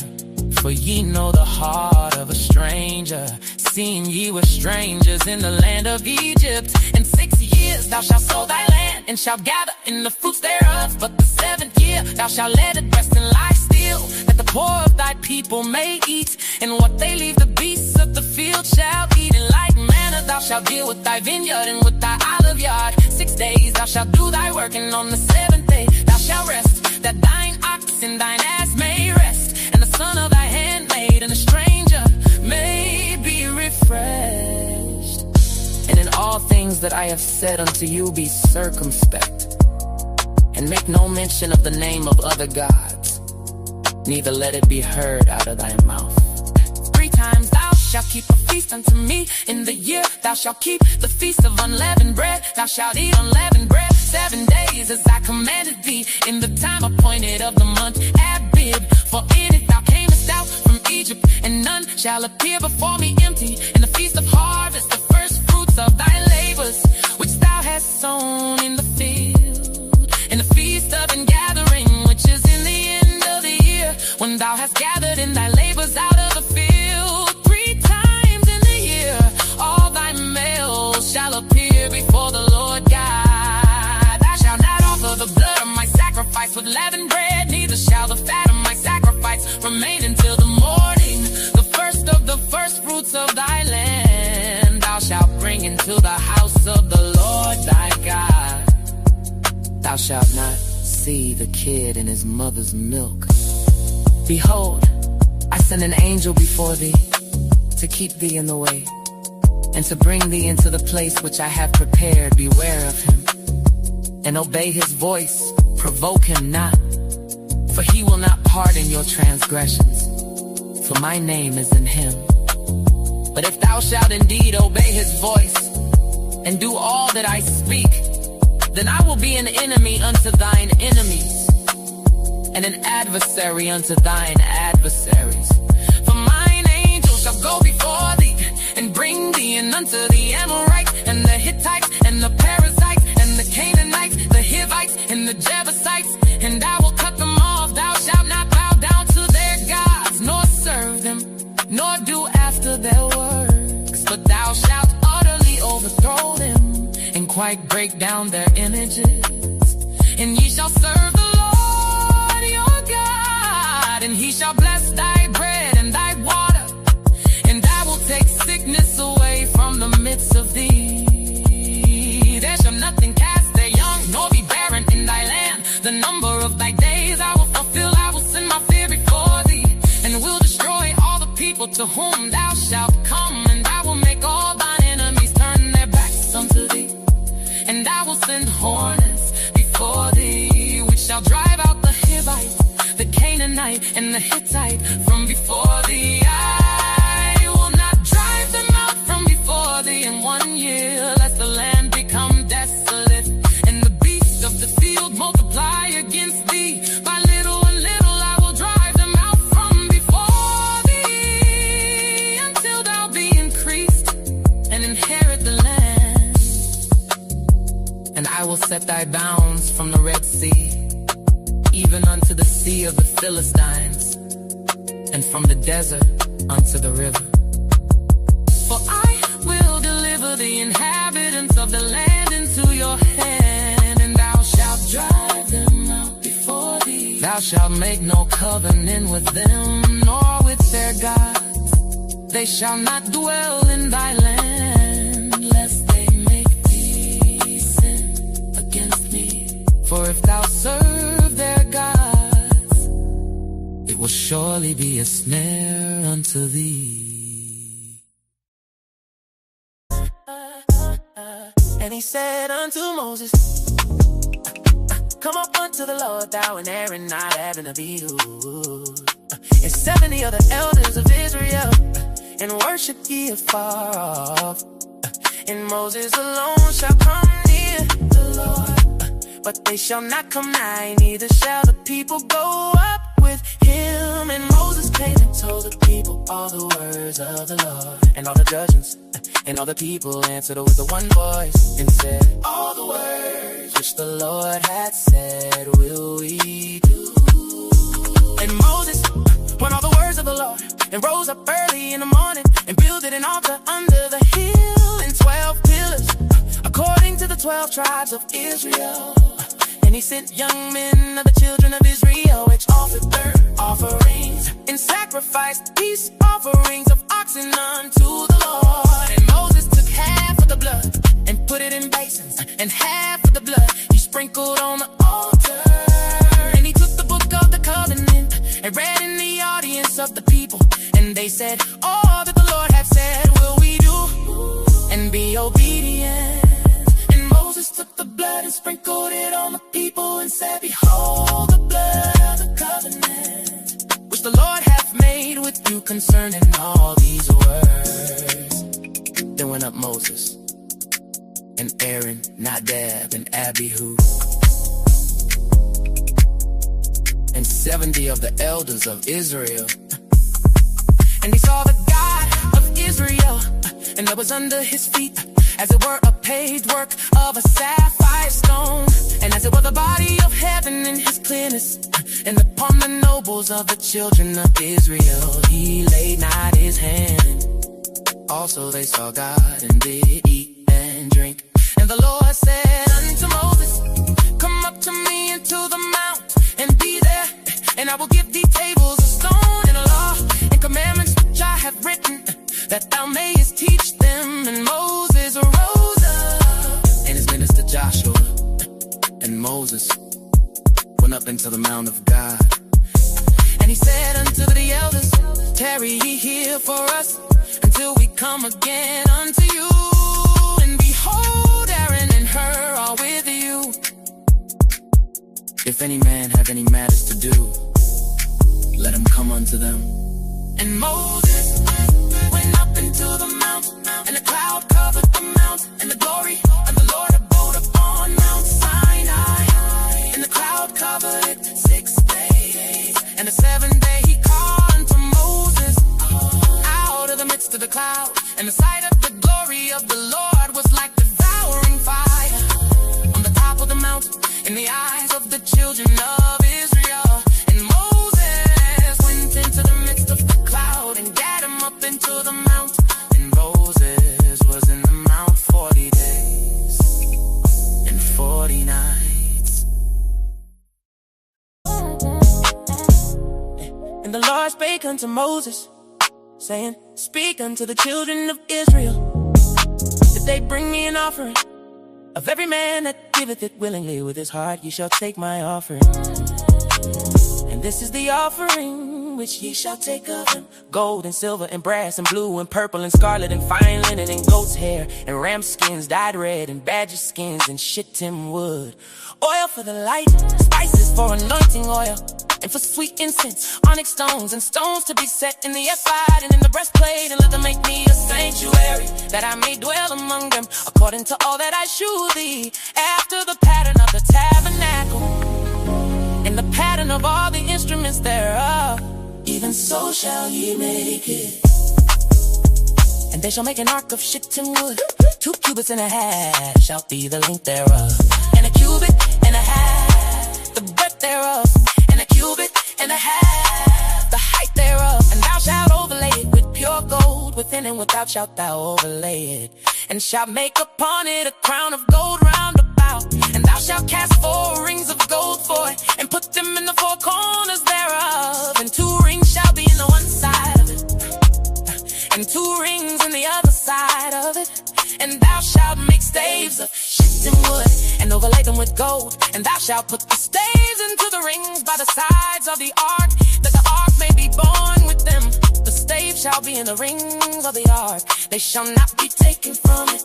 for ye know the heart of a stranger, seeing ye were strangers in the land of Egypt. And 6 years thou shalt sow thy land, and shalt gather in the fruits thereof. But the 7th year thou shalt let it rest and lie still, that the poor of thy people may eat, and what they leave the beasts of the field shall eat. In like manner thou shalt deal with thy vineyard and with thy olive yard. 6 days thou shalt do thy work, and on the 7th day thou shalt rest, that thine ox and thine ass may rest, and the son of thy handmaid and a stranger may be refreshed. And in all things that I have said unto you, be circumspect, and make no mention of the name of other gods, neither let it be heard out of thy mouth. 3 times thou shalt keep a feast unto me in the year. Thou shalt keep the feast of unleavened bread. Thou shalt eat unleavened bread 7 days, as I commanded thee, in the time appointed of the month Abib. For in it thou camest out from Egypt, and none shall appear before me empty. In the feast of harvest, the first fruits of thy labors, which thou hast sown in the field. In the feast of ingathering, which is in the end of the year, when thou hast gathered in thy labors out of the field. 3 times in the year all thy males shall appear before the Lord God. Thou shalt not offer the blood of my sacrifice with leavened bread, neither shall the fat of my sacrifice remain until the morning. The first of the first fruits of thy land thou shalt bring into the house of the Lord thy God. Thou shalt not see the kid in his mother's milk. Behold, I send an angel before thee, to keep thee in the way, and to bring thee into the place which I have prepared. Beware of him, and obey his voice. Provoke him not, for he will not pardon your transgressions, for my name is in him. But if thou shalt indeed obey his voice, and do all that I speak, then I will be an enemy unto thine enemies, and an adversary unto thine adversaries. For mine angel shall go before thee, and bring thee in unto the Amorites, and the Hittites, and the Perizzites, and the Canaanites, the Hivites, and the Jebusites, and I will cut them off. Thou shalt not bow down to their gods, nor serve them, nor do after their works, but thou shalt utterly overthrow them, and quite break down their images. And ye shall serve the Lord your God, and he shall bless thy bread and thy water, and I will take sickness away from the midst of thee. There shall nothing cast their young, nor be barren in thy land. The number of thy to whom thou shalt come, and I will make all thine enemies turn their backs unto thee. And I will send hornets before thee, which shall drive out the Hivite, the Canaanite, and the Hittite from before thee. I will not drive them out from before thee in 1 year, lest the land become desolate, and the beasts of the field multiply against thee. By little and little I will drive them out from before thee, until thou be increased and inherit the land. And I will set thy bounds from the Red Sea, even unto the sea of the Philistines, and from the desert unto the river. For I will deliver the inhabitants of the land into your hand, and thou shalt drive them out before thee. Thou shalt make no covenant with them, nor with their gods. They shall not dwell in thy land, lest they make thee sin against me. For if thou serve their gods, it will surely be a snare unto thee. And he said unto Moses, come up unto the Lord, thou and Aaron, Nadab and Abihu, and 70 other elders of Israel, and worship ye afar off. And Moses alone shall come near the Lord, but they shall not come nigh, neither shall the people go up with him. And Moses came and told the people all the words of the Lord, and all the judgments. And all the people answered with the one voice, and said, all the words which the Lord had said will we do. And Moses went all the words of the Lord, and rose up early in the morning, and builded an altar under the hill, and 12 pillars, according to the 12 tribes of Israel. And he sent young men of the children of Israel, which offered burnt offerings, and sacrificed peace offerings of oxen unto the Lord. And Moses took half of the blood, and put it in basins, and half of the blood he sprinkled on the altar. And he took the book of the covenant, and read in the audience of the people. And they said, all that the Lord had said will we do, and be obedient. And Moses took the blood and sprinkled it on the people, and said, behold the blood of the covenant, which the Lord hath made with you concerning all these words. Then went up Moses, and Aaron, Nadab, and Abihu, and 70 of the elders of Israel. And he saw the God of Israel, and there was under his feet, as it were a paved work of a sapphire stone, and as it were the body of heaven in his clearness. And upon the nobles of the children of Israel he laid not his hand. Also they saw God, and did eat and drink. And the Lord said unto Moses, come up to me into the mount, and be there, and I will give thee tables of stone, and a law, and commandments which I have written, that thou mayest teach them. And Moses arose up, and his minister Joshua, and Moses went up into the mount of God. And he said unto the elders, tarry ye here for us, until we come again unto you. And behold, Aaron and Hur are with you. If any man have any matters to do, let him come unto them. And Moses went up into the mount, and the cloud covered the mount, and the glory of the Lord abode upon Mount Sinai. And the cloud covered it 6 days, and the 7th day he called unto Moses out of the midst of the cloud. And the sight of the glory of the Lord was like devouring fire on the top of the mount, in the eyes of the children of Israel. And Moses went into the midst of the cloud, and gat him up into the mount. And Moses was in the mount 40 days and 40 nights. And the Lord spake unto Moses, saying, speak unto the children of Israel, that they bring me an offering. Of every man that giveth it willingly with his heart, ye shall take my offering. And this is the offering in which ye shall take of him. Gold and silver and brass and blue and purple and scarlet and fine linen and goat's hair and ram skins dyed red and badger skins and shittim wood. Oil for the light, spices for anointing oil, and for sweet incense, onyx stones and stones to be set in the ephod and in the breastplate. And let them make me a sanctuary, that I may dwell among them, according to all that I shew thee, after the pattern of the tabernacle, and the pattern of all the instruments thereof. Even so shall ye make it. And they shall make an ark of shittim wood, 2 cubits and a half shall be the length thereof, and a cubit and a half the breadth thereof, and a cubit and a half the height thereof. And thou shalt overlay it with pure gold, within and without shalt thou overlay it, and shalt make upon it a crown of gold round about. And thou shalt cast 4 rings of gold for it, and put them in the 4 corners thereof. And 2 rings shall be in the one side of it, and 2 rings in the other side of it. And thou shalt make staves of shittim wood, and overlay them with gold. And thou shalt put the staves into the rings by the sides of the ark, that the ark may be borne with them. The staves shall be in the rings of the ark, they shall not be taken from it.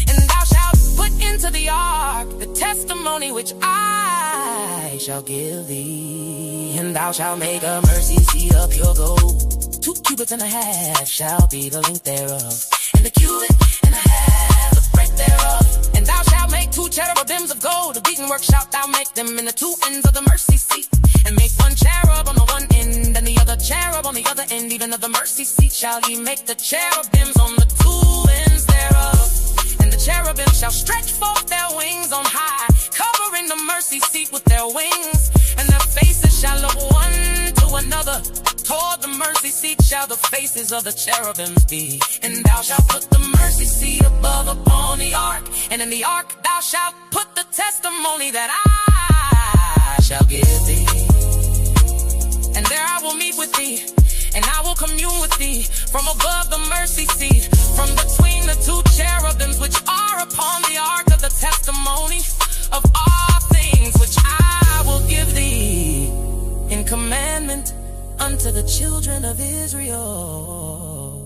And thou shalt put into the ark the testimony which I shall give thee. And thou shalt make a mercy seat of pure gold, 2 cubits and a half shall be the length thereof, and the cubit and a half the breadth thereof. And thou shalt make 2 cherubims of gold, of beaten work shalt thou make them in the 2 ends of the mercy seat. And make 1 cherub on the one end, and the other cherub on the other end. Even of the mercy seat shall ye make the cherubims on the 2 ends thereof. And the cherubim shall stretch forth their wings on high, covering the mercy seat with their wings. And their faces shall look one to another, toward the mercy seat shall the faces of the cherubims be. And thou shalt put the mercy seat above upon the ark, and in the ark thou shalt put the testimony that I shall give thee. And there I will meet with thee, and I will commune with thee from above the mercy seat, from between the 2 cherubims which are upon the ark of the testimony of all things, which I will give thee in commandment unto the children of Israel.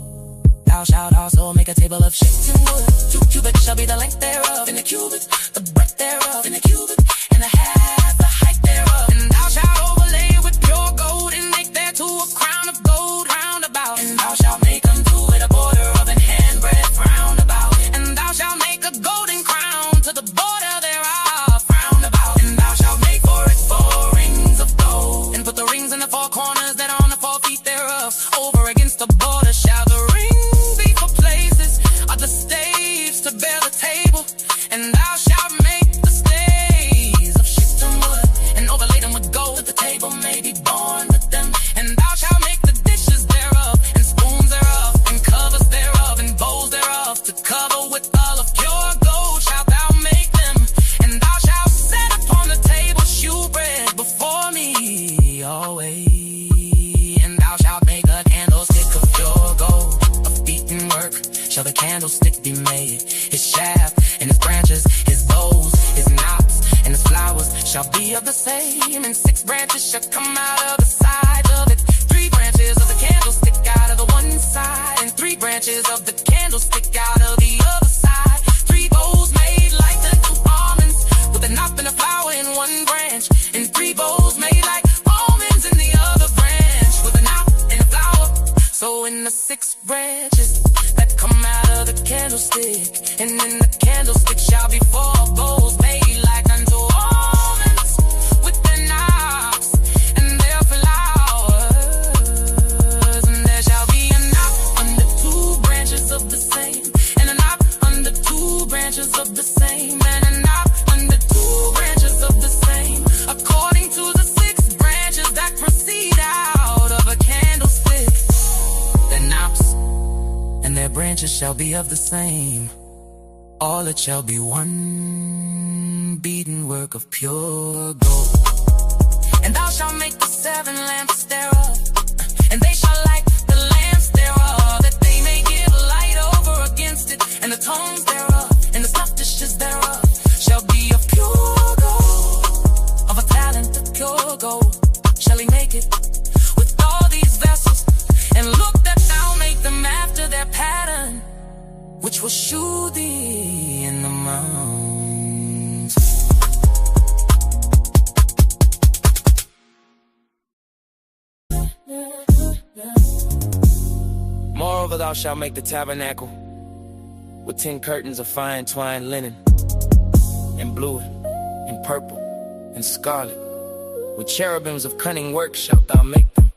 Thou shalt also make a table of shittim wood, 2 cubits shall be the length thereof, and a cubit the breadth thereof, and a cubit and a half the height thereof. And thou shalt overlay with pure gold, and make thereto a crown of gold round about. And thou shalt make unto it a border of an handbreadth round about. And thou shalt make a golden crown to the border thereof round about. And thou shalt make for it 4 rings of gold, and put the rings in the 4 corners that are on the 4 feet thereof. Over against the border shall the rings be for places of the staves to bear the table. And thou shalt make the staves of shittim wood, and overlay them with gold, that the table may be borne with them. And thou shalt make the dishes thereof, and spoons thereof, and covers thereof, and bowls thereof, to cover with all of pure gold shalt thou make them. And thou shalt set upon the table shewbread before me always. And thou shalt make a candlestick of pure gold, of beaten work shall the candlestick be made. His shaft and his branches, his bowls, his knops, and his flowers shall be of the same. And 6 branches shall come out of the sides of it, 3 branches of the candlestick out of the one side, and 3 branches of the candlestick out of the other side. 3 bowls made like the 2 almonds, with a knop and a flower in one branch, and 3 bowls made like almonds in the other branch, with a knop and a flower. So in the 6 branches that come out of the candlestick, and in the candlestick shall be 4 bowls made like unto almonds, with their knops and their flowers. And there shall be a knop under 2 branches of the same, and a knop under 2 branches of the same, and a knop under 2 branches of the same, according to the 6 branches that proceed out of a candlestick. Their knops and their branches shall be of the same. All it shall be one beaten work of pure gold. And thou shalt make the 7 lamps thereof, and they shall light the lamps thereof, that they may give light over against it. And the tongues thereof, and the snuff dishes thereof, shall be of pure gold, of a talent of pure gold shall he make it. With all these Moreover, thou shalt make the tabernacle with 10 curtains of fine twined linen, and blue, and purple, and scarlet. With cherubims of cunning work shalt thou make them.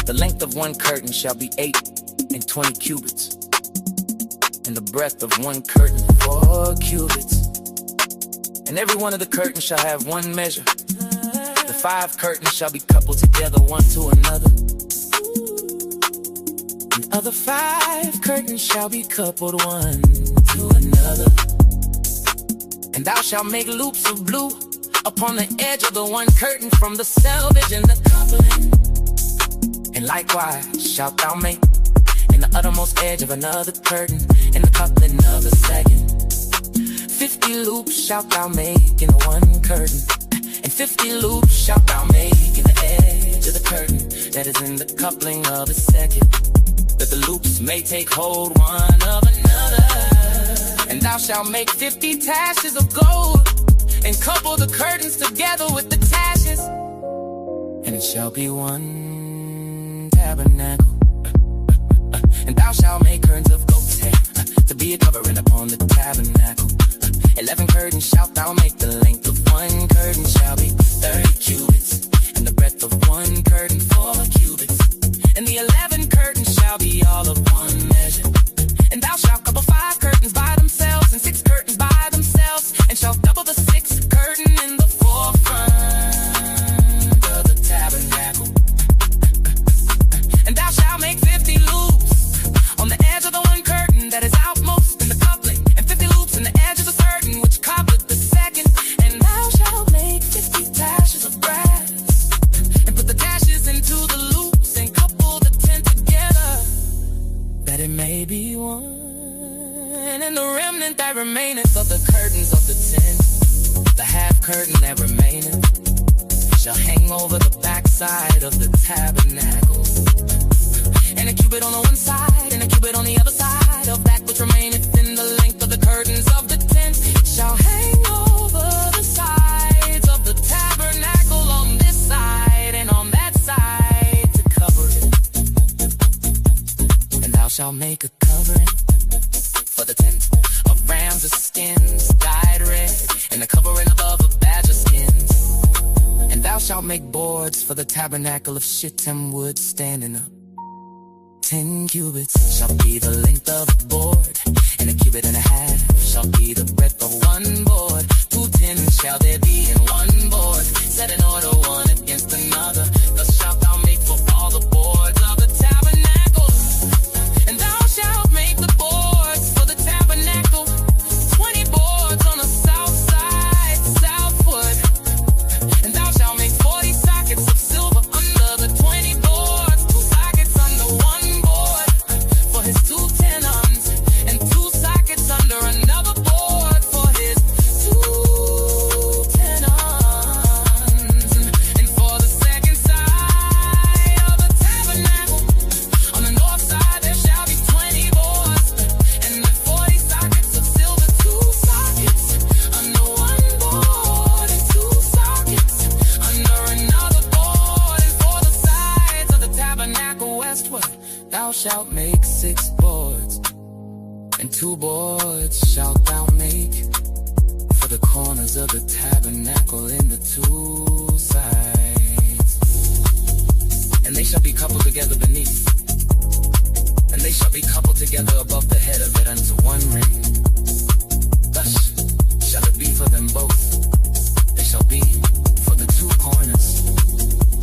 The length of one curtain shall be 8 and 20 cubits, and the breadth of one curtain 4 cubits. And every one of the curtains shall have one measure. The 5 curtains shall be coupled together one to another, and other 5 curtains shall be coupled one to another. And thou shalt make loops of blue upon the edge of the one curtain from the selvage and the coupling. And likewise shalt thou make in the uttermost edge of another curtain, in the coupling of the second. 50 loops shalt thou make in the one curtain, and 50 loops shalt thou make in the edge of the curtain that is in the coupling of the second, that the loops may take hold one of another. And thou shalt make 50 taches of gold, and couple the curtains together with the taches, and it shall be one tabernacle. And thou shalt make curtains of gold to be a covering upon the tabernacle. 11 curtains shalt thou make, the length of one curtain shall be 30 cubits, and the breadth of one curtain 4 cubits. And the 11 curtains shall be all of one measure. And thou shalt couple 5 curtains by themselves, and 6 curtains by themselves, and shalt double the 6th curtain in the forefront of the tabernacle. And thou shalt make 50 loops on the edge of the one curtain that is outmost in the coupling, and 50 loops in the edge of the curtain which coupleth the second. And thou shalt make 50 taches of brass, and put the taches into the loops, and couple the 10 together, that it may be one. And the remnant that remaineth of the curtains of the 10, the half curtain that remaineth, shall hang over the backside of the tabernacle. And a cubit on the one side, and a cubit on the other side of that which remaineth in the length of the curtains of the tent, shall hang over the sides of the tabernacle on this side and on that side to cover it. And thou shalt make a covering for the tent of rams of skins dyed red, and a covering above of badger skins. And thou shalt make boards for the tabernacle of shittim wood standing up. 10 cubits shall be the length of the board, and a cubit and a half shall be the breadth of one board. 2 tens shall there be in one board, set in order one against another. Thus shalt thou make for all the boards of the tabernacle. And thou shalt make the boards for the tabernacle, 20 boards on the south side, southward. And thou shalt make 40 sockets of silver under the 20 boards, 2 sockets under one board for his 2 tenons, and 2 sockets under another board for his 2 tenons. And for the second side of the tabernacle, on the north side there shall be 20 boards, and the 40 sockets of silver, 2 sockets under one board, and 2 sockets under another board. And for the sides of the tabernacle westward, thou shalt make 6 boards, and 2 boards shalt thou make for the corners of the tabernacle in the 2 sides. And they shall be coupled together beneath, and they shall be coupled together above the head of it unto one ring. Thus shall it be for them both. They shall be for the 2 corners,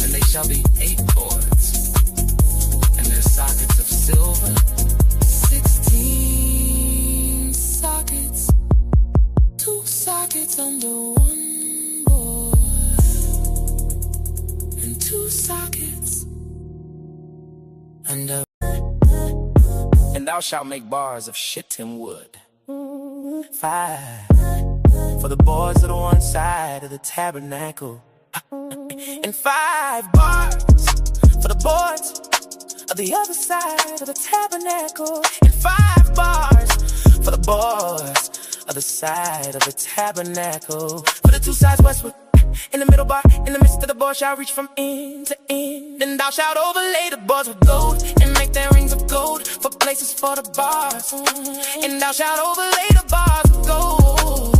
and they shall be 8 boards, and their sockets of silver 16 sockets, 2 sockets under one board, and 2 sockets under. And thou shalt make bars of shittim wood, 5 for the boards of the one side of the tabernacle, and 5 bars for the boards of the other side of the tabernacle, and 5 bars for the boards of the side of the tabernacle, for the 2 sides westward. In the middle bar, in the midst of the board shall reach from end to end. And thou shalt overlay the boards with gold, and make make their rings of gold for places for the bars. And thou shalt overlay the bars with gold.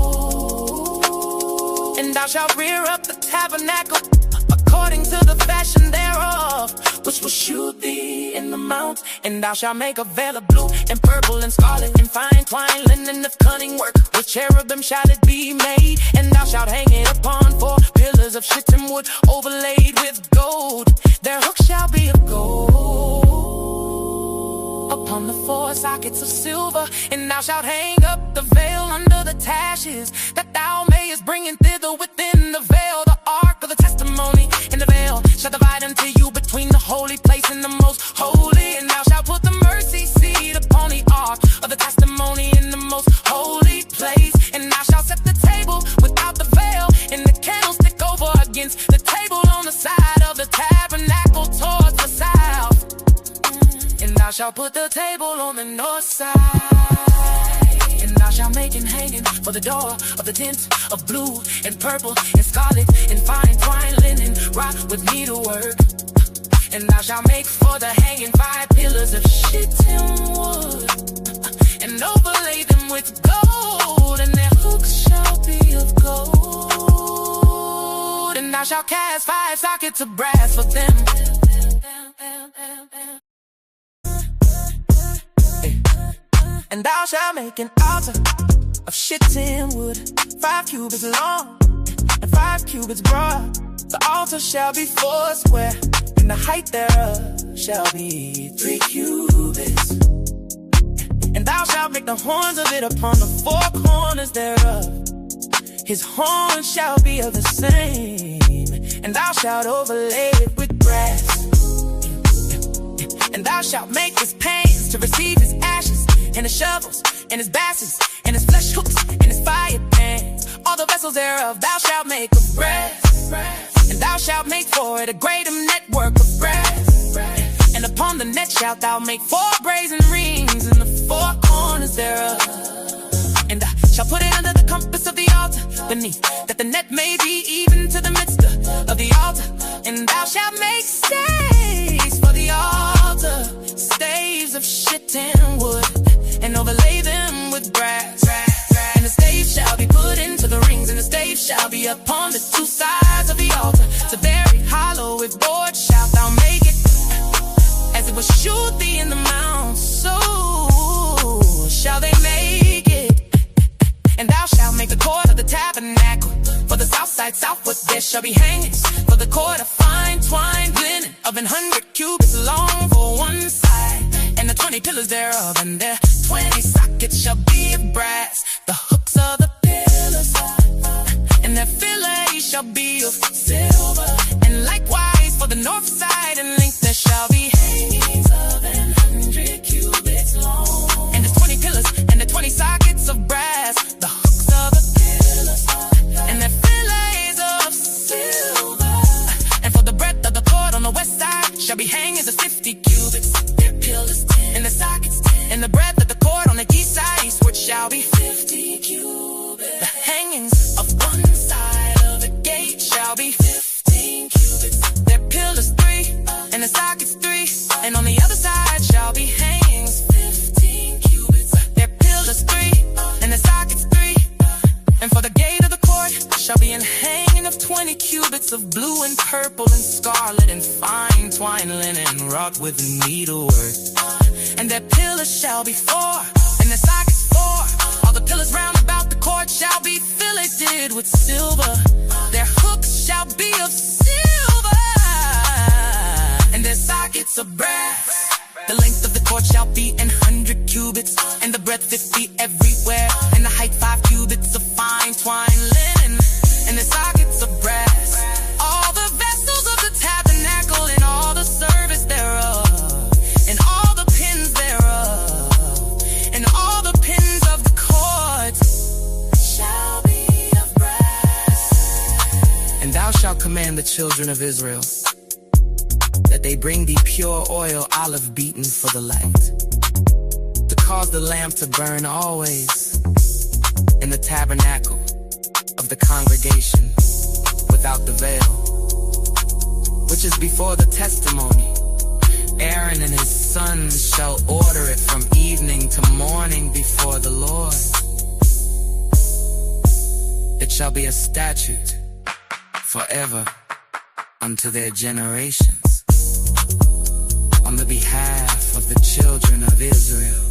And thou shalt rear up the tabernacle according to the fashion thereof, which will shew thee in the mount. And thou shalt make a veil of blue and purple and scarlet and fine twine linen of cunning work. With cherubim shall it be made. And thou shalt hang it upon 4 pillars of shittim wood overlaid with gold. Their hooks shall be of gold upon the 4 sockets of silver. And thou shalt hang up the veil under the taches, that thou mayest bring in thither within the veil the ark of the testimony. And the veil shall divide unto you between the holy place and the most holy. And thou shalt put the mercy seat upon the ark of the testimony in the most holy place. And thou shalt set the table without the veil, and the candlestick over against the table on the side of the tabernacle towards the south. And thou shalt put the table on the north side. And thou shalt make an hanging for the door of the tent of blue and purple and scarlet and fine twine linen wrought with needlework. And thou shalt make for the hanging 5 pillars of shittim wood, and overlay them with gold. And their hooks shall be of gold. And thou shalt cast 5 sockets of brass for them. And thou shalt make an altar of shittim wood, 5 cubits long and 5 cubits broad. The altar shall be 4 square, and the height thereof shall be 3 cubits. And thou shalt make the horns of it upon the 4 corners thereof. His horns shall be of the same. And thou shalt overlay it with brass. And thou shalt make his pans to receive his ashes, and his shovels, and his basses, and his flesh hooks, and his fire pans. All the vessels thereof thou shalt make of brass. And thou shalt make for it a great network of brass. And upon the net shalt thou make 4 brazen rings in the 4 corners thereof. And thou shalt put it under the compass of the altar beneath, that the net may be even to the midst of the altar. And thou shalt make staves for the altar, staves of shittim wood, and overlay them with brass. And the staves shall be put into the rings, and the staves shall be upon the 2 sides of the altar. To very hollow with board shalt thou make it, as it was shewed thee in the mount, so shall they make it. And thou shalt make the cord of the tabernacle for the south side southward. There shall be hangings for the cord of fine twined linen of 100 cubits long for 1 side, and the 20 pillars thereof, and their 20 sockets shall be of brass. The hooks of the pillars, and their fillets shall be of silver. And likewise for the north side and length there shall be hangings of 100 cubits long. And the 20 pillars and the 20 sockets of brass. The hooks of the pillars, and their fillets of silver. And for the breadth of the cord on the west side shall be hangings of 50 cubits. Their pillars 10, and the sockets 10. And the breadth of the cord on the east side eastward shall be 50 cubits. The hangings of one side of the gate shall be 15 cubits. Their pillars 3, and the sockets 3. And on the other side shall be hangings 15 cubits. Their pillars 3, and the sockets 3. And for the gate of the court shall be an hanging of 20 cubits of blue and purple and scarlet and fine twine linen wrought with needlework. And their pillars shall be 4, and the sockets 4. All the pillars round about the court shall be filleted with silver. Their hooks shall be of silver, and their sockets of brass. The length of the court shall be 100 cubits, and the breadth 50 everywhere, and the height 5 cubits of fine twine linen, and the sockets of brass. All the vessels of the tabernacle, and all the service thereof, and all the pins thereof, and all the pins of the court shall be of brass. And thou shalt command the children of Israel that they bring thee pure oil, olive beaten for the light, to cause the lamp to burn always in the tabernacle of the congregation without the veil, which is before the testimony. Aaron and his sons shall order it from evening to morning before the Lord. It shall be a statute forever unto their generations, on the behalf of the children of Israel.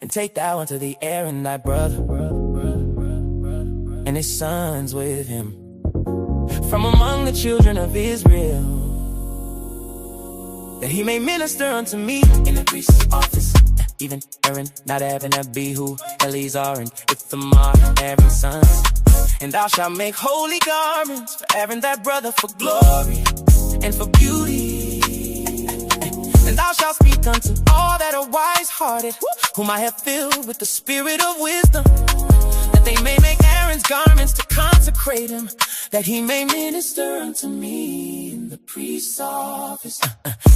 And take thou unto thee Aaron thy brother, and his sons with him, from among the children of Israel, that he may minister unto me in the priest's office. Even Aaron, Nadab, and Abihu, Eleazar, and Ithamar, Aaron's sons. And thou shalt make holy garments for Aaron thy brother, for glory and for beauty. And thou shalt speak unto all that are wise-hearted, whom I have filled with the spirit of wisdom, that they may make Aaron's garments to consecrate him, that he may minister unto me in the priest's office.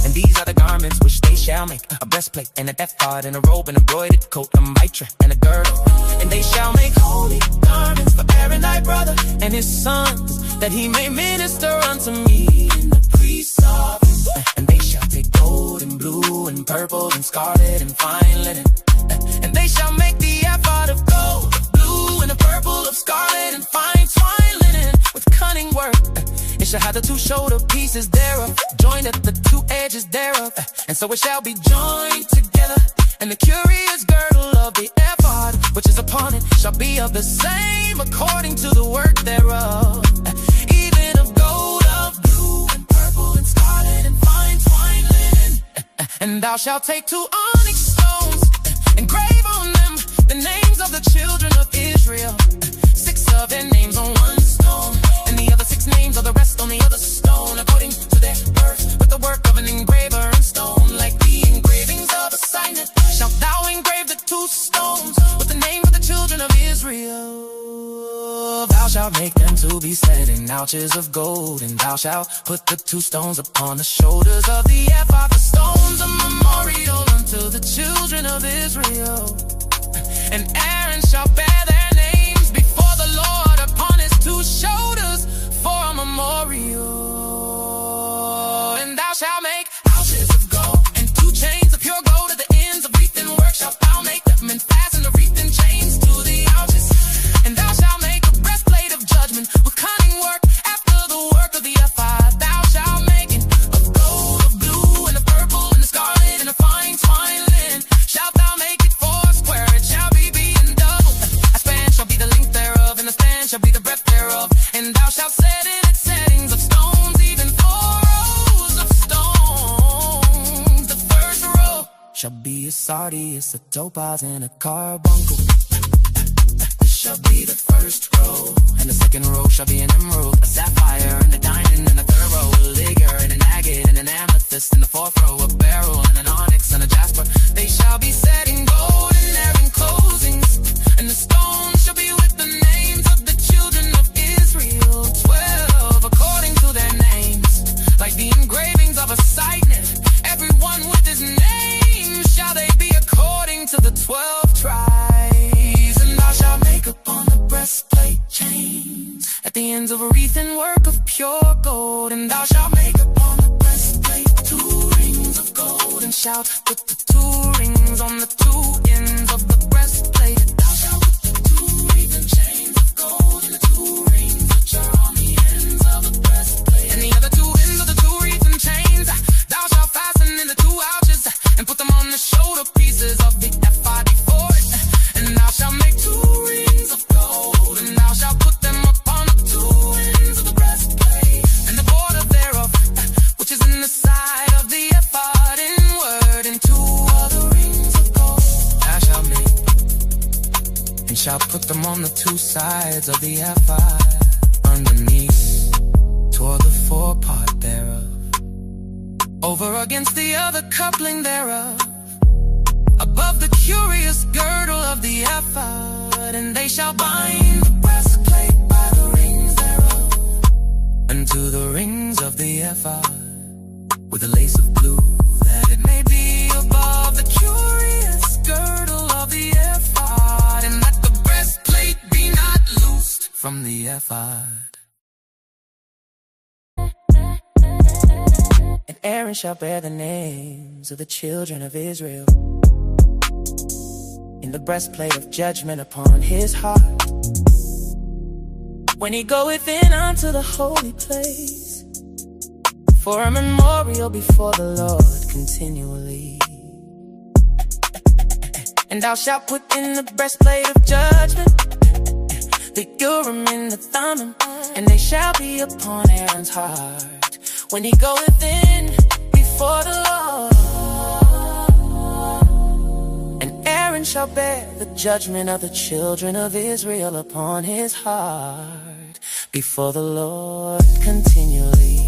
And these are the garments which they shall make: a breastplate and a ephod and a robe and a broidered coat, a mitre and a girdle. And they shall make holy garments for Aaron thy brother and his sons, that he may minister unto me in the priest's office. And they shall take gold and blue and purple and scarlet and fine linen, and they shall make the ephod of gold, of blue, and of purple, of scarlet and fine twine linen, with cunning work. It shall have the two shoulder pieces thereof, joined at the two edges thereof, and so it shall be joined together. And the curious girdle of the ephod, which is upon it, shall be of the same according to the work thereof, even of gold, of blue, and purple, and scarlet, and fine twine linen. And thou shalt take 2 onyx stones, engrave on them the names of the children of Israel, 6 of their names on one stone, and the other 6 names of the rest on the other stone, according to their birth, with the work of an engraver in stone, like the engravings of a signet. Shalt thou engrave the 2 stones with the names of the children of Israel. Thou shalt make them to be set in ouches of gold, and thou shalt put the 2 stones upon the shoulders of the ephod, the stones a memorial unto the children of Israel. And Aaron shall bear their names before the Lord upon his 2 shoulders for a memorial. And thou shalt make ouches of gold and 2 chains of pure gold at the ends of wreathen work. Shalt thou make them and fasten the wreathen chains to the ouches. And thou shalt make a breastplate of judgment with cunning work after the work of the ephod. Thou shalt make it of gold, of blue, and of purple, and of scarlet, and of fine twine linen. Shalt thou make it 4 square, it shall be beaten double. A span shall be the length thereof, and a span shall be the breadth thereof. And thou shalt set in its settings of stones, even 4 rows of stones. The first row shall be a sardius, a topaz, and a carbuncle. This shall be the first row. And the second row shall be an emerald, a sapphire, and a diamond. And the third row a ligure, and an agate, and an amethyst. And the 4th row a beryl, and an onyx, and a jasper. They shall be set in gold and their enclosings. And the stones shall be with the names of the children of Israel, 12 according to their names, like the engravings of a signet. Everyone with his name shall they be according to the 12 tribes. And thou shalt make upon the breastplate chains at the ends of a wreathen work of pure gold. And thou shalt make upon the breastplate 2 rings of gold, and shalt put the 2 rings on the 2 ends of the breastplate. And thou shalt put the 2 wreathen chains of gold in the 2 rings which are on the ends of the breastplate. And the other 2 ends of the 2 wreathen chains thou shalt fasten in the 2 ouches, and put them on the shoulder pieces of the ephod before it. And thou shalt make 2 rings of gold, and thou shalt put them upon the 2 ends of the breastplate, and the border thereof, which is in the side of the ephod inward, and 2 other rings of gold thou shalt make, and shalt put them on the 2 sides of the ephod underneath, toward the forepart thereof, over against the other coupling thereof, above the curious girdle of the ephod. And they shall bind the breastplate by the rings thereof unto the rings of the ephod, with a lace of blue, that it may be above the curious girdle of the ephod, and that the breastplate be not loosed from the ephod. And Aaron shall bear the names of the children of Israel in the breastplate of judgment upon his heart, when he goeth in unto the holy place, for a memorial before the Lord continually. And thou shalt put in the breastplate of judgment the Urim and the Thummim, and they shall be upon Aaron's heart, when he goeth in before the Lord. And Aaron shall bear the judgment of the children of Israel upon his heart before the Lord continually.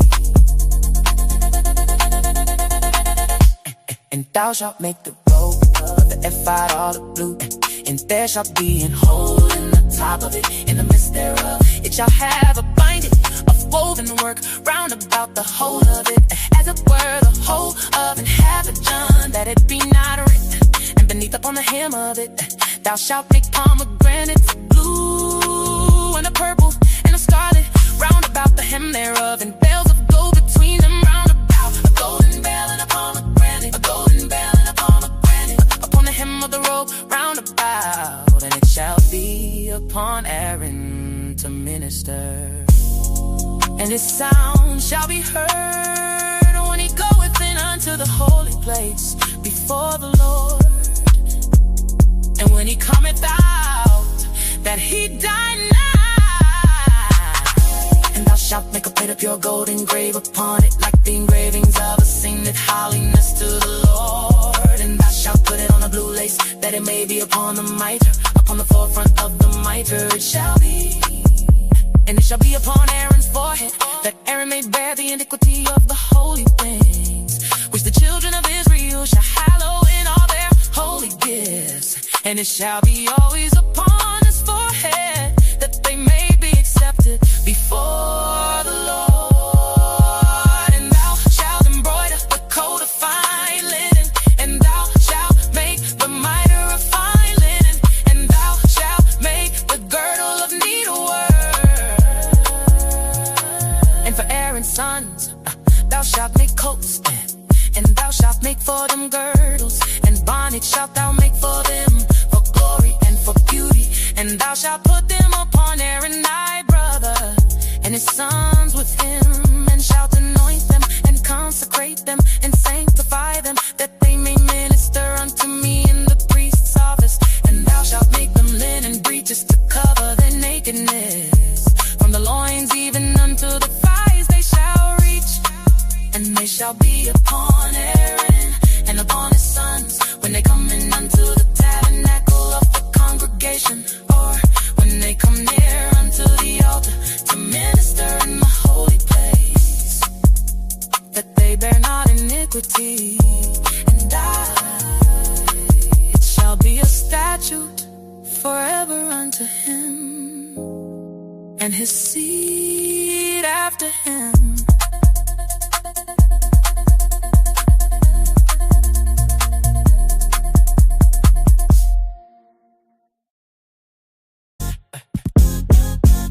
And thou shalt make the robe of the ephod all of blue, and there shall be an hole in the top of it, in the midst thereof. It shall have a binding of woven work round about the whole of it, as it were the whole of an half a John, that it be not written. And beneath upon the hem of it, thou shalt make pomegranates of blue and a purple and a scarlet round about the hem thereof, and bells of gold between them round about. A golden bell and a pomegranate, a golden bell and a pomegranate upon the hem of the robe round about. And it shall be upon Aaron to minister, and his sound shall be heard when he goeth in unto the holy place before the Lord. And when he cometh out, that he die not. And thou shalt make a plate of pure gold, engrave upon it like the engravings of a sainted holiness to the Lord. And thou shalt put it on a blue lace, that it may be upon the mitre, upon the forefront of the mitre it shall be. And it shall be upon Aaron's forehead, that Aaron may bear the iniquity of the holy things, which the children of Israel shall hallow in all their holy gifts. And it shall be always upon his forehead, that they may be accepted before the Lord. And thou shalt embroider the coat of fine linen, and thou shalt make the mitre of fine linen, and thou shalt make the girdle of needlework. And for Aaron's sons, thou shalt make coats, and thou shalt make for them girdles, and bonnets shalt thou make for them, for glory and for beauty. And thou shalt put them upon Aaron thy brother, and his sons with him, and shalt anoint them, and consecrate them, and sanctify them, that they may minister unto me in the priest's office. And thou shalt make them linen breeches to cover their nakedness, from the loins even unto the thighs they shall reach. And they shall be upon Aaron and upon his sons, when they come in unto the tabernacle of the congregation, or when they come near unto the altar to minister in the holy place, that they bear not iniquity. And it shall be a statute forever unto him, and his seed after him.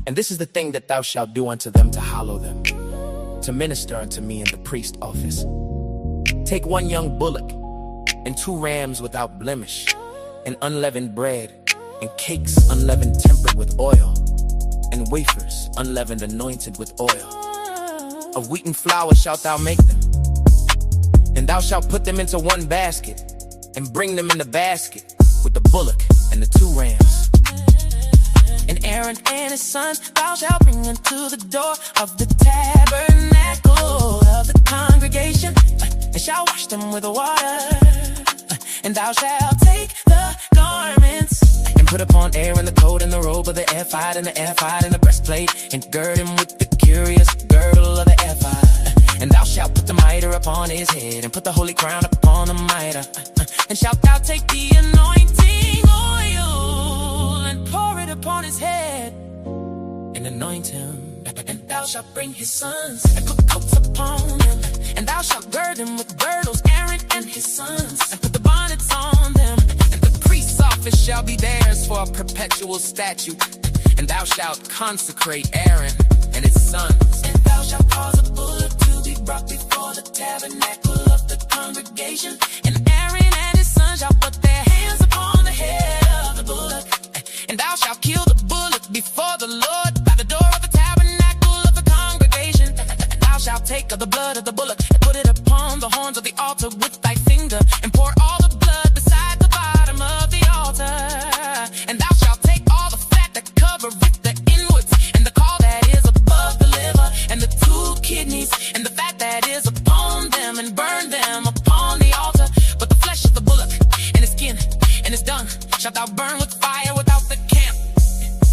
And this is the thing that thou shalt do unto them to hallow them, to minister unto me in the priest office. Take one young bullock, and 2 rams without blemish, and unleavened bread, and cakes unleavened tempered with oil, and wafers unleavened anointed with oil. Of wheaten flour shalt thou make them. And thou shalt put them into one basket, and bring them in the basket with the bullock and the 2 rams. And Aaron and his sons thou shalt bring unto the door of the tabernacle of the congregation, and shalt wash them with water. And thou shalt take the garments, and put upon Aaron the coat and the robe of the ephod, and the ephod and the breastplate, and gird him with the curious girdle of the ephod. And thou shalt put the mitre upon his head, and put the holy crown upon the mitre. And shalt thou take the anointing oil, and pour it upon his head, and anoint him. And thou shalt bring his sons, and put coats upon them, and thou shalt gird them with girdles, Aaron and his sons, and put the bonnets on them. And the priest's office shall be theirs for a perpetual statute. And thou shalt consecrate Aaron and his sons. And thou shalt cause a bullock to be brought before the tabernacle of the congregation. And Aaron and his sons shall put their hands upon the head of the bullock. And thou shalt kill the bullock before the Lord by the door of the tabernacle of the congregation. And thou shalt take of the blood of the bullock and put it upon the horns of the altar with thy finger, and pour all the blood beside the bottom of the altar. And thou shalt take all the fat that covereth the inwards, and the caul that is above the liver, and the 2 kidneys, and the fat that is upon them, and burn them upon the altar. But the flesh of the bullock, and his skin, and his dung, shalt thou burn with fire without the camp.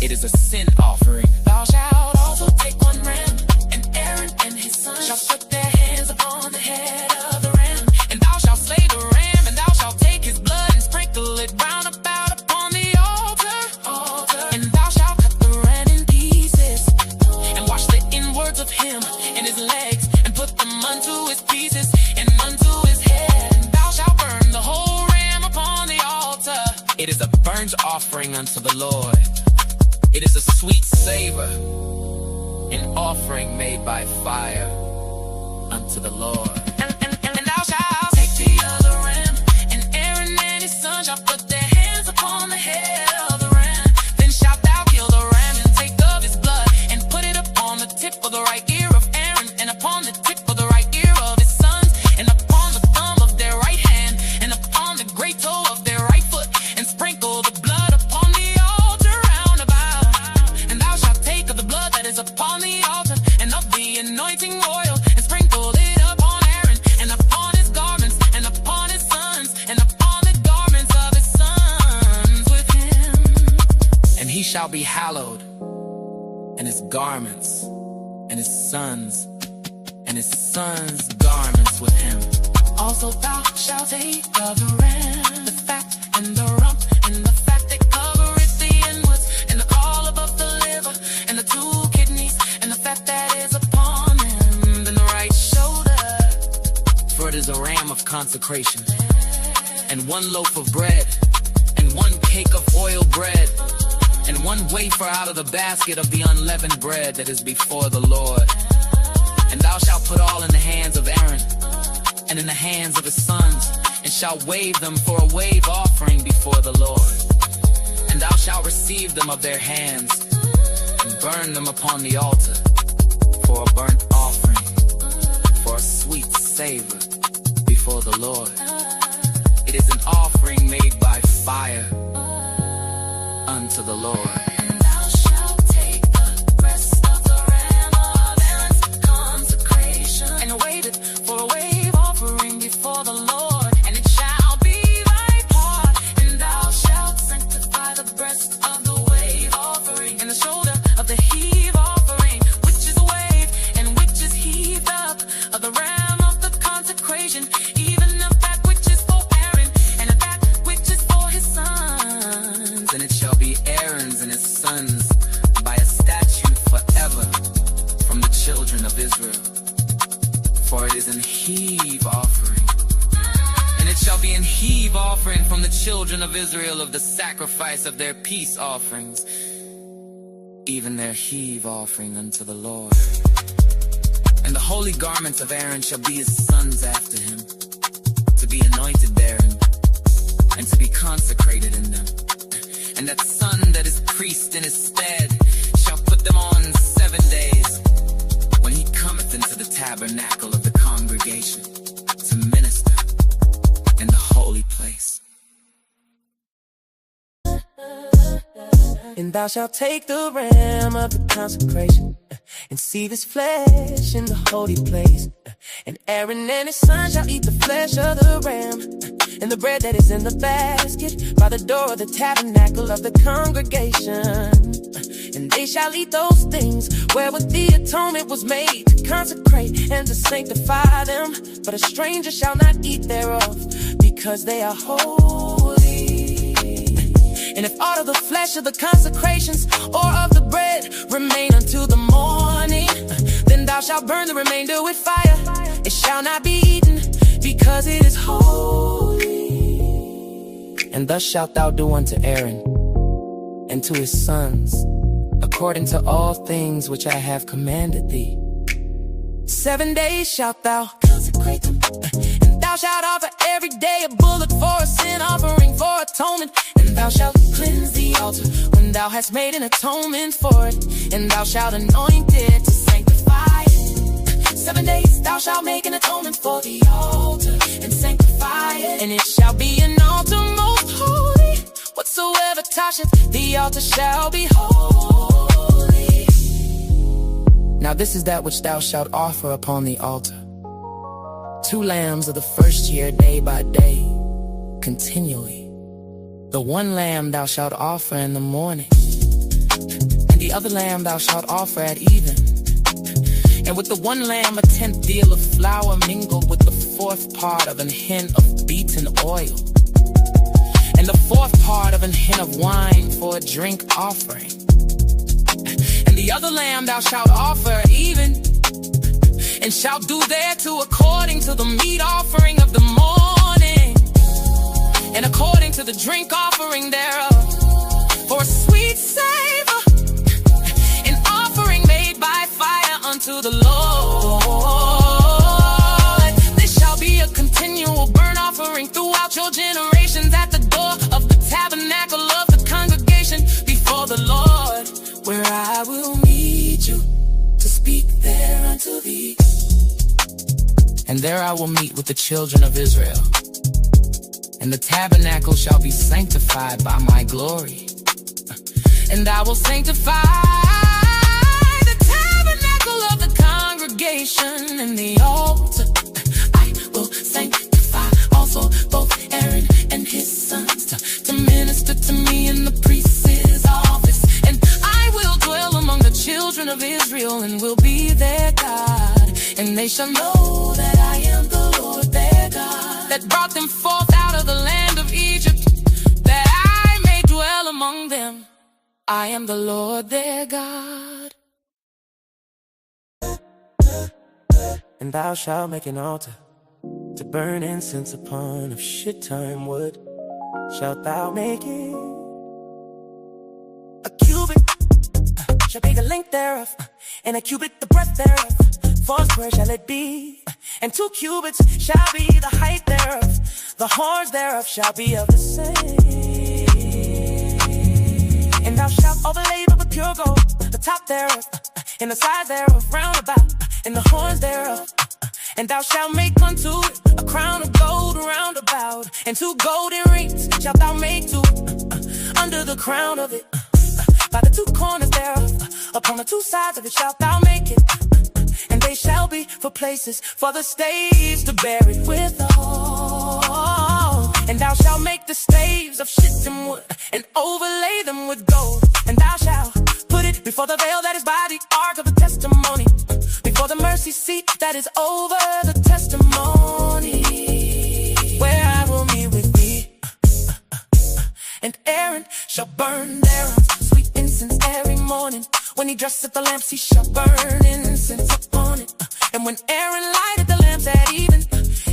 It is a sin offering. Thou shalt also take 1 ram, and Aaron and his sons shall put their hands upon the head of the ram. And thou shalt slay the ram, and thou shalt take his blood and sprinkle it round about upon the altar. And thou shalt cut the ram in pieces, and wash the inwards of him and his legs, and put them unto his pieces and unto his head. And thou shalt burn the whole ram upon the altar. It is a burnt offering unto the Lord. It is a sweet savor, an offering made by fire unto the Lord. And thou shalt take the other ram, and Aaron and his sons shall put their hands upon the head of the ram. Then shalt thou kill the ram, and take of his blood, and put it upon the tip of the right ear of Aaron, and upon the tip of the right ear of his sons, and upon the thumb of their right hand, and upon the great toe of their right foot, and sprinkle the blood upon the altar round about. And thou shalt take of the blood that is upon the altar, and of the anointing oil, and sprinkle it upon Aaron, and upon his garments, and upon his sons, and upon the garments of his sons with him. And he shall be hallowed, and his garments, and his sons, and his sons' garments with him. Also thou shalt take of the ram, the fat and the rump, and the fat that covereth the inwards, and the caul above the liver, and the 2 kidneys, and the fat that is upon them, then the right shoulder. For it is a ram of consecration, and 1 loaf of bread, and 1 cake of oil bread, and 1 wafer out of the basket of the unleavened bread that is before the Lord. And thou shalt put all in the hands of Aaron, and in the hands of his sons, and shalt wave them for a wave offering before the Lord. And thou shalt receive them of their hands, and burn them upon the altar, for a burnt offering, for a sweet savor before the Lord. It is an offering made by fire unto the Lord. And thou shalt take the breast of the ram of Aaron's consecration, and wave it for a wave offering before the Lord. And it shall be thy part, and thou shalt sanctify the breast of the wave offering, and the shoulder of the heave offering, which is a wave, and which is heaved up, of the ram of the consecration, even of that which is for Aaron, and of that which is for his sons. And it shall be Aaron's and his sons by a statute forever from the children of Israel. For it is an heave offering. And it shall be an heave offering from the children of Israel of the sacrifice of their peace offerings, even their heave offering unto the Lord. And the holy garments of Aaron shall be his sons after him, to be anointed therein, and to be consecrated in them. And that son that is priest in his stead shall put them on 7 days, when he cometh into the tabernacle of the congregation, to minister in the holy place. And thou shalt take the ram of the consecration, and see this flesh in the holy place. And Aaron and his sons shall eat the flesh of the ram, and the bread that is in the basket by the door of the tabernacle of the congregation. And they shall eat those things wherewith the atonement was made, to consecrate and to sanctify them. But a stranger shall not eat thereof, because they are holy. And if aught of the flesh of the consecrations or of the bread remain unto the morning, then thou shalt burn the remainder with fire. It shall not be eaten, because it is holy. And thus shalt thou do unto Aaron and to his sons, according to all things which I have commanded thee. 7 days shalt thou consecrate consecrated. And thou shalt offer every day a bullock for a sin offering for atonement. And thou shalt cleanse the altar when thou hast made an atonement for it. And thou shalt anoint it to sanctify it. 7 days thou shalt make an atonement for the altar and sanctify it. And it shall be an altar most holy. Whatsoever toucheth the altar shall be holy. Now this is that which thou shalt offer upon the altar: 2 lambs of the first year, day by day, continually. The 1 lamb thou shalt offer in the morning, and the other lamb thou shalt offer at even. And with the 1 lamb 1/10 deal of flour mingled with the 4th part of an hin of beaten oil, and the 4th part of an hin of wine for a drink offering. And the other lamb thou shalt offer even, and shalt do thereto according to the meat offering of the morning, and according to the drink offering thereof, for a sweet savor, an offering made by fire unto the Lord. This shall be a continual burnt offering throughout your generations at the door of the tabernacle of the congregation before the Lord, where I will meet you to speak there unto thee. And there I will meet with the children of Israel, and the tabernacle shall be sanctified by my glory. And I will sanctify the tabernacle of the congregation and the altar. I will sanctify also both Aaron and his sons to minister to me in the priest's office. And I will dwell among the children of Israel and will be their God. And they shall know that I am the Lord their God, that brought them forth out of the land of Egypt, that I may dwell among them. I am the Lord their God. And thou shalt make an altar to burn incense upon of shittim wood. Shalt thou make it a cubit, shall be the length thereof, and a cubit the breadth thereof. 4 square shall it be, and 2 cubits shall be the height thereof. The horns thereof shall be of the same. And thou shalt overlay it with pure gold, the top thereof, and the sides thereof round about, and the horns thereof. And thou shalt make unto it a crown of gold round about, and 2 golden rings shalt thou make to it under the crown of it. By the 2 corners thereof, upon the 2 sides of it shalt thou make it. And they shall be for places for the staves to bear it withal. And thou shalt make the staves of shittim wood, and overlay them with gold. And thou shalt put it before the veil that is by the ark of the testimony, before the mercy seat that is over the testimony, where I will meet with thee. And Aaron shall burn thereon sweet incense every morning. When he dresseth the lamps, he shall burn incense upon it. And when Aaron lighted the lamps at even,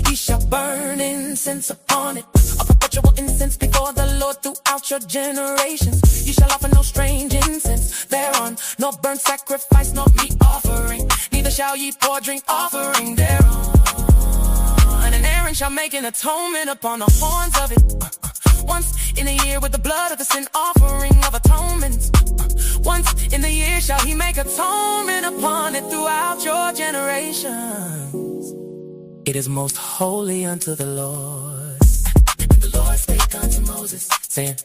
he shall burn incense upon it. A perpetual incense before the Lord throughout your generations. You shall offer no strange incense thereon, no burnt sacrifice, no meat offering. Neither shall ye pour drink offering thereon. And Aaron shall make an atonement upon the horns of it once in a year with the blood of the sin offering of atonement. Once in the year shall he make atonement upon it throughout your generations. It is most holy unto the Lord. And the Lord spake unto Moses, saying,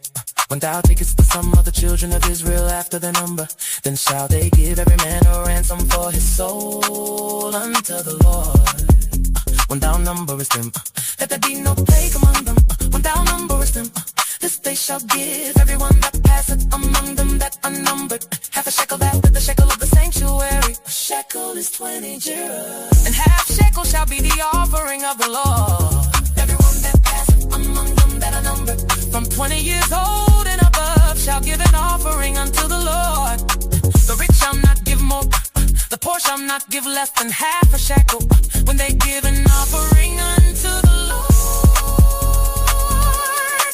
when thou takest the sum of the children of Israel after their number, then shall they give every man a ransom for his soul unto the Lord. When thou numberest them, let there be no plague among them. When thou numberest them, this they shall give everyone that passeth among them that are numbered. Half a shekel, that with the shekel of the sanctuary. A shekel is 20 gerahs. And half shekel shall be the offering of the Lord. Everyone that passeth among them that are numbered, from 20 years old and above, shall give an offering unto the Lord. The rich shall not give more, the poor shall not give less than half a shekel, when they give an offering unto the Lord,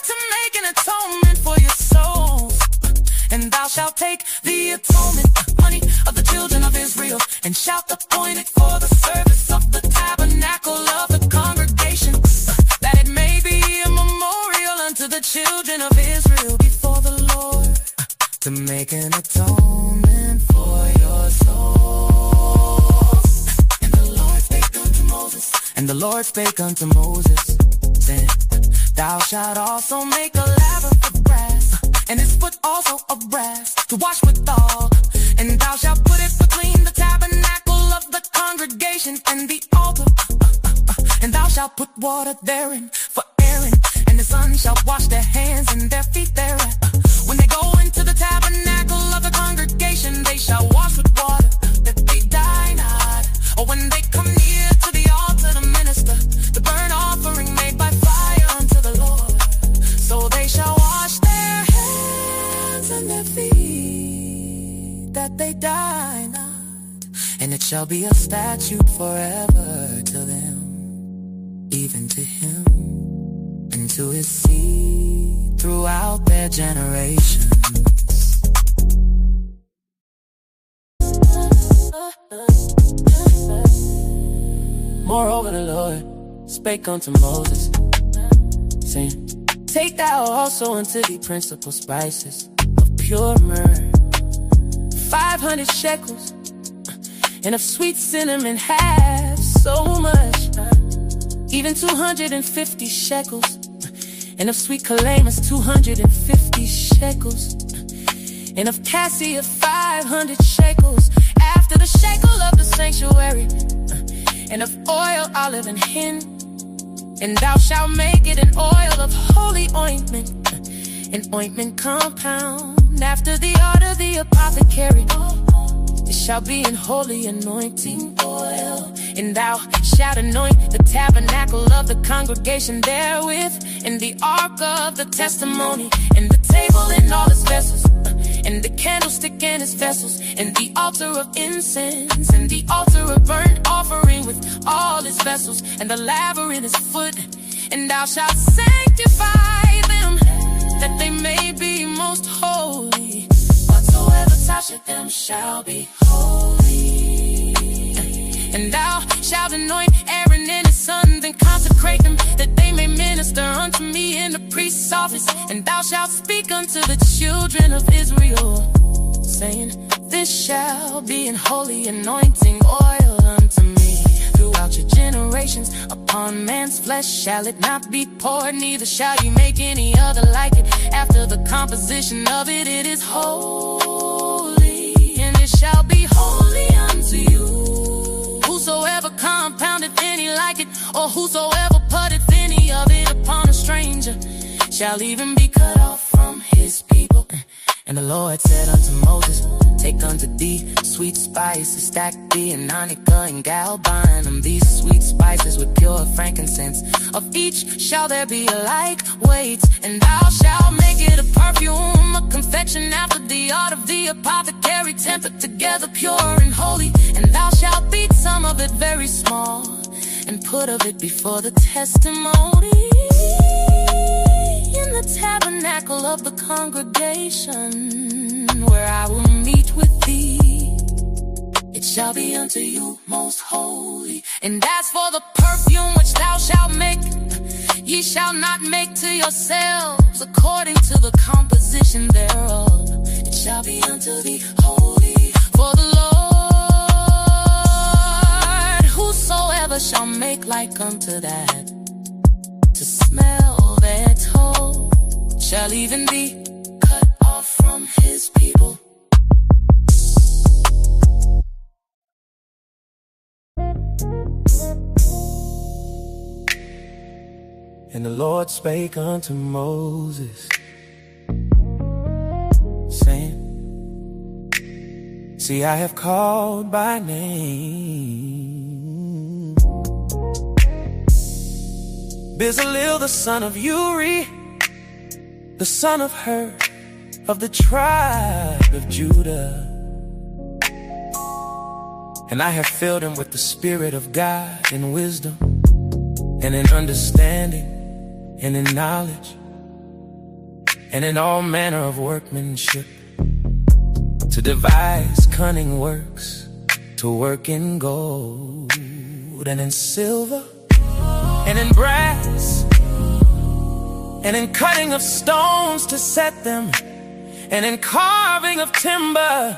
to make an atonement for your souls. And thou shalt take the atonement money of the children of Israel, and shalt appoint it for the service of the tabernacle of to make an atonement for your souls. And the Lord spake unto Moses, and the Lord spake unto Moses, saying, thou shalt also make a laver of brass, and his foot also of brass, to wash withal. And thou shalt put it between the tabernacle of the congregation and the altar. And thou shalt put water therein for Aaron and his sons shall wash their hands and their feet thereat. When they go into the tabernacle of the congregation, they shall wash with water, that they die not. Or when they come near to the altar to minister the burnt offering made by fire unto the Lord, so they shall wash their hands and their feet, that they die not. And it shall be a statute forever to them, even to him and to his seed throughout their generations. Moreover the Lord spake unto Moses, saying, take thou also unto thee principal spices of pure myrrh, 500 shekels, and of sweet cinnamon half so much, even 250 shekels, and of sweet calamus 250 shekels, and of cassia 500 shekels, after the shekel of the sanctuary, and of oil, olive, and hin. And thou shalt make it an oil of holy ointment, an ointment compound, after the art of the apothecary. It shall be an holy anointing oil. And thou shalt anoint the tabernacle of the congregation therewith, and the ark of the testimony, and the table and all its vessels, and the candlestick and its vessels, and the altar of incense, and the altar of burnt offering with all its vessels, and the laver in its foot. And thou shalt sanctify them, that they may be most holy. Whatsoever toucheth them shall be holy. And thou shalt anoint Aaron and his sons, and consecrate them, that they may minister unto me in the priest's office. And thou shalt speak unto the children of Israel, saying, this shall be an holy anointing oil unto me throughout your generations. Upon man's flesh shall it not be poured, neither shall you make any other like it. After the composition of it, it is holy, and it shall be holy unto you. Whosoever compoundeth any like it, or whosoever putteth any of it upon a stranger, shall even be cut off from his people. And the Lord said unto Moses, take unto thee sweet spices, stack thee in onycha and galbanum, these sweet spices with pure frankincense. Of each shall there be a like weight, and thou shalt make it a perfume, a confection after the art of the apothecary, tempered together, pure and holy. And thou shalt beat some of it very small, and put of it before the testimony in the tabernacle of the congregation, where I will meet with thee. It shall be unto you most holy. And as for the perfume which thou shalt make, ye shall not make to yourselves according to the composition thereof. It shall be unto thee holy. For the Lord, whosoever shall make like unto that, to smell thereto, shall even be cut off from his people. And the Lord spake unto Moses, saying, see, I have called by name Bezalel the son of Uri, the son of Hur, of the tribe of Judah. And I have filled him with the Spirit of God in wisdom, and in understanding, and in knowledge, and in all manner of workmanship, to devise cunning works, to work in gold, and in silver, and in brass, and in cutting of stones, to set them and in carving of timber,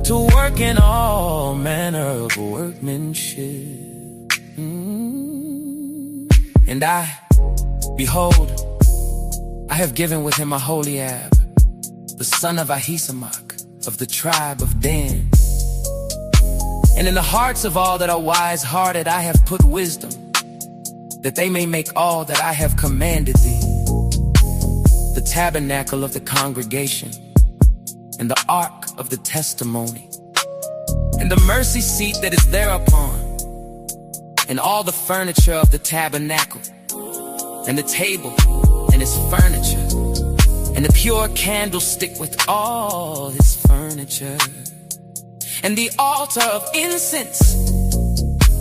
to work in all manner of workmanship. And I, behold, I have given with him Aholiab, the son of Ahisamach, of the tribe of Dan. And in the hearts of all that are wise-hearted I have put wisdom, that they may make all that I have commanded thee: the tabernacle of the congregation, and the ark of the testimony, and the mercy seat that is thereupon, and all the furniture of the tabernacle, and the table and its furniture, and the pure candlestick with all his furniture, and the altar of incense,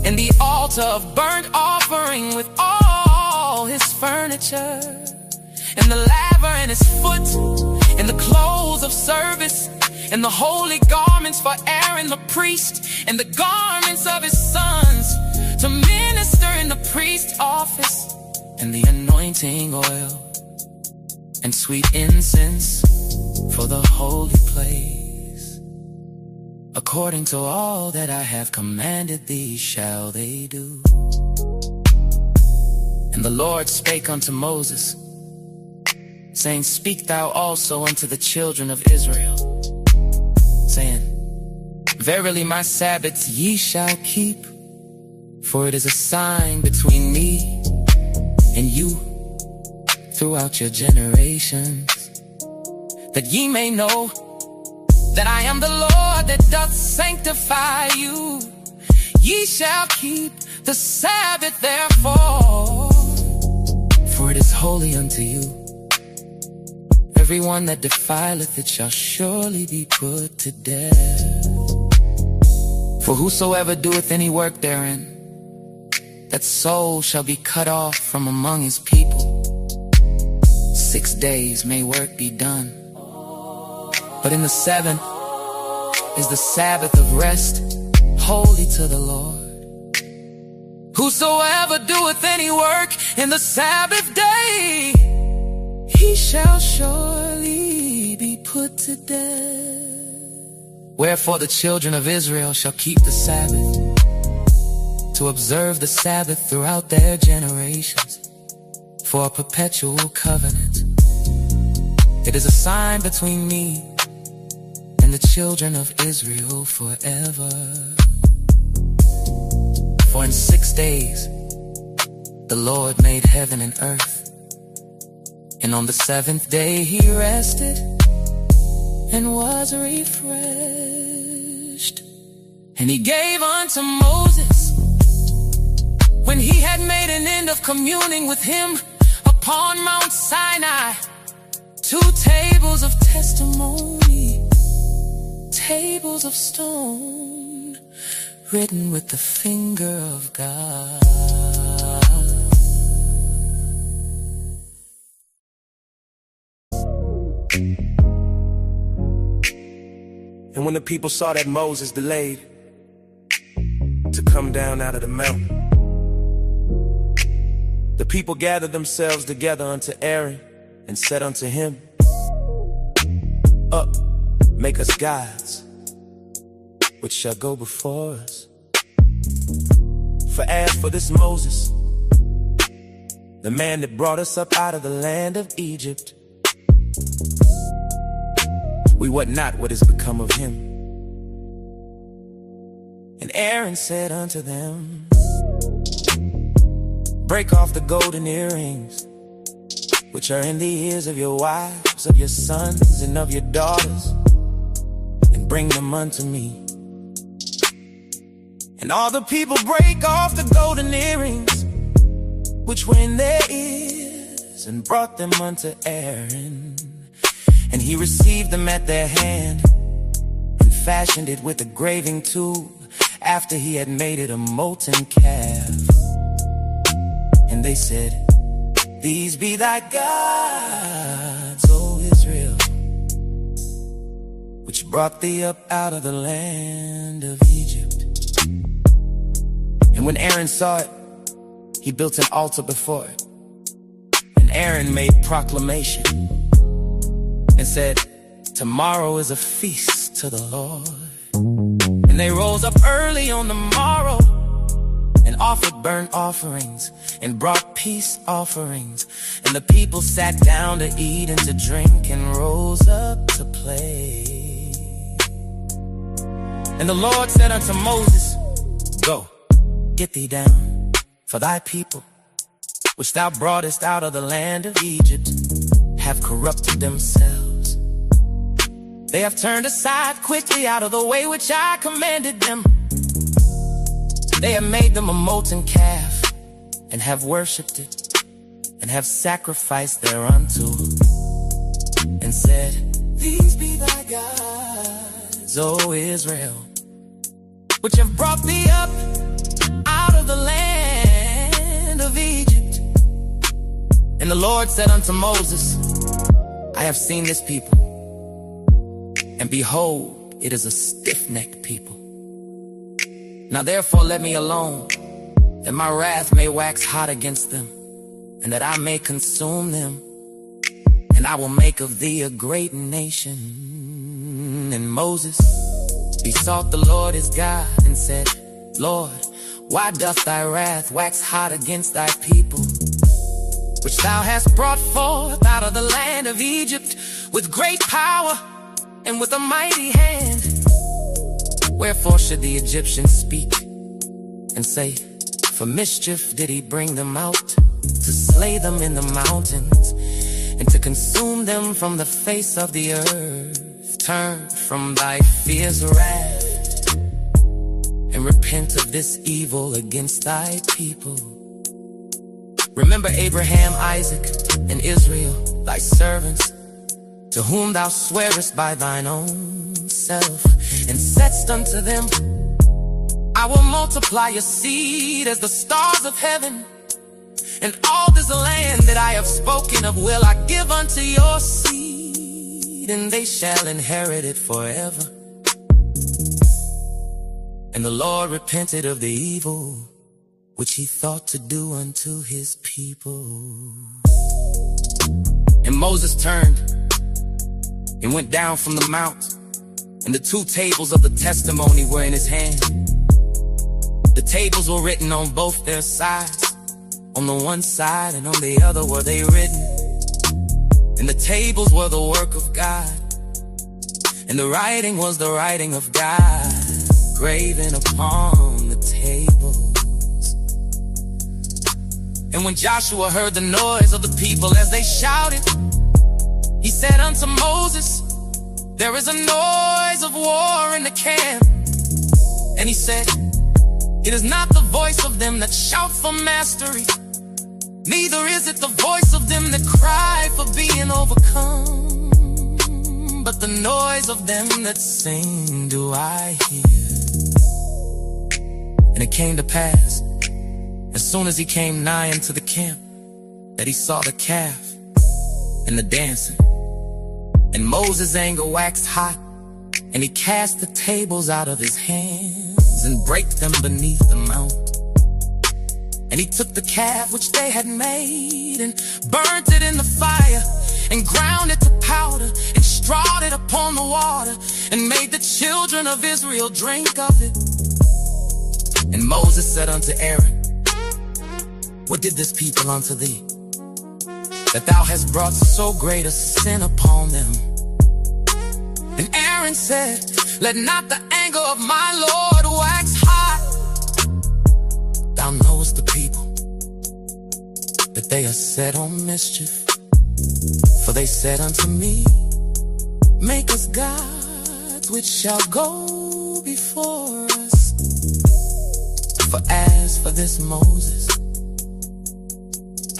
and the altar of burnt offering with all his furniture, and the laver and his foot, and the clothes of service, and the holy garments for Aaron the priest, and the garments of his sons to minister in the priest's office, and the anointing oil and sweet incense for the holy place. According to all that I have commanded thee shall they do. And the Lord spake unto Moses, saying, Speak thou also unto the children of Israel, saying, Verily my Sabbaths ye shall keep, for it is a sign between me and you throughout your generations, that ye may know that I am the Lord that doth sanctify you. Ye shall keep the Sabbath therefore, for it is holy unto you. Everyone that defileth it shall surely be put to death. For whosoever doeth any work therein, that soul shall be cut off from among his people. 6 days may work be done, but in the seventh is the Sabbath of rest, holy to the Lord. Whosoever doeth any work in the Sabbath day, he shall surely be put to death. Wherefore the children of Israel shall keep the Sabbath, to observe the Sabbath throughout their generations, for a perpetual covenant. It is a sign between me and the children of Israel forever. For in 6 days the Lord made heaven and earth, and on the seventh day he rested and was refreshed. And he gave unto Moses, when he had made an end of communing with him upon Mount Sinai, 2 tables of testimony, tables of stone, written with the finger of God. And when the people saw that Moses delayed to come down out of the mountain, the people gathered themselves together unto Aaron and said unto him, Up, make us gods, which shall go before us. For as for this Moses, the man that brought us up out of the land of Egypt, we wot not what is become of him. And Aaron said unto them, Break off the golden earrings, which are in the ears of your wives, of your sons, and of your daughters, and bring them unto me. And all the people brake off the golden earrings, which were in their ears, and brought them unto Aaron. And he received them at their hand, and fashioned it with a graving tool, after he had made it a molten calf. And they said, These be thy gods, O Israel, which brought thee up out of the land of Egypt. And when Aaron saw it, he built an altar before it. And Aaron made proclamation and said, tomorrow is a feast to the Lord. And they rose up early on the morrow and offered burnt offerings and brought peace offerings. And the people sat down to eat and to drink and rose up to play. And the Lord said unto Moses, Go, get thee down, for thy people, which thou broughtest out of the land of Egypt, have corrupted themselves. They have turned aside quickly out of the way which I commanded them. They have made them a molten calf, and have worshipped it, and have sacrificed thereunto, and said, These be thy gods, O Israel, which have brought thee up out of the land of Egypt. And the Lord said unto Moses, I have seen this people, and behold, it is a stiff-necked people. Now therefore let me alone, that my wrath may wax hot against them, and that I may consume them. And I will make of thee a great nation. And Moses besought the Lord his God, and said, Lord, why doth thy wrath wax hot against thy people, which thou hast brought forth out of the land of Egypt with great power and with a mighty hand? Wherefore should the Egyptians speak and say, For mischief did he bring them out, to slay them in the mountains, and to consume them from the face of the earth? Turn from thy fierce wrath, and repent of this evil against thy people. Remember Abraham, Isaac, and Israel, thy servants, to whom thou swearest by thine own self, and saidst unto them, I will multiply your seed as the stars of heaven, and all this land that I have spoken of will I give unto your seed, and they shall inherit it forever. And the Lord repented of the evil which he thought to do unto his people. And Moses turned and went down from the mount, and the 2 tables of the testimony were in his hand. The tables were written on both their sides, on the one side and on the other were they written. And the tables were the work of God, and the writing was the writing of God, graven upon the tables. And when Joshua heard the noise of the people as they shouted, he said unto Moses, There is a noise of war in the camp. And he said, It is not the voice of them that shout for mastery, neither is it the voice of them that cry for being overcome, but the noise of them that sing do I hear. And it came to pass, as soon as he came nigh unto the camp, that he saw the calf and the dancing. And Moses' anger waxed hot, and he cast the tables out of his hands, and brake them beneath the mount. And he took the calf which they had made, and burnt it in the fire, and ground it to powder, and strawed it upon the water, and made the children of Israel drink of it. And Moses said unto Aaron, What did this people unto thee, that thou hast brought so great a sin upon them? And Aaron said, Let not the anger of my Lord wax hot. Thou knowest the people, that they are set on mischief. For they said unto me, Make us gods which shall go before us. For as for this Moses,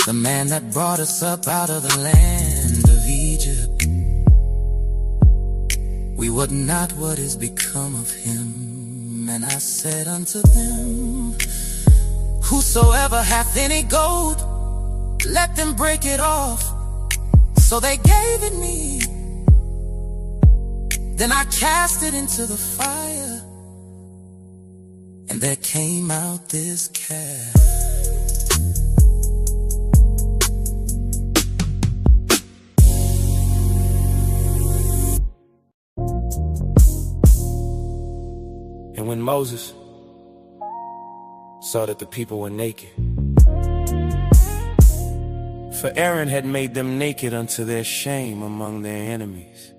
the man that brought us up out of the land of Egypt, we would not what is become of him. And I said unto them, Whosoever hath any gold, let them break it off. So they gave it me. Then I cast it into the fire, and there came out this calf. And when Moses saw that the people were naked, for Aaron had made them naked unto their shame among their enemies.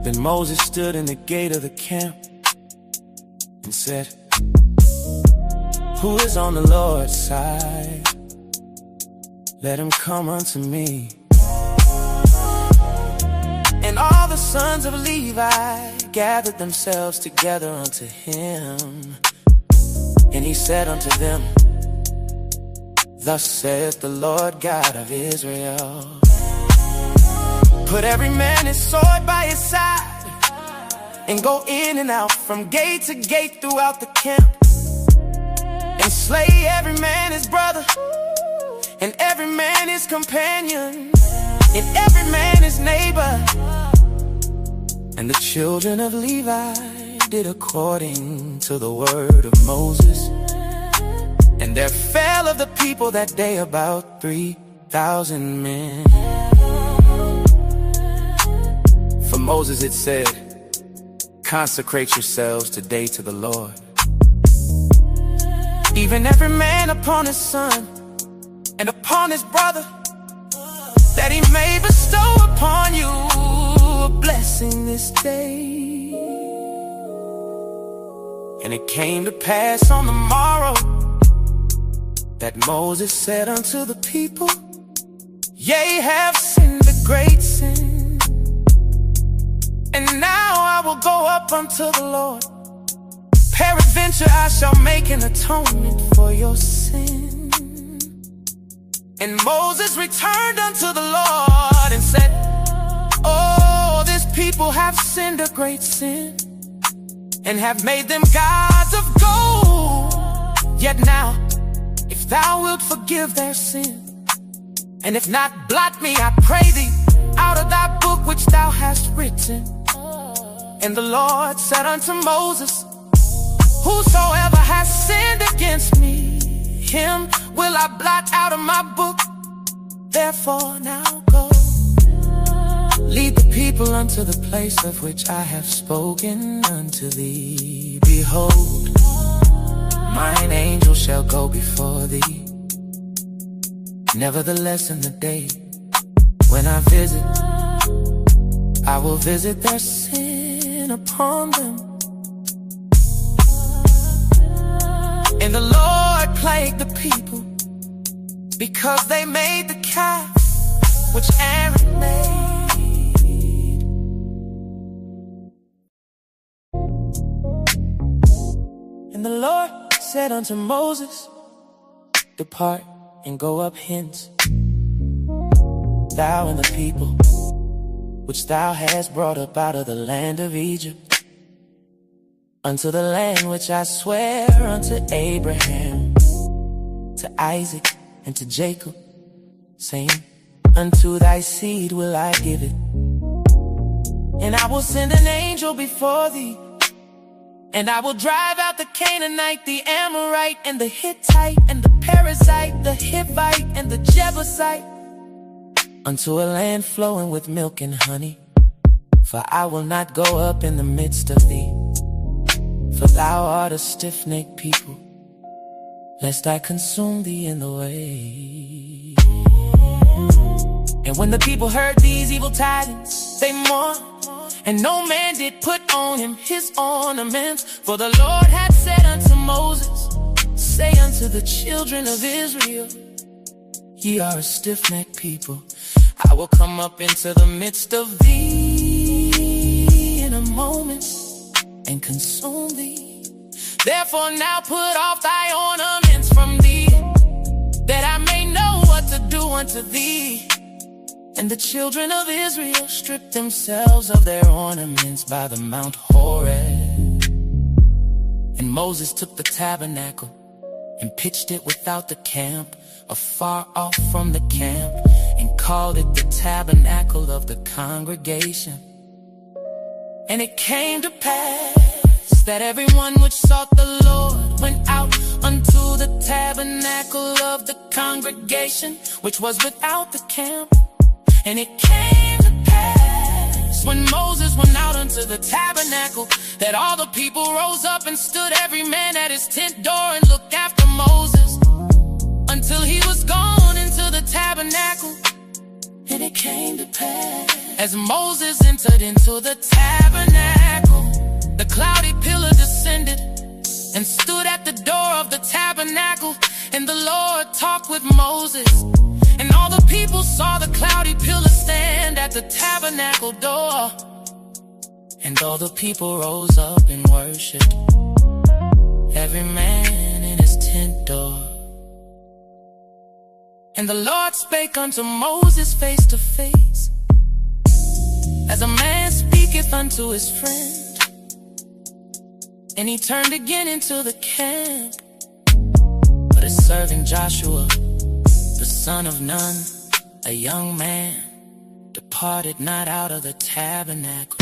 Then Moses stood in the gate of the camp and said, who is on the Lord's side? Let him come unto me. And all the sons of Levi gathered themselves together unto him. And he said unto them, thus saith the Lord God of Israel, put every man his sword by his side, and go in and out from gate to gate throughout the camp, and slay every man his brother, and every man his companion, and every man his neighbor. And the children of Levi did according to the word of Moses. And there fell of the people that day about 3,000 men. For Moses it said, consecrate yourselves today to the Lord, even every man upon his son and upon his brother, that he may bestow upon you a blessing this day. And it came to pass on the morrow that Moses said unto the people, ye have sinned a great sin, and now I will go up unto the Lord. Peradventure I shall make an atonement for your sin. And Moses returned unto the Lord and said, oh, this people have sinned a great sin, and have made them gods of gold. Yet now, if thou wilt forgive their sin, and if not, blot me, I pray thee, out of thy book which thou hast written. And the Lord said unto Moses, whosoever has sinned against me, him will I blot out of my book. Therefore now go, lead the people unto the place of which I have spoken unto thee. Behold, mine angel shall go before thee. Nevertheless in the day when I visit, I will visit their sin upon them. And the Lord plagued the people, because they made the calf which Aaron made. And the Lord said unto Moses, depart and go up hence, thou and the people which thou hast brought up out of the land of Egypt, unto the land which I swear unto Abraham, to Isaac, and to Jacob, saying, unto thy seed will I give it. And I will send an angel before thee, and I will drive out the Canaanite, the Amorite, and the Hittite, and the Perizzite, the Hivite, and the Jebusite, unto a land flowing with milk and honey. For I will not go up in the midst of thee, for thou art a stiff-necked people, lest I consume thee in the way. And when the people heard these evil tidings, they mourned, and no man did put on him his ornaments. For the Lord had said unto Moses, say unto the children of Israel, ye are a stiff-necked people. I will come up into the midst of thee in a moment, and consume thee. Therefore now put off thy ornaments from thee, that I may know what to do unto thee. And the children of Israel stripped themselves of their ornaments by the Mount Horeb. And Moses took the tabernacle and pitched it without the camp, afar off from the camp, and called it the tabernacle of the congregation. And it came to pass that everyone which sought the Lord went out unto the tabernacle of the congregation, which was without the camp. And it came to pass when Moses went out unto the tabernacle, that all the people rose up and stood every man at his tent door and looked after Moses until he was gone into the tabernacle. And it came to pass, as Moses entered into the tabernacle, the cloudy pillar descended and stood at the door of the tabernacle, and the Lord talked with Moses. And all the people saw the cloudy pillar stand at the tabernacle door. And all the people rose up and worshiped, every man in his tent door. And the Lord spake unto Moses face to face, as a man speaketh unto his friend. And he turned again into the camp, but his servant Joshua, the son of Nun, a young man, departed not out of the tabernacle.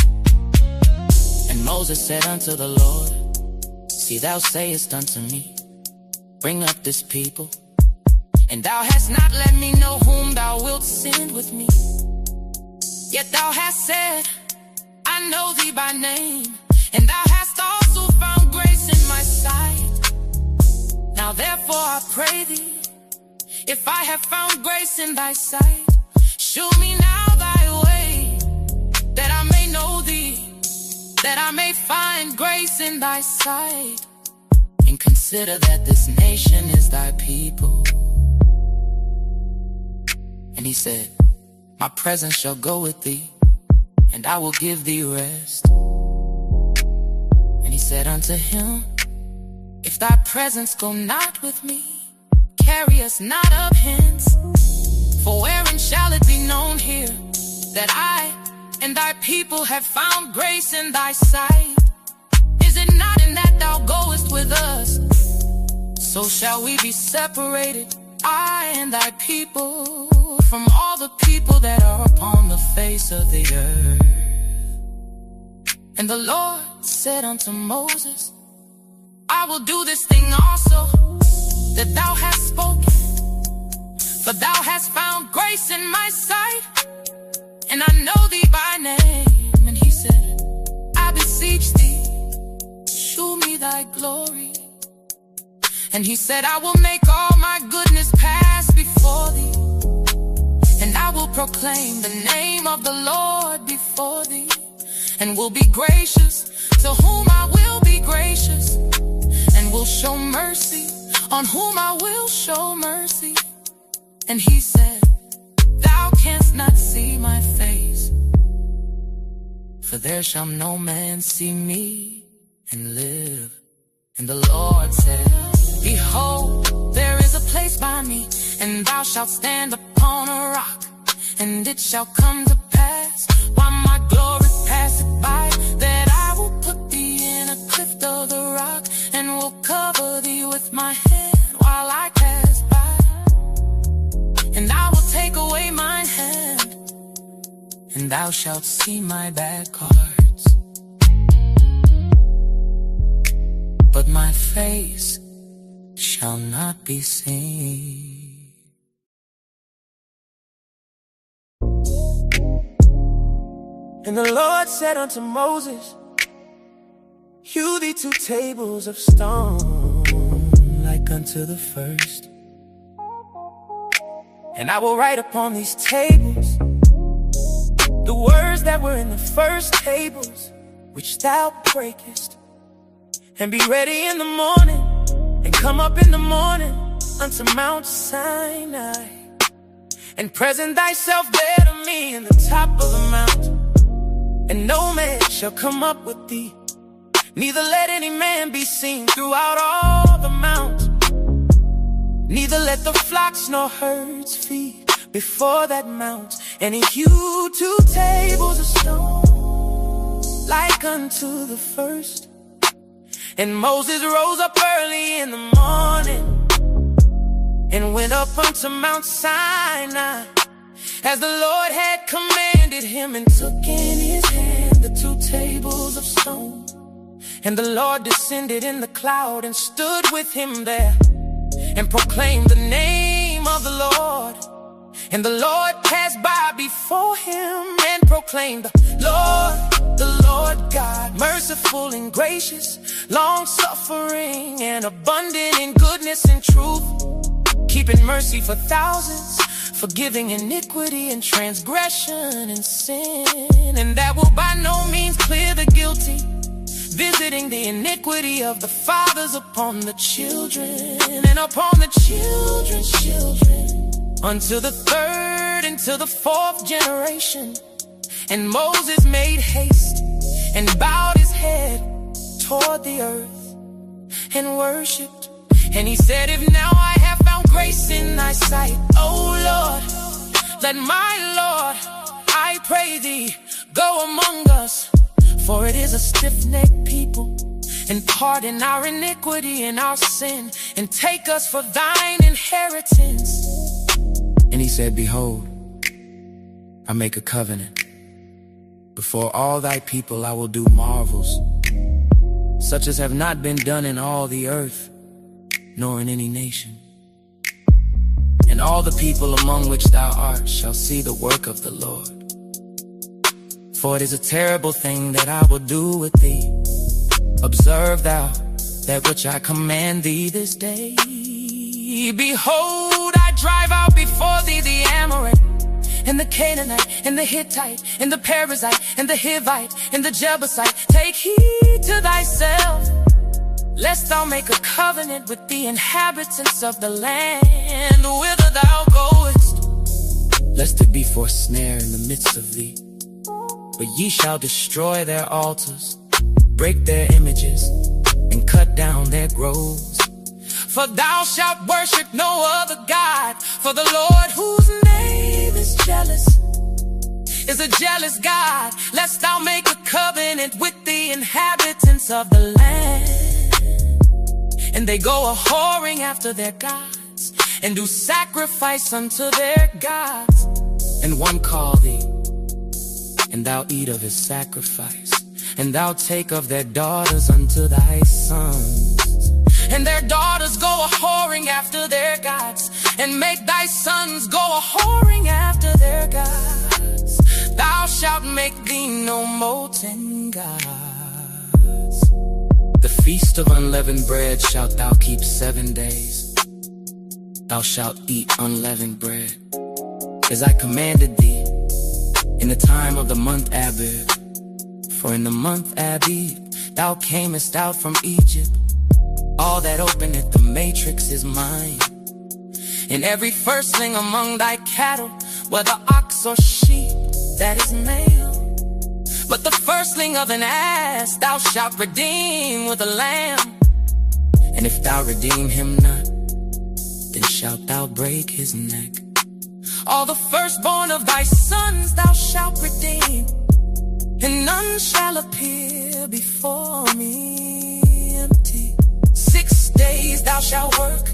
And Moses said unto the Lord, see, thou sayest unto me, bring up this people, and thou hast not let me know whom thou wilt send with me. Yet thou hast said, I know thee by name, and thou hast also found grace in my sight. Now therefore I pray thee, if I have found grace in thy sight, shew me now thy way, that I may know thee, that I may find grace in thy sight. And consider that this nation is thy people. And he said, my presence shall go with thee, and I will give thee rest. And he said unto him, if thy presence go not with me, carry us not up hence. For wherein shall it be known here, that I and thy people have found grace in thy sight? Is it not in that thou goest with us? So shall we be separated, I and thy people, from all the people that are upon the face of the earth. And the Lord said unto Moses, I will do this thing also, that thou hast spoken, for thou hast found grace in my sight, and I know thee by name. And he said, I beseech thee, shew me thy glory. And he said, I will make all my goodness pass before thee, and I will proclaim the name of the Lord before thee, and will be gracious to whom I will be gracious, and will show mercy on whom I will show mercy. And he said, thou canst not see my face, for there shall no man see me and live. And the Lord said, behold, there is a place by me, and thou shalt stand upon a rock. And it shall come to pass, while my glory passeth by, that I will put thee in a cleft of the rock, and will cover thee with my hand while I pass by. And I will take away mine hand, and thou shalt see my bad parts, but my face shall not be seen. And the Lord said unto Moses, hew thee 2 tables of stone, like unto the first. And I will write upon these tables the words that were in the first tables, which thou breakest. And be ready in the morning, and come up in the morning unto Mount Sinai, and present thyself there to me in the top of the mount. And no man shall come up with thee, neither let any man be seen throughout all the mount. Neither let the flocks nor herds feed before that mount. And he hewed 2 tables of stone, like unto the first. And Moses rose up early in the morning, and went up unto Mount Sinai, as the Lord had commanded him, and took in his hand the 2 tables of stone. And the Lord descended in the cloud, and stood with him there, and proclaimed the name of the Lord. And the Lord passed by before him, and proclaim the Lord God, merciful and gracious, long-suffering and abundant in goodness and truth, keeping mercy for thousands, forgiving iniquity and transgression and sin, and that will by no means clear the guilty, visiting the iniquity of the fathers upon the children and upon the children's children, unto the third and to the fourth generation. And Moses made haste and bowed his head toward the earth and worshipped. And he said, if now I have found grace in thy sight, O Lord, let my Lord, I pray thee, go among us. For it is a stiff-necked people, and pardon our iniquity and our sin, and take us for thine inheritance. And he said, behold, I make a covenant. Before all thy people I will do marvels, such as have not been done in all the earth, nor in any nation. And all the people among which thou art shall see the work of the Lord. For it is a terrible thing that I will do with thee. Observe thou that which I command thee this day. Behold, I drive out before thee the Amorite, and the Canaanite, and the Hittite, and the Perizzite, and the Hivite, and the Jebusite. Take heed to thyself, lest thou make a covenant with the inhabitants of the land whither thou goest, lest it be for a snare in the midst of thee. But ye shall destroy their altars, break their images, and cut down their groves. For thou shalt worship no other God, for the Lord whose name is jealous is a jealous God, lest thou make a covenant with the inhabitants of the land. And they go a-whoring after their gods, and do sacrifice unto their gods. And one call thee, and thou eat of his sacrifice, and thou take of their daughters unto thy sons. And their daughters go a-whoring after their gods, and make thy sons go a-whoring after their gods. Thou shalt make thee no molten gods. The feast of unleavened bread shalt thou keep 7 days. Thou shalt eat unleavened bread, as I commanded thee, in the time of the month Abib. For in the month Abib thou camest out from Egypt. All that openeth the matrix is mine, and every firstling among thy cattle, whether ox or sheep, that is male. But the firstling of an ass thou shalt redeem with a lamb. And if thou redeem him not, then shalt thou break his neck. All the firstborn of thy sons thou shalt redeem, and none shall appear before me empty. 6 days thou shalt work,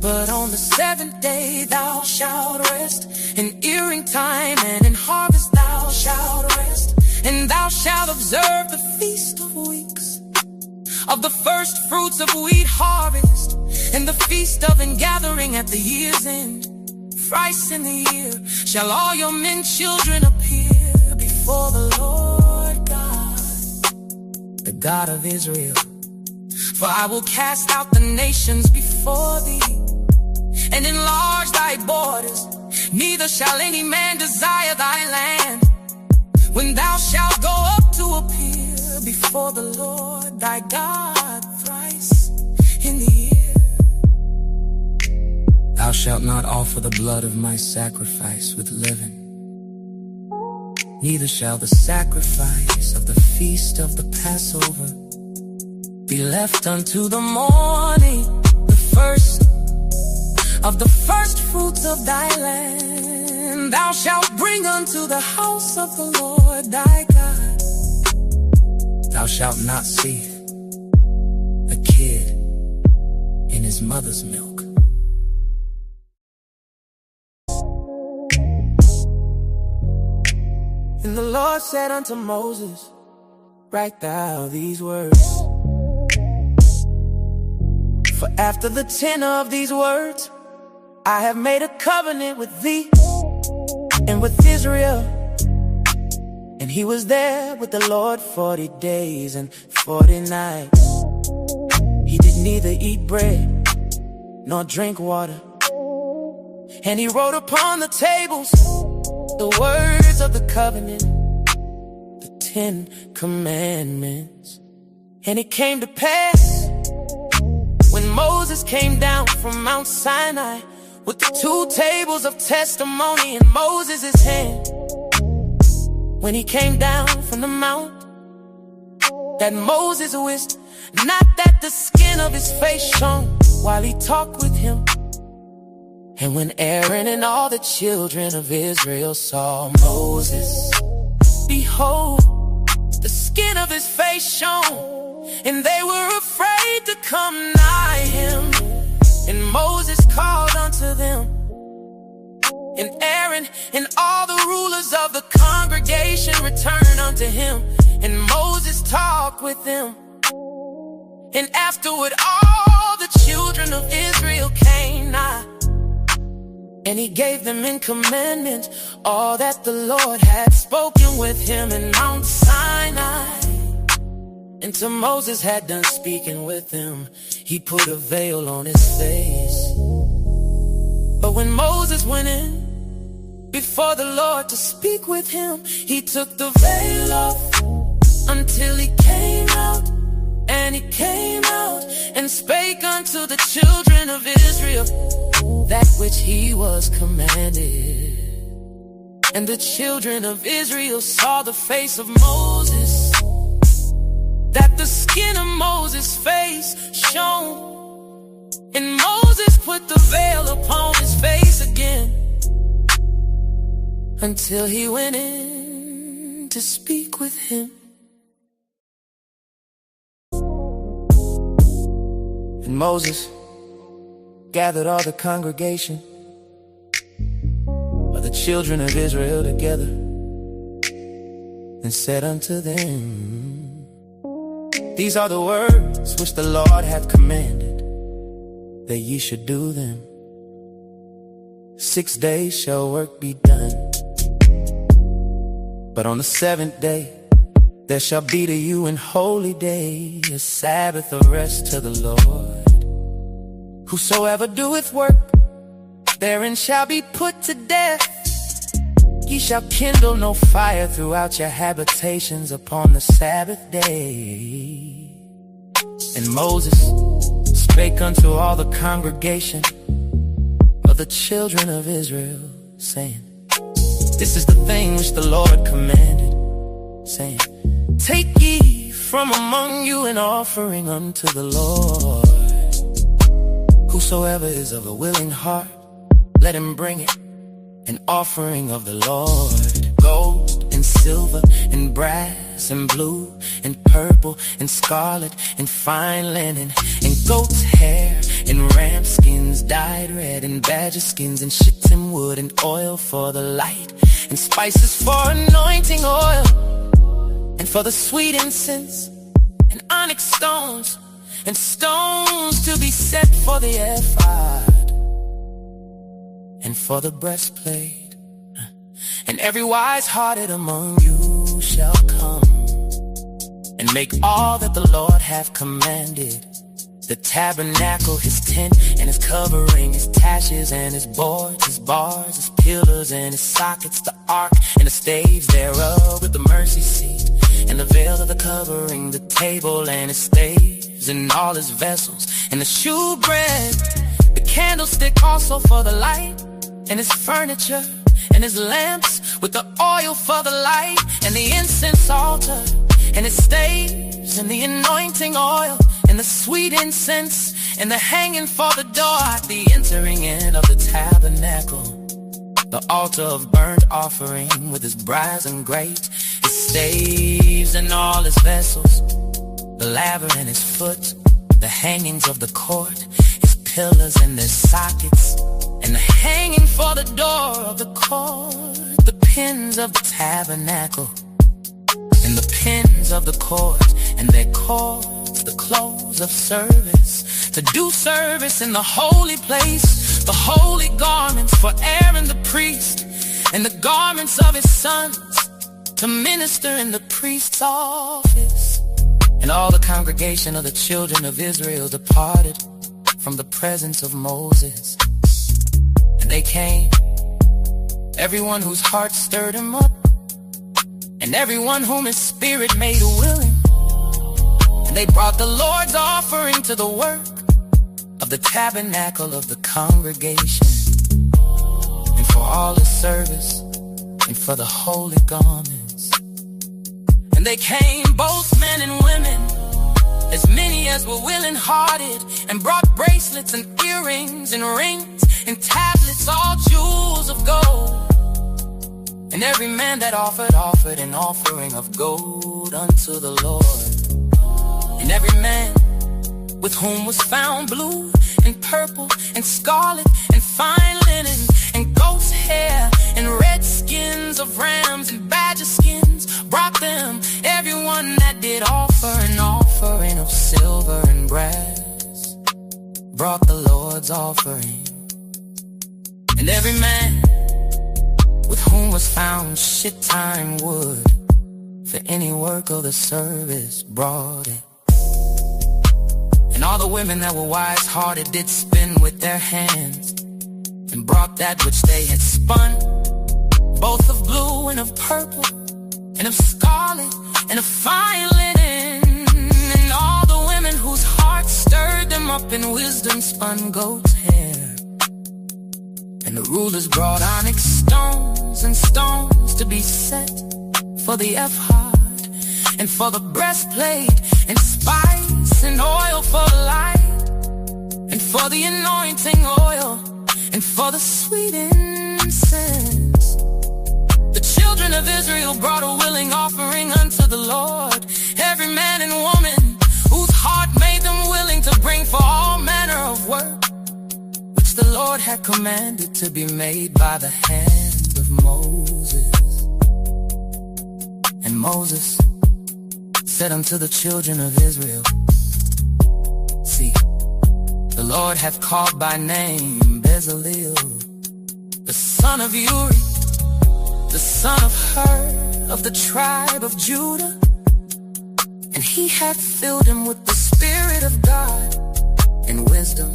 but on the 7th day thou shalt rest. In earing time and in harvest thou shalt rest. And thou shalt observe the feast of weeks, of the first fruits of wheat harvest, and the feast of ingathering at the year's end. Thrice in the year shall all your men children appear before the Lord God, the God of Israel. For I will cast out the nations before thee, and enlarge thy borders, neither shall any man desire thy land. When thou shalt go up to appear before the Lord thy God thrice in the year. Thou shalt not offer the blood of my sacrifice with leaven, neither shall the sacrifice of the feast of the Passover be left unto the morning. The first of the first fruits of thy land thou shalt bring unto the house of the Lord thy God. Thou shalt not see a kid in his mother's milk. And the Lord said unto Moses, write thou these words, for after the tenor of these words I have made a covenant with thee and with Israel. And he was there with the Lord 40 days and 40 nights. He did neither eat bread nor drink water. And he wrote upon the tables the words of the covenant, the 10 commandments. And it came to pass when Moses came down from Mount Sinai with the 2 tables of testimony in Moses' hand. When he came down from the mount, that Moses wished not that the skin of his face shone while he talked with him. And when Aaron and all the children of Israel saw Moses, behold, the skin of his face shone, and they were afraid to come nigh him. And Moses called unto them, and Aaron and all the rulers of the congregation returned unto him. And Moses talked with them. And afterward all the children of Israel came nigh, and he gave them in commandment all that the Lord had spoken with him in Mount Sinai. And till Moses had done speaking with him, he put a veil on his face. But when Moses went in before the Lord to speak with him, he took the veil off until he came out. And he came out and spake unto the children of Israel that which he was commanded. And the children of Israel saw the face of Moses, that the skin of Moses' face shone. And Moses put the veil upon his face again until he went in to speak with him. And Moses gathered all the congregation of the children of Israel together and said unto them, these are the words which the Lord hath commanded, that ye should do them. 6 days shall work be done, but on the 7th day there shall be to you an holy day, a Sabbath of rest to the Lord. Whosoever doeth work, therein shall be put to death. Ye shall kindle no fire throughout your habitations upon the Sabbath day. And Moses spake unto all the congregation of the children of Israel, saying, this is the thing which the Lord commanded, saying, take ye from among you an offering unto the Lord. Whosoever is of a willing heart, let him bring it, an offering of the Lord. Gold and silver and brass and blue and purple and scarlet and fine linen and goat's hair and ram skins dyed red and badger skins and shittim wood and oil for the light and spices for anointing oil and for the sweet incense and onyx stones and stones to be set for the ephod and for the breastplate. And every wise-hearted among you shall come and make all that the Lord hath commanded, the tabernacle, his tent, and his covering, his taches, and his boards, his bars, his pillars, and his sockets, the ark, and the staves thereof, with the mercy seat, and the veil of the covering, the table, and his staves, and all his vessels, and the shewbread, the candlestick also for the light, and his furniture, and his lamps, with the oil for the light, and the incense altar, and his staves, and the anointing oil, and the sweet incense, and the hanging for the door at the entering in of the tabernacle, the altar of burnt offering with his brazen grate, his staves and all his vessels, the laver and his foot, the hangings of the court, his pillars and their sockets, and the hanging for the door of the court, the pins of the tabernacle, and the pins of the court, and their cords, the clothes of service, to do service in the holy place, the holy garments for Aaron the priest, and the garments of his sons, to minister in the priest's office. And all the congregation of the children of Israel departed from the presence of Moses. And they came, everyone whose heart stirred him up, and everyone whom his spirit made willing. And they brought the Lord's offering to the work of the tabernacle of the congregation, and for all his service, and for the holy garments. And they came, both men and women, as many as were willing-hearted, and brought bracelets and earrings and rings and tablets, all jewels of gold. And every man that offered an offering of gold unto the Lord. And every man with whom was found blue and purple and scarlet and fine linen and goat's hair and red skins of rams and badger skins, brought them. Everyone that did offer an offering of silver and brass brought the Lord's offering. And every man with whom was found shittim wood for any work of the service brought it. And all the women that were wise-hearted did spin with their hands, and brought that which they had spun, both of blue and of purple, and of scarlet, and of fine linen. And all the women whose hearts stirred them up in wisdom spun goat's hair. And the rulers brought onyx stones and stones to be set for the ephod, and for the breastplate, and spice and oil for the light, and for the anointing oil, and for the sweet incense. The children of Israel brought a willing offering unto the Lord, every man and woman whose heart made them willing to bring for all manner of work, which the Lord had commanded to be made by the hand of Moses. And Moses said unto the children of Israel, see, the Lord hath called by name Bezaleel, the son of Uri, the son of Hur, of the tribe of Judah. And he hath filled him with the Spirit of God, in wisdom,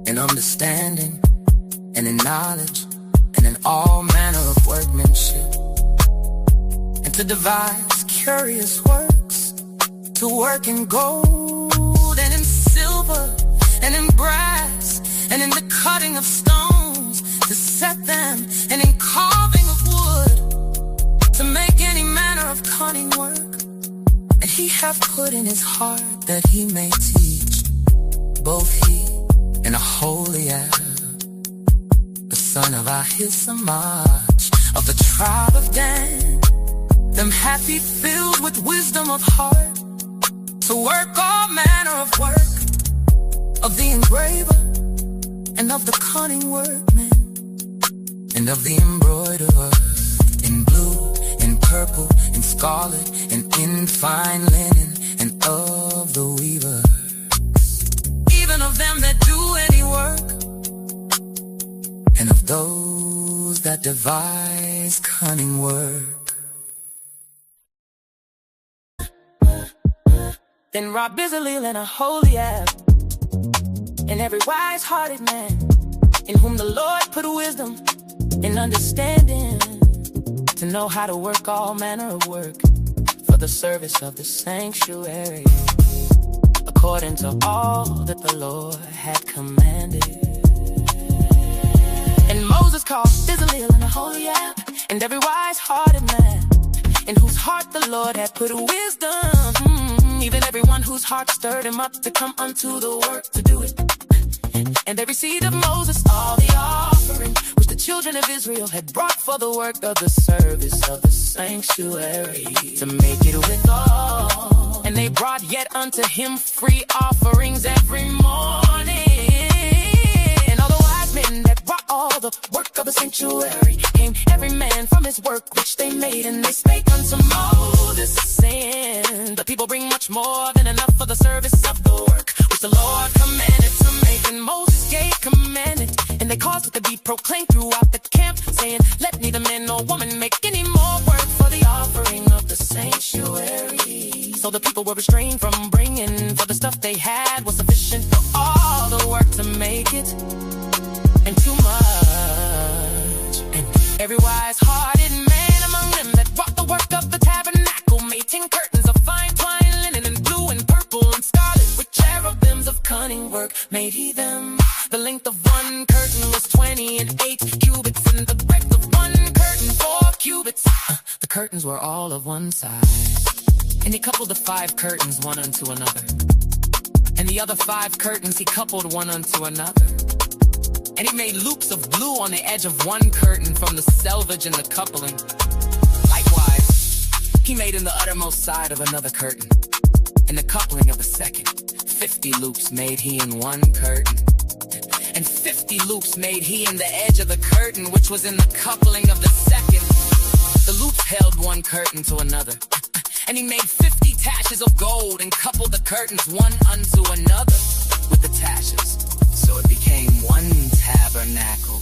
in understanding, and in knowledge, and in all manner of workmanship, and to devise curious works, to work in gold, and in silver, and in brass, and in the cutting of stones, to set them, and in carving of wood, to make any manner of cunning work. And he hath put in his heart that he may teach, both he and Aholiab, the son of Ahisamach, of the tribe of Dan. Them hath he filled with wisdom of heart, to work all manner of work, of the engraver, and of the cunning workman, and of the embroiderer, in blue, in purple, in scarlet, and in fine linen, and of the weaver, even of them that do any work, and of those that devise cunning work. Then robbed Bezaleel and Aholiab, and every wise-hearted man, in whom the Lord put wisdom and understanding, to know how to work all manner of work for the service of the sanctuary, according to all that the Lord had commanded. And Moses called Bezaleel and Aholiab, and every wise-hearted man, in whose heart the Lord had put wisdom, even everyone whose heart stirred him up to come unto the work to do it. And they received of Moses all the offering which the children of Israel had brought for the work of the service of the sanctuary, to make it withal. And they brought yet unto him free offerings every morning. And all the wise men that brought all the work of the sanctuary came every man from his work which they made, and they spake unto Moses, saying, the people bring much more than enough for the service of the work which the Lord commanded to make. And Moses gave commandment, and they caused it to be proclaimed throughout the camp, saying, let neither man nor woman make any more work for the offering So the people were restrained from bringing, for the stuff they had was sufficient for all the work to make it, and too much. And every wise-hearted man among them that brought the work of the tabernacle made 10 curtains of fine twine, linen, and blue, and purple, and scarlet, with cherubims of cunning work made he them. The length of one curtain was 28 cubits, and the breadth of one curtain 4 cubits. The curtains were all of one size. And he coupled the 5 curtains one unto another, and the other 5 curtains he coupled one unto another. And he made loops of blue on the edge of one curtain from the selvage and the coupling. Likewise, he made in the uttermost side of another curtain, and the coupling of the second. 50 loops made he in one curtain, and 50 loops made he in the edge of the curtain which was in the coupling of the second. The loops held one curtain to another. And he made 50 taches of gold and coupled the curtains one unto another with the taches. So it became one tabernacle.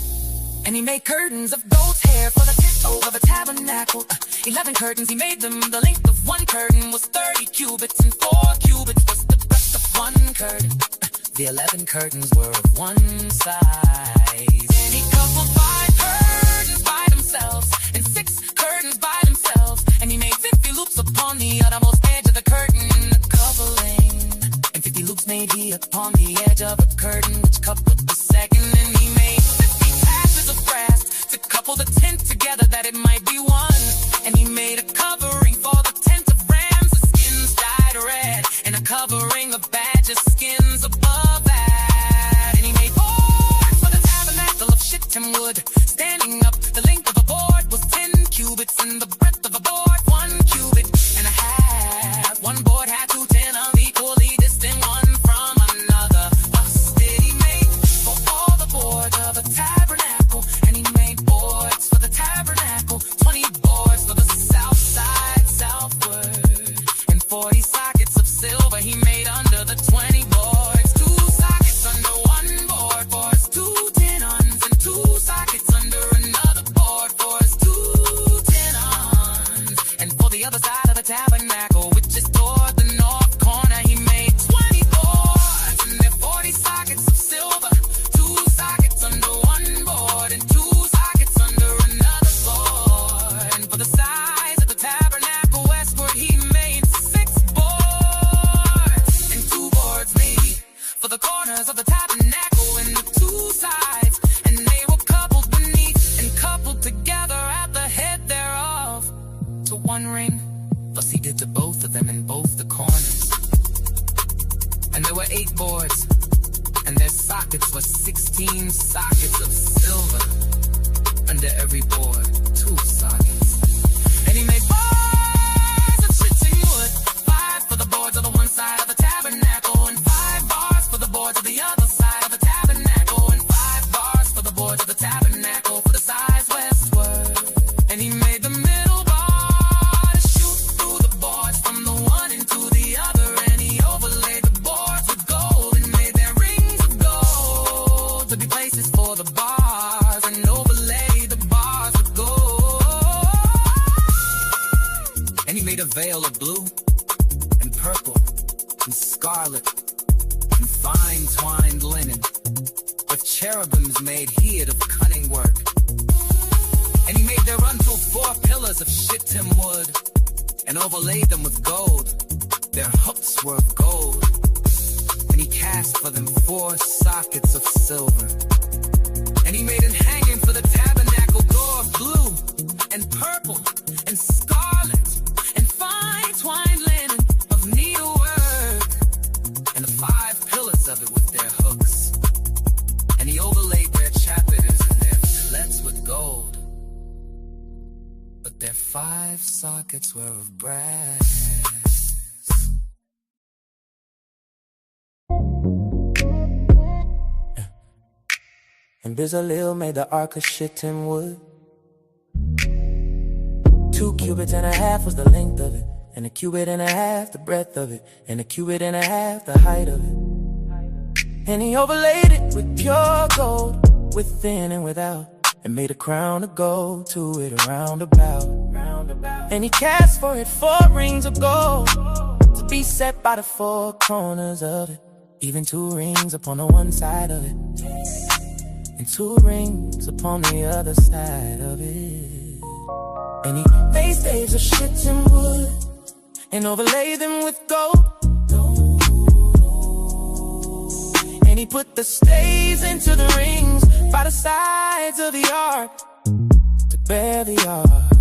And he made curtains of goat's hair for the tent over the tabernacle. 11 curtains he made them. The length of one curtain was 30 cubits, and 4 cubits was the breadth of one curtain. The 11 curtains were of one size. And he coupled 5 curtains by themselves, and 6 curtains by themselves. And he made 50 loops upon the uttermost edge of the curtain, the coupling. And 50 loops made he upon the edge of a curtain which coupled the second. And he made 50 taches of brass to couple the tent together that it might be one. And he made a covering for the tent of rams, the skins dyed red, and a covering of badger skins above that. And he made boards for the tabernacle of shittim wood, standing up. The length of a board was 10 cubits, and the breadth of a board 1 cubit and a half. One board had 2 10 unequally distant one from another. Thus did he make for all the boards of the tabernacle. And he made boards for the tabernacle, 20 boards for the south side southward, and 40 sockets of silver he made under the 20 boards. 2 sockets under one board for his 2 10-ons, and 2 sockets under another board for his 2 10-ons. And for the other side of the tabernacle, which is toward the north corner, he made 20 boards, and there 40 sockets of silver. 2 sockets under one board, and 2 sockets under another board. And for the size of the tabernacle westward, he made 6 boards, and 2 boards made for the corners of the tabernacle and the 2 sides. And they were coupled beneath and coupled together at the head thereof to one ring. Thus he did to both of them in both the corners. And there were 8 boards, and their sockets were 16 sockets of silver. Under every board 2 sockets. And he made bars of shittim wood, 5 for the boards of the one side of the tabernacle, and 5 bars for the boards of the other side of the tabernacle, and 5 bars for the boards of the tabernacle for the sides westward. And he made the middle bar to shoot through the boards from the one into the other. And he overlaid the boards with gold and made their rings of gold to be places for the bars, and overlaid the bars with gold. And he made a veil of blue and purple and scarlet and fine twined linen, with cherubims made he it of cunning work. And he made thereunto 4 pillars of shittim wood, and overlaid them with gold. Their hooks were of gold. And he cast for them 4 sockets of silver. And he made an hanging for the tabernacle door of blue and purple and scarlet and fine twined linen of needlework, and the 5 pillars of it with their hooks. And he overlaid their chapiters and their fillets with gold. But their 5 sockets were of brass. And Bezalel made the ark of shittim wood. 2 cubits and a half was the length of it, and a cubit and a half the breadth of it, and a cubit and a half the height of it. And he overlaid it with pure gold, within and without, and made a crown of gold to it round about. And he cast for it 4 rings of gold to would be set by the four corners of it, even 2 rings upon the one side of it, and 2 rings upon the other side of it. And he made staves of shittim wood and overlaid them with gold. And he put the staves into the rings by the sides of the ark to bear the ark.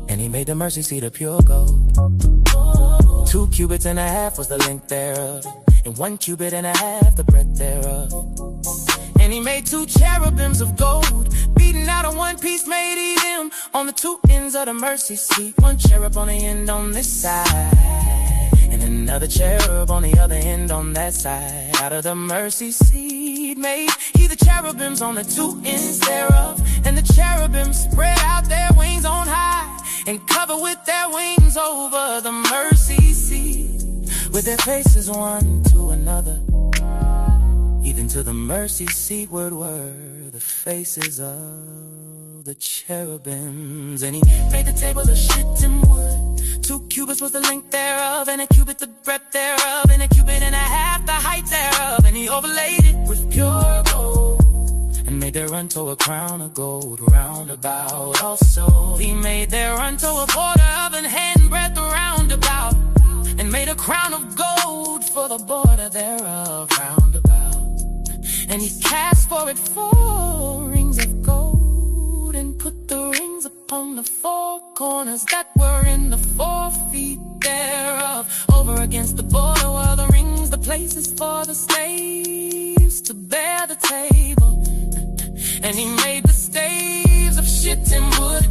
And he made the mercy seat of pure gold. 2 cubits and a half was the length thereof, and 1 cubit and a half the breadth thereof. And he made 2 cherubims of gold, beaten out of 1 piece, made them on the 2 ends of the mercy seat. 1 cherub on the end on this side, and another cherub on the other end on that side. Out of the mercy seat made he the cherubims on the 2 ends thereof. And the cherubims spread out their wings on high, and cover with their wings over the mercy seat, with their faces one to another, even to the mercy seat were the faces of the cherubims. And he made the table of shittim wood. 2 cubits was the length thereof, and 1 cubit the breadth thereof, and 1 cubit and a half the height thereof. And he overlaid it with pure gold, and made thereunto a crown of gold round about. Also he made thereunto a border of an handbreadth round about, and made a crown of gold for the border thereof round about. And he cast for it 4 rings of gold, and put the rings upon the 4 corners that were in the 4 feet thereof. Over against the border were the rings, the places for the staves to bear the table. And he made the staves of shittim wood,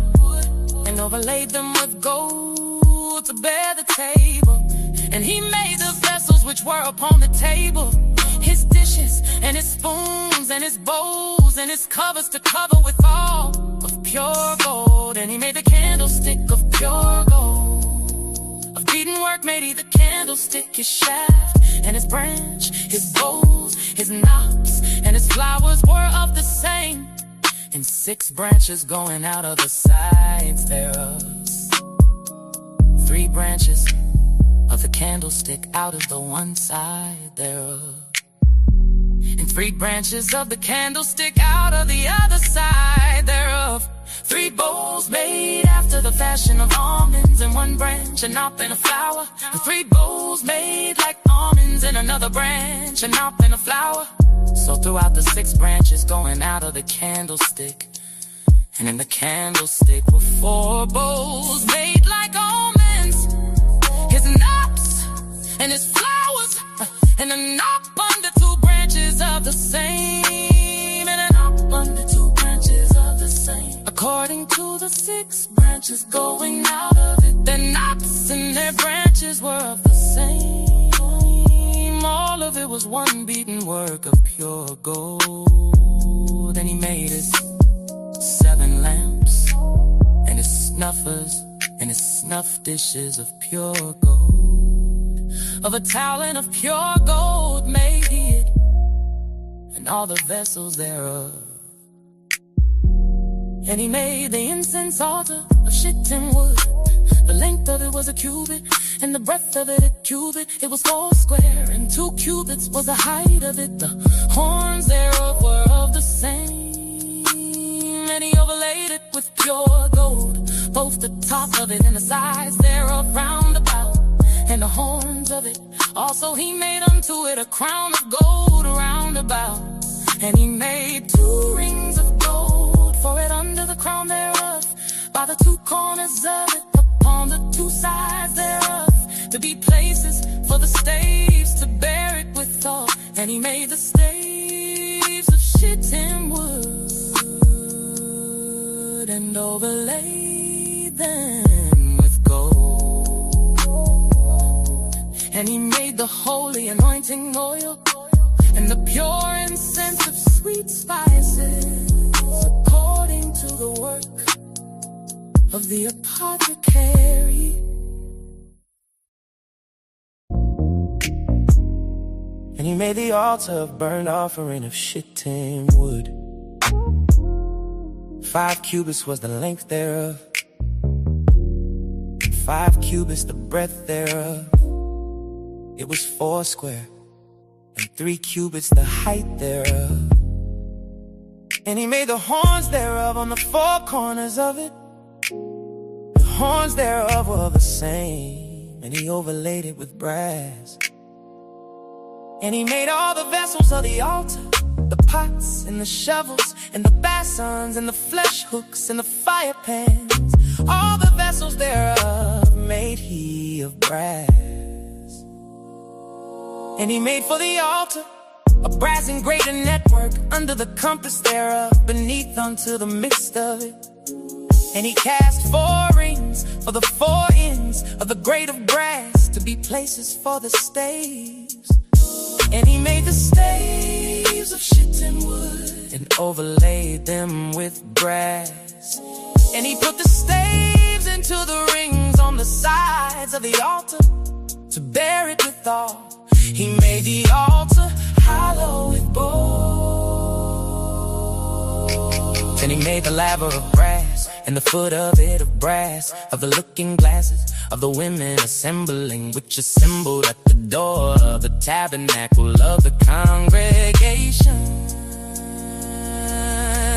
and overlaid them with gold to bear the table. And he made the vessels which were upon the table, his dishes and his spoons and his bowls and his covers to cover with all of pure gold. And he made the candlestick of pure gold. Of beaten work made he the candlestick, his shaft and his branch, his bowls, his knops, and his flowers were of the same, and 6 branches going out of the sides thereof. 3 branches of the candlestick out of the one side thereof, and 3 branches of the candlestick out of the other side thereof. 3 bowls made after the fashion of almonds, and 1 branch, a knop and a flower. And 3 bowls made like almonds, and another branch, a knop and a flower. So throughout the 6 branches going out of the candlestick, and in the candlestick were 4 bowls made like almonds, his knops and his flowers, and a knop under 2 branches of the same, and a knop under 2 branches of the same. According to the 6 branches going out of it, their knops and their branches were of the same. All of it was 1 beaten work of pure gold. And he made his 7 lamps, and his snuffers, and his snuff dishes of pure gold. Of a talent of pure gold made he it, and all the vessels thereof. And he made the incense altar of shittim wood. The length of it was 1 cubit, and the breadth of it 1 cubit. It was 4 square, and 2 cubits was the height of it. The horns thereof were of the same, and he overlaid it with pure gold, both the top of it and the sides thereof round about, and the horns of it. Also he made unto it a crown of gold round about. And he made 2 rings of gold for it under the crown thereof, by the 2 corners of it, upon the 2 sides thereof, to be places for the staves to bear it withal. And he made the staves of shittim wood, and overlaid them with gold. And he made the holy anointing oil, and the pure incense of sweet spices, according to the work of the apothecary. And he made the altar of burnt offering of shittim wood. 5 cubits was the length thereof, 5 cubits the breadth thereof. It was 4 square, and 3 cubits the height thereof. And he made the horns thereof on the 4 corners of it. The horns thereof were the same, and he overlaid it with brass. And he made all the vessels of the altar, the pots and the shovels and the basins and the flesh hooks and the fire pans. All the vessels thereof made he of brass. And he made for the altar a brass and greater network under the compass thereof, beneath unto the midst of it. And he cast 4 rings for the 4 ends of the grate of brass, to be places for the staves. And he made the staves of shittim wood, and overlaid them with brass. And he put the staves into the rings on the sides of the altar, to bear it withal. He made the altar hollow with bows. Then he made the laver of brass, and the foot of it of brass, of the looking glasses of the women assembling, which assembled at the door of the tabernacle of the congregation.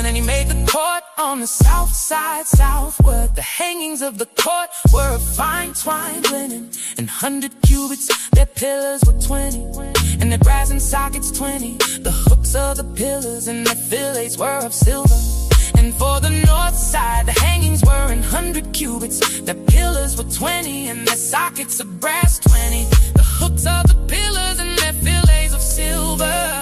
And he made the court on the south side southward. The hangings of the court were of fine twined linen, and 100 cubits. Their pillars were 20, and their brass and sockets 20. The hooks of the pillars and their fillets were of silver. And for the north side, the hangings were in 100 cubits. Their pillars were 20, and their sockets of brass 20. The hooks of the pillars and their fillets of silver.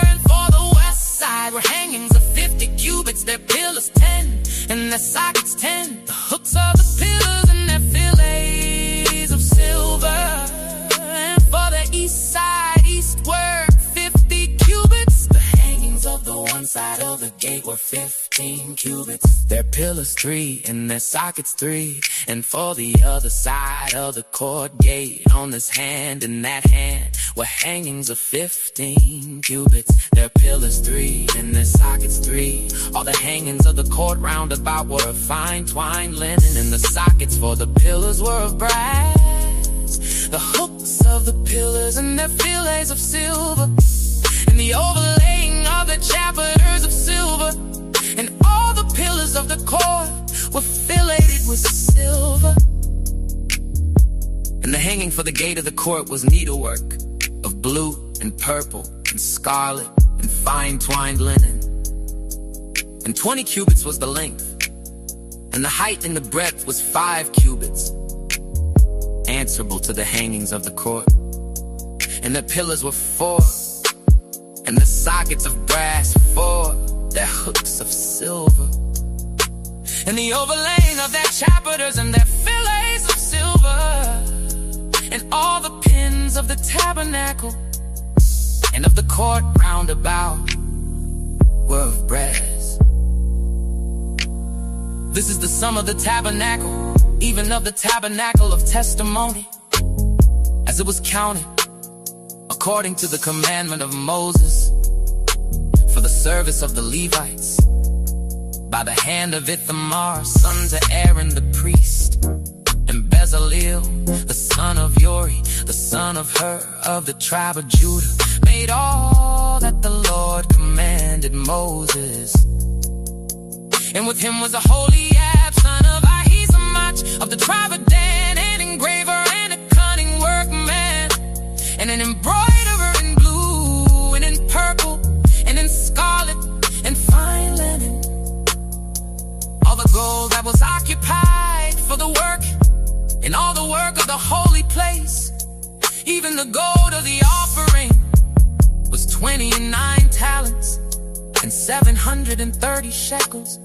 And for the west side were hangings of 50 cubits. Their pillars 10, and their sockets 10. The hooks of the pillars and their fillets of silver. And for the east side, eastward, 50 cubits. The hangings of the one side of the gate were 15 cubits. Their pillars 3, and their sockets 3. And for the other side of the court gate, on this hand and that hand, were hangings of 15 cubits. Their pillars 3, and their sockets 3. All the hangings of the court round about were of fine twined linen, and the sockets for the pillars were of brass. The hooks of the pillars and their fillets of silver, and the overlaying of the chapiters of silver. And all the pillars of the court were filleted with silver. And the hanging for the gate of the court was needlework of blue and purple and scarlet and fine twined linen. And 20 cubits was the length, and the height and the breadth was 5 cubits, answerable to the hangings of the court. And the pillars were 4, and the sockets of brass 4, their hooks of silver. And the overlaying of their chapiters and their fillets of silver. And all the pins of the tabernacle and of the court round about were of brass. This is the sum of the tabernacle, even of the tabernacle of testimony, as it was counted according to the commandment of Moses, for the service of the Levites, by the hand of Ithamar, son to Aaron the priest, and Bezaleel, the son of Uri, the son of Hur, of the tribe of Judah, made all that the Lord commanded Moses. And with him was Aholiab, son of Ahisamach, of the tribe of Dan, an engraver and a cunning workman, and an embroiderer in blue and in purple and in scarlet and fine linen. All the gold that was occupied for the work, and all the work of the holy place, even the gold of the offering, was 29 talents and 730 shekels.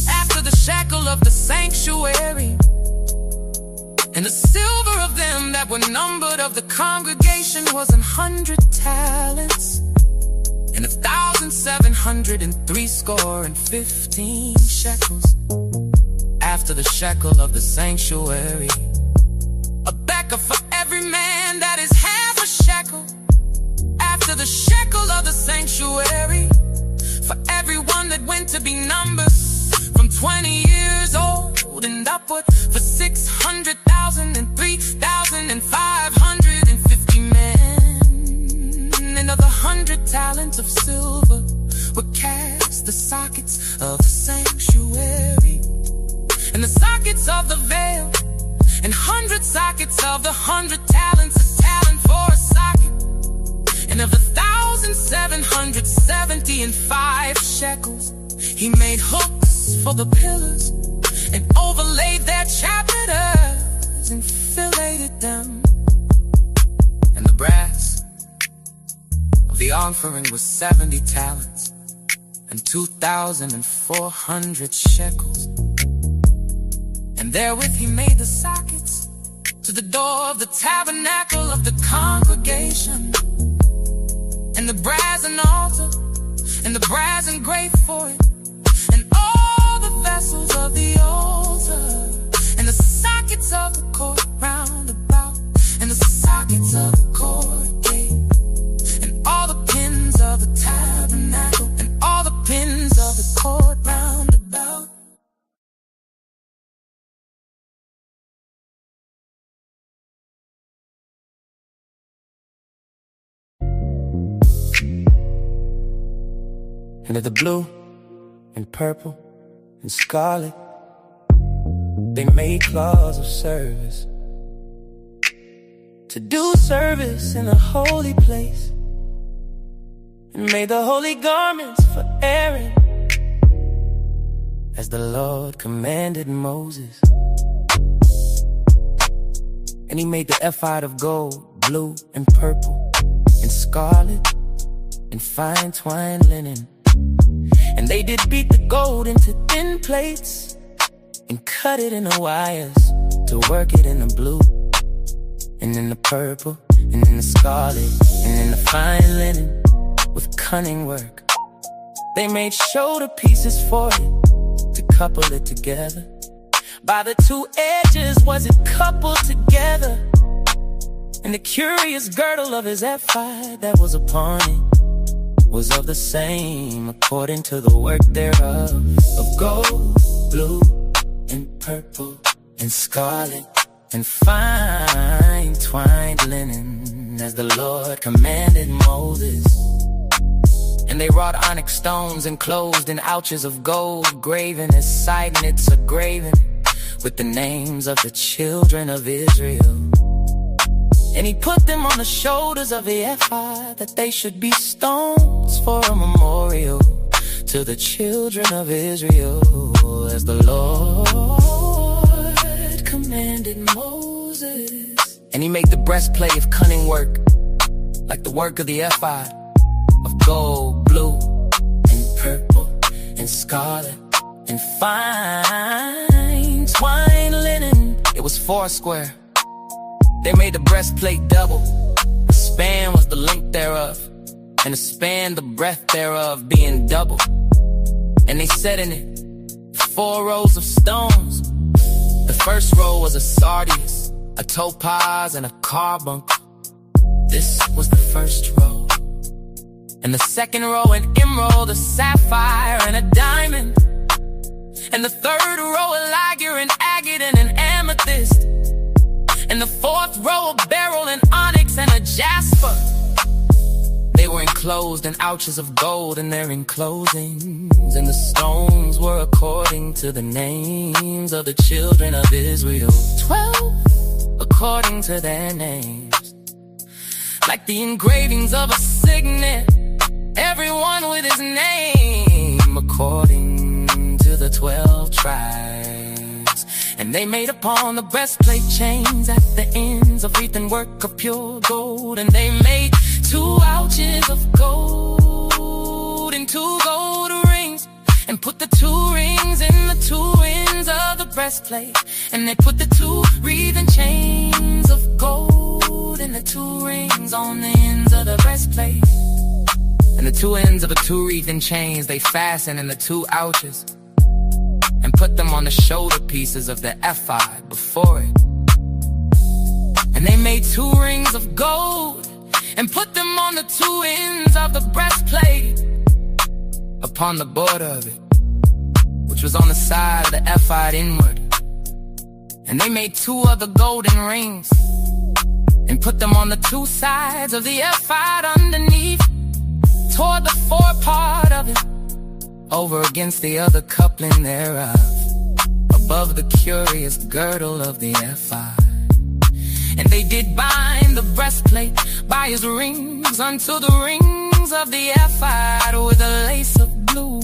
After the shekel of the sanctuary, and the silver of them that were numbered of the congregation was 100 talents, and 1,715 shekels. After the shekel of the sanctuary, a becker for every man, that is half a shekel. After the shekel of the sanctuary, for everyone that went to be numbered, from 20 years old and upward, for 600,000 and 3,550 men. And of the 100 talents of silver were cast the sockets of the sanctuary, and the sockets of the veil, and 100 sockets of the 100 talents, a talent for a socket. And of the 1,775 shekels, he made hooks for the pillars, and overlaid their chapiters, and filleted them. And the brass of the offering was 70 talents, and 2,400 shekels. And therewith he made the sockets to the door of the tabernacle of the congregation, and the brazen altar, and the brazen grate for it, and all the vessels of the altar, and the sockets of the court round about, and the sockets of the court gate, and all the pins of the tabernacle, and all the pins of the court round about. And of the blue and purple and scarlet, they made claws of service, to do service in a holy place, and made the holy garments for Aaron, as the Lord commanded Moses. And he made the ephod of gold, blue and purple and scarlet, and fine twined linen. And they did beat the gold into thin plates, and cut it into wires, to work it in the blue, and in the purple, and in the scarlet, and in the fine linen, with cunning work. They made shoulder pieces for it, to couple it together. By the two edges was it coupled together. And the curious girdle of his ephod that was upon it was of the same, according to the work thereof, of gold, blue, and purple, and scarlet, and fine twined linen, as the Lord commanded Moses. And they wrought onyx stones enclosed in ouches of gold, graven as signets are graven, with the names of the children of Israel. And he put them on the shoulders of the ephod, that they should be stones for a memorial to the children of Israel, as the Lord commanded Moses. And he made the breastplate of cunning work, like the work of the ephod, of gold, blue, and purple, and scarlet, and fine twined linen. It was foursquare. They made the breastplate double. The span was the length thereof, and the span the breadth thereof, being double. And they set in it 4 rows of stones. The first row was a sardius, a topaz, and a carbuncle. This was the first row. And the second row an emerald, a sapphire, and a diamond. And the third row a ligure, an agate, and an amethyst. And the fourth row a beryl, an onyx, and a jasper. They were enclosed in ouches of gold in their enclosings, and the stones were according to the names of the children of Israel, 12 according to their names, like the engravings of a signet, everyone with his name, according to the 12 tribes. And they made upon the breastplate chains at the ends of wreathen work of pure gold. And they made 2 ouches of gold and 2 gold rings, and put the 2 rings in the 2 ends of the breastplate. And they put the 2 wreathen chains of gold and the 2 rings on the ends of the breastplate. And the 2 ends of the 2 wreathen chains they fastened in the 2 ouches, and put them on the shoulder pieces of the ephod before it. And they made 2 rings of gold, and put them on the 2 ends of the breastplate, upon the border of it, which which was on the side of the ephod inward. And they made 2 other golden rings and put them on the 2 sides of the ephod underneath, toward the forepart of it, over against the other coupling thereof, above the curious girdle of the ephod. And they did bind the breastplate by his rings unto the rings of the ephod with a lace of blue,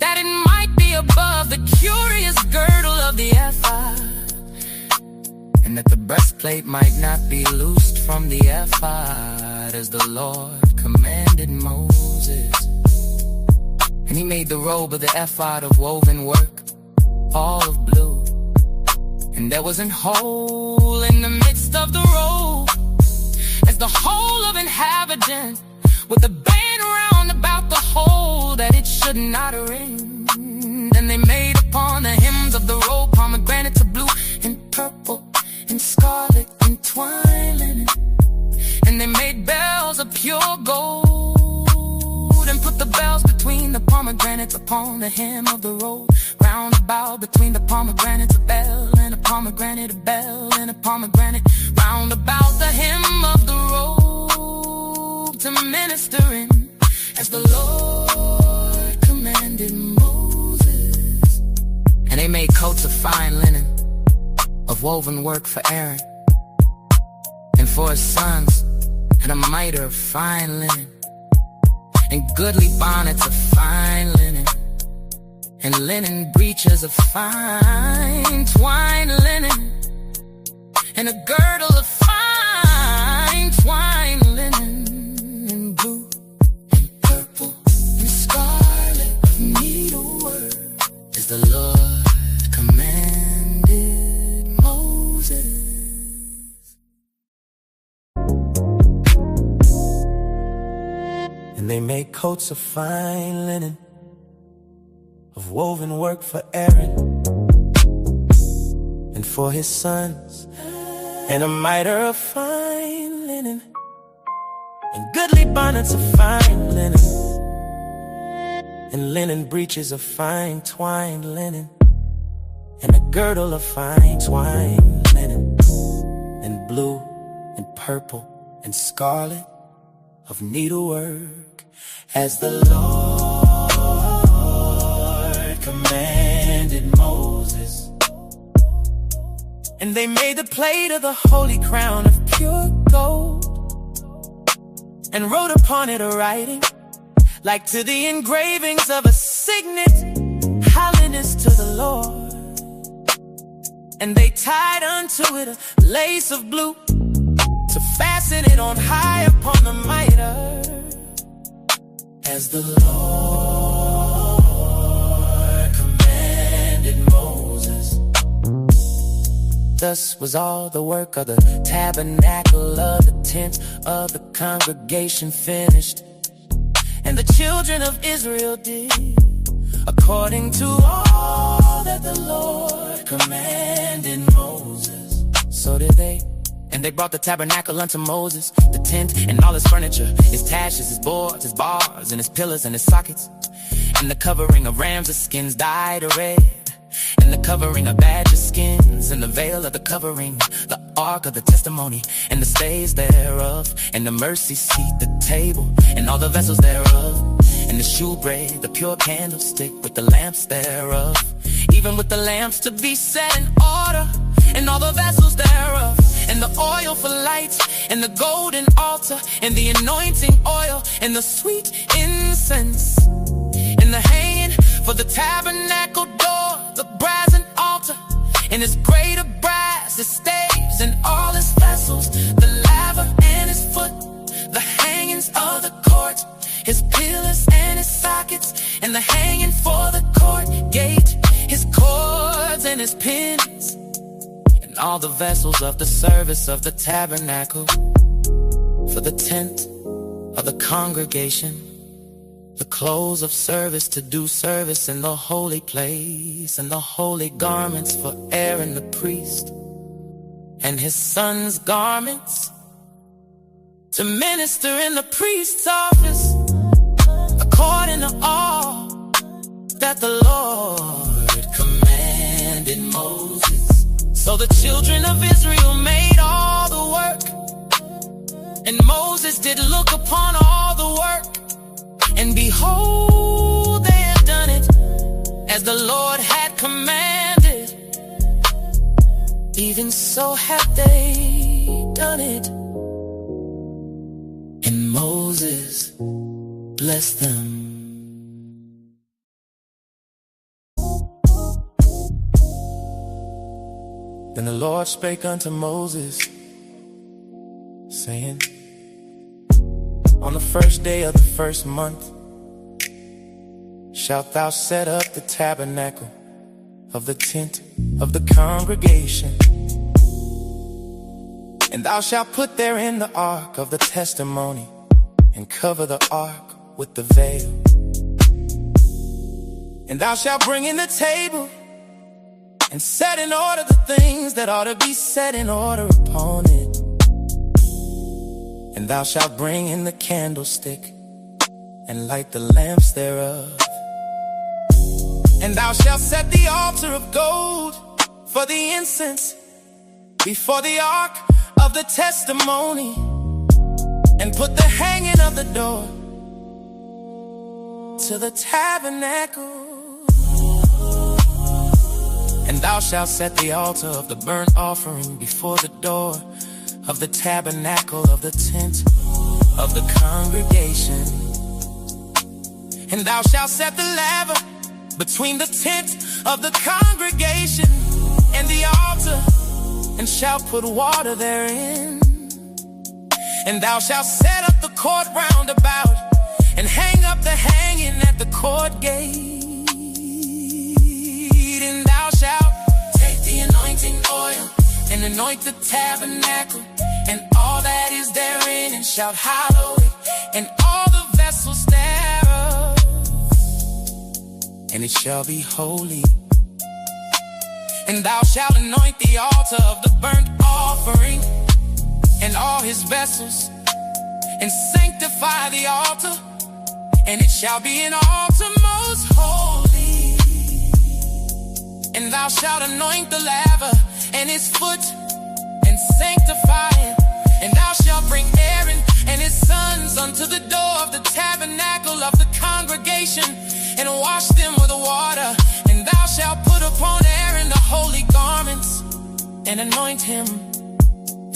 that it might be above the curious girdle of the ephod, and that the breastplate might not be loosed from the ephod, as the Lord commanded Moses. And he made the robe of the ephod of woven work, all of blue. And there was an hole in the midst of the robe, as the hole of inhabitant, with a band round about the hole, that it should not rend. And they made upon the hems of the robe pomegranates of blue and purple and scarlet and twine linen. And they made bells of pure gold, and put the bells between the pomegranates upon the hem of the robe, round about between the pomegranates a bell, and a pomegranate a bell, and a pomegranate round about the hem of the robe, to minister in, as the Lord commanded Moses. And they made coats of fine linen, of woven work for Aaron, and for his sons, and a mitre of fine linen, and goodly bonnets of fine linen, and linen breeches of fine twine linen, and a girdle of fine twine linen, and blue and purple and scarlet of needlework, as the Lord commanded Moses. And they made coats of fine linen, of woven work for Aaron, and for his sons, and a mitre of fine linen, and goodly bonnets of fine linen, and linen breeches of fine twined linen, and a girdle of fine twined linen, and blue and purple and scarlet of needlework, as the Lord commanded Moses. And they made the plate of the holy crown of pure gold, and wrote upon it a writing, like to the engravings of a signet, holiness to the Lord. And they tied unto it a lace of blue, to fasten it on high upon the mitre, as the Lord commanded Moses. Thus was all the work of the tabernacle of the tent of the congregation finished. And the children of Israel did according to all that the Lord commanded Moses. So did they. And they brought the tabernacle unto Moses, the tent and all its furniture, its taches, its boards, its bars, and its pillars and its sockets, and the covering of rams' skins dyed red, and the covering of badger skins, and the veil of the covering, the ark of the testimony, and the stays thereof, and the mercy seat, the table, and all the vessels thereof, and the shewbread, the pure candlestick with the lamps thereof, even with the lamps to be set in order, and all the vessels thereof, and the oil for light, and the golden altar, and the anointing oil, and the sweet incense, and the hanging for the tabernacle door, the brazen altar, and his greater brass, his staves, and all his vessels, the laver and his foot, the hangings of the court, his pillars and his sockets, and the hanging for the court gate, his cords and his pins, all the vessels of the service of the tabernacle, for the tent of the congregation, the clothes of service to do service in the holy place, and the holy garments for Aaron the priest, and his sons' garments to minister in the priest's office, according to all that the Lord commanded Moses. So the children of Israel made all the work, and Moses did look upon all the work, and behold, they had done it as the Lord had commanded. Even so have they done it. And Moses blessed them. Then the Lord spake unto Moses, saying, on the first day of the first month shalt thou set up the tabernacle of the tent of the congregation. And thou shalt put therein the ark of the testimony, and cover the ark with the veil. And thou shalt bring in the table, and set in order the things that ought to be set in order upon it. And thou shalt bring in the candlestick, and light the lamps thereof. And thou shalt set the altar of gold for the incense before the ark of the testimony, and put the hanging of the door to the tabernacle. And thou shalt set the altar of the burnt offering before the door of the tabernacle of the tent of the congregation. And thou shalt set the laver between the tent of the congregation and the altar, and shalt put water therein. And thou shalt set up the court round about, and hang up the hanging at the court gate. And thou shalt take the anointing oil, and anoint the tabernacle, and all that is therein, and shalt hallow it, and all the vessels thereof. And it shall be holy. And thou shalt anoint the altar of the burnt offering, and all his vessels, and sanctify the altar, and it shall be an altar most holy. And thou shalt anoint the laver and his foot, and sanctify him. And thou shalt bring Aaron and his sons unto the door of the tabernacle of the congregation, and wash them with water. And thou shalt put upon Aaron the holy garments, and anoint him,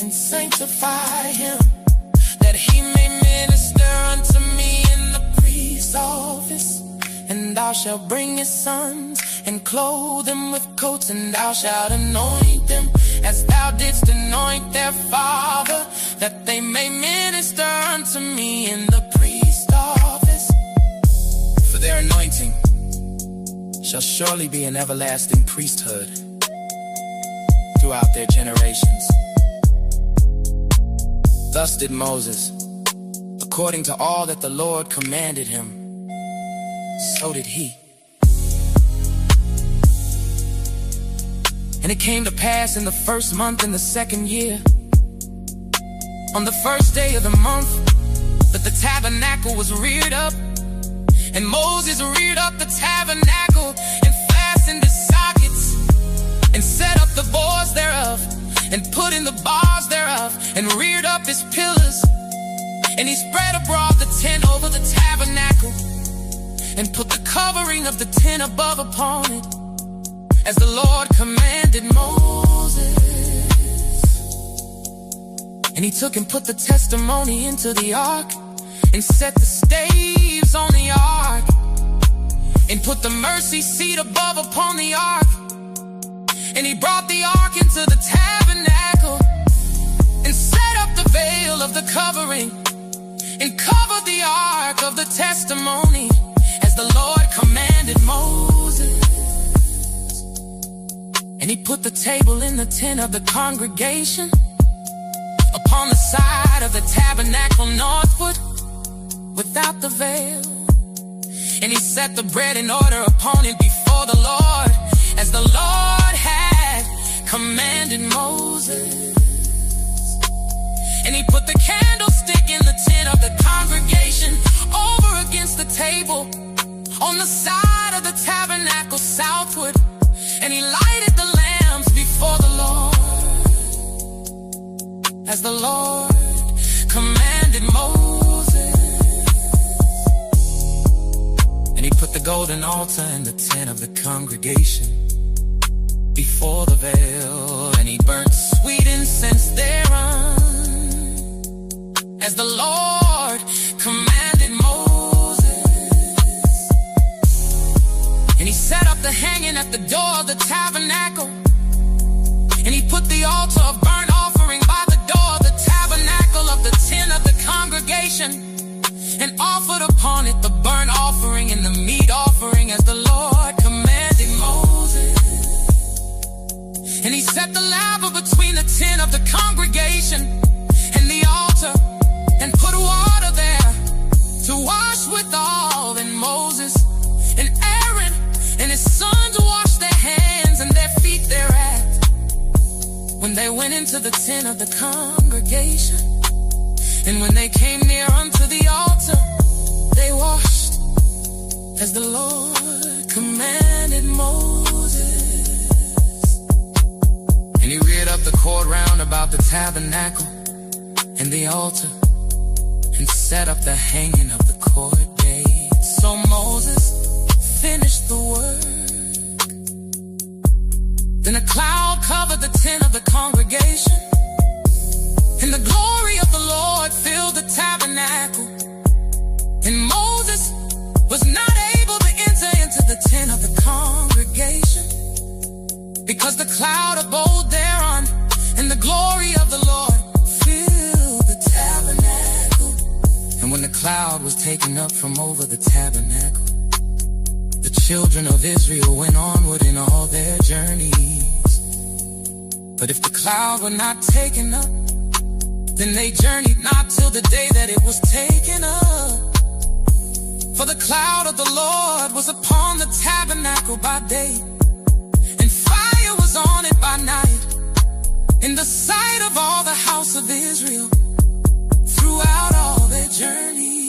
and sanctify him, that he may minister unto me in the priest's office. And thou shalt bring his sons, and clothe them with coats, and thou shalt anoint them as thou didst anoint their father, that they may minister unto me in the priest's office. For their anointing shall surely be an everlasting priesthood throughout their generations. Thus did Moses, according to all that the Lord commanded him, so did he. And it came to pass in the first month in the second year, on the first day of the month, that the tabernacle was reared up. And Moses reared up the tabernacle, and fastened its sockets, and set up the boards thereof, and put in the bars thereof, and reared up its pillars. And he spread abroad the tent over the tabernacle, and put the covering of the tent above upon it, as the Lord commanded Moses. And he took and put the testimony into the ark, and set the staves on the ark, and put the mercy seat above upon the ark. And he brought the ark into the tabernacle, and set up the veil of the covering, and covered the ark of the testimony, as the Lord commanded Moses. And he put the table in the tent of the congregation, upon the side of the tabernacle northward, without the veil. And he set the bread in order upon it before the Lord, as the Lord had commanded Moses. And he put the candlestick in the tent of the congregation, over against the table, on the side out of the tabernacle southward, and he lighted the lamps before the Lord, as the Lord commanded Moses. And he put the golden altar in the tent of the congregation before the veil, and he burnt sweet incense thereon, as the Lord commanded Moses. And he set up the hanging at the door of the tabernacle, and he put the altar of burnt offering by the door of the tabernacle of the tent of the congregation, and offered upon it the burnt offering and the meat offering, as the Lord commanded Moses. And he set the laver between the tent of the congregation and the altar, and put water there to wash withal. And Moses and Aaron and his sons washed their hands and their feet thereat, when they went into the tent of the congregation. And when they came near unto the altar, they washed, as the Lord commanded Moses. And he reared up the court round about the tabernacle and the altar, and set up the hanging of the court gate. So Moses finished the work. Then a cloud covered the tent of the congregation, and the glory of the Lord filled the tabernacle. And Moses was not able to enter into the tent of the congregation, because the cloud abode thereon, and the glory of the Lord filled the tabernacle. And when the cloud was taken up from over the tabernacle, the children of Israel went onward in all their journeys. But if the cloud were not taken up, then they journeyed not till the day that it was taken up. For the cloud of the Lord was upon the tabernacle by day, and fire was on it by night, in the sight of all the house of Israel throughout all their journeys.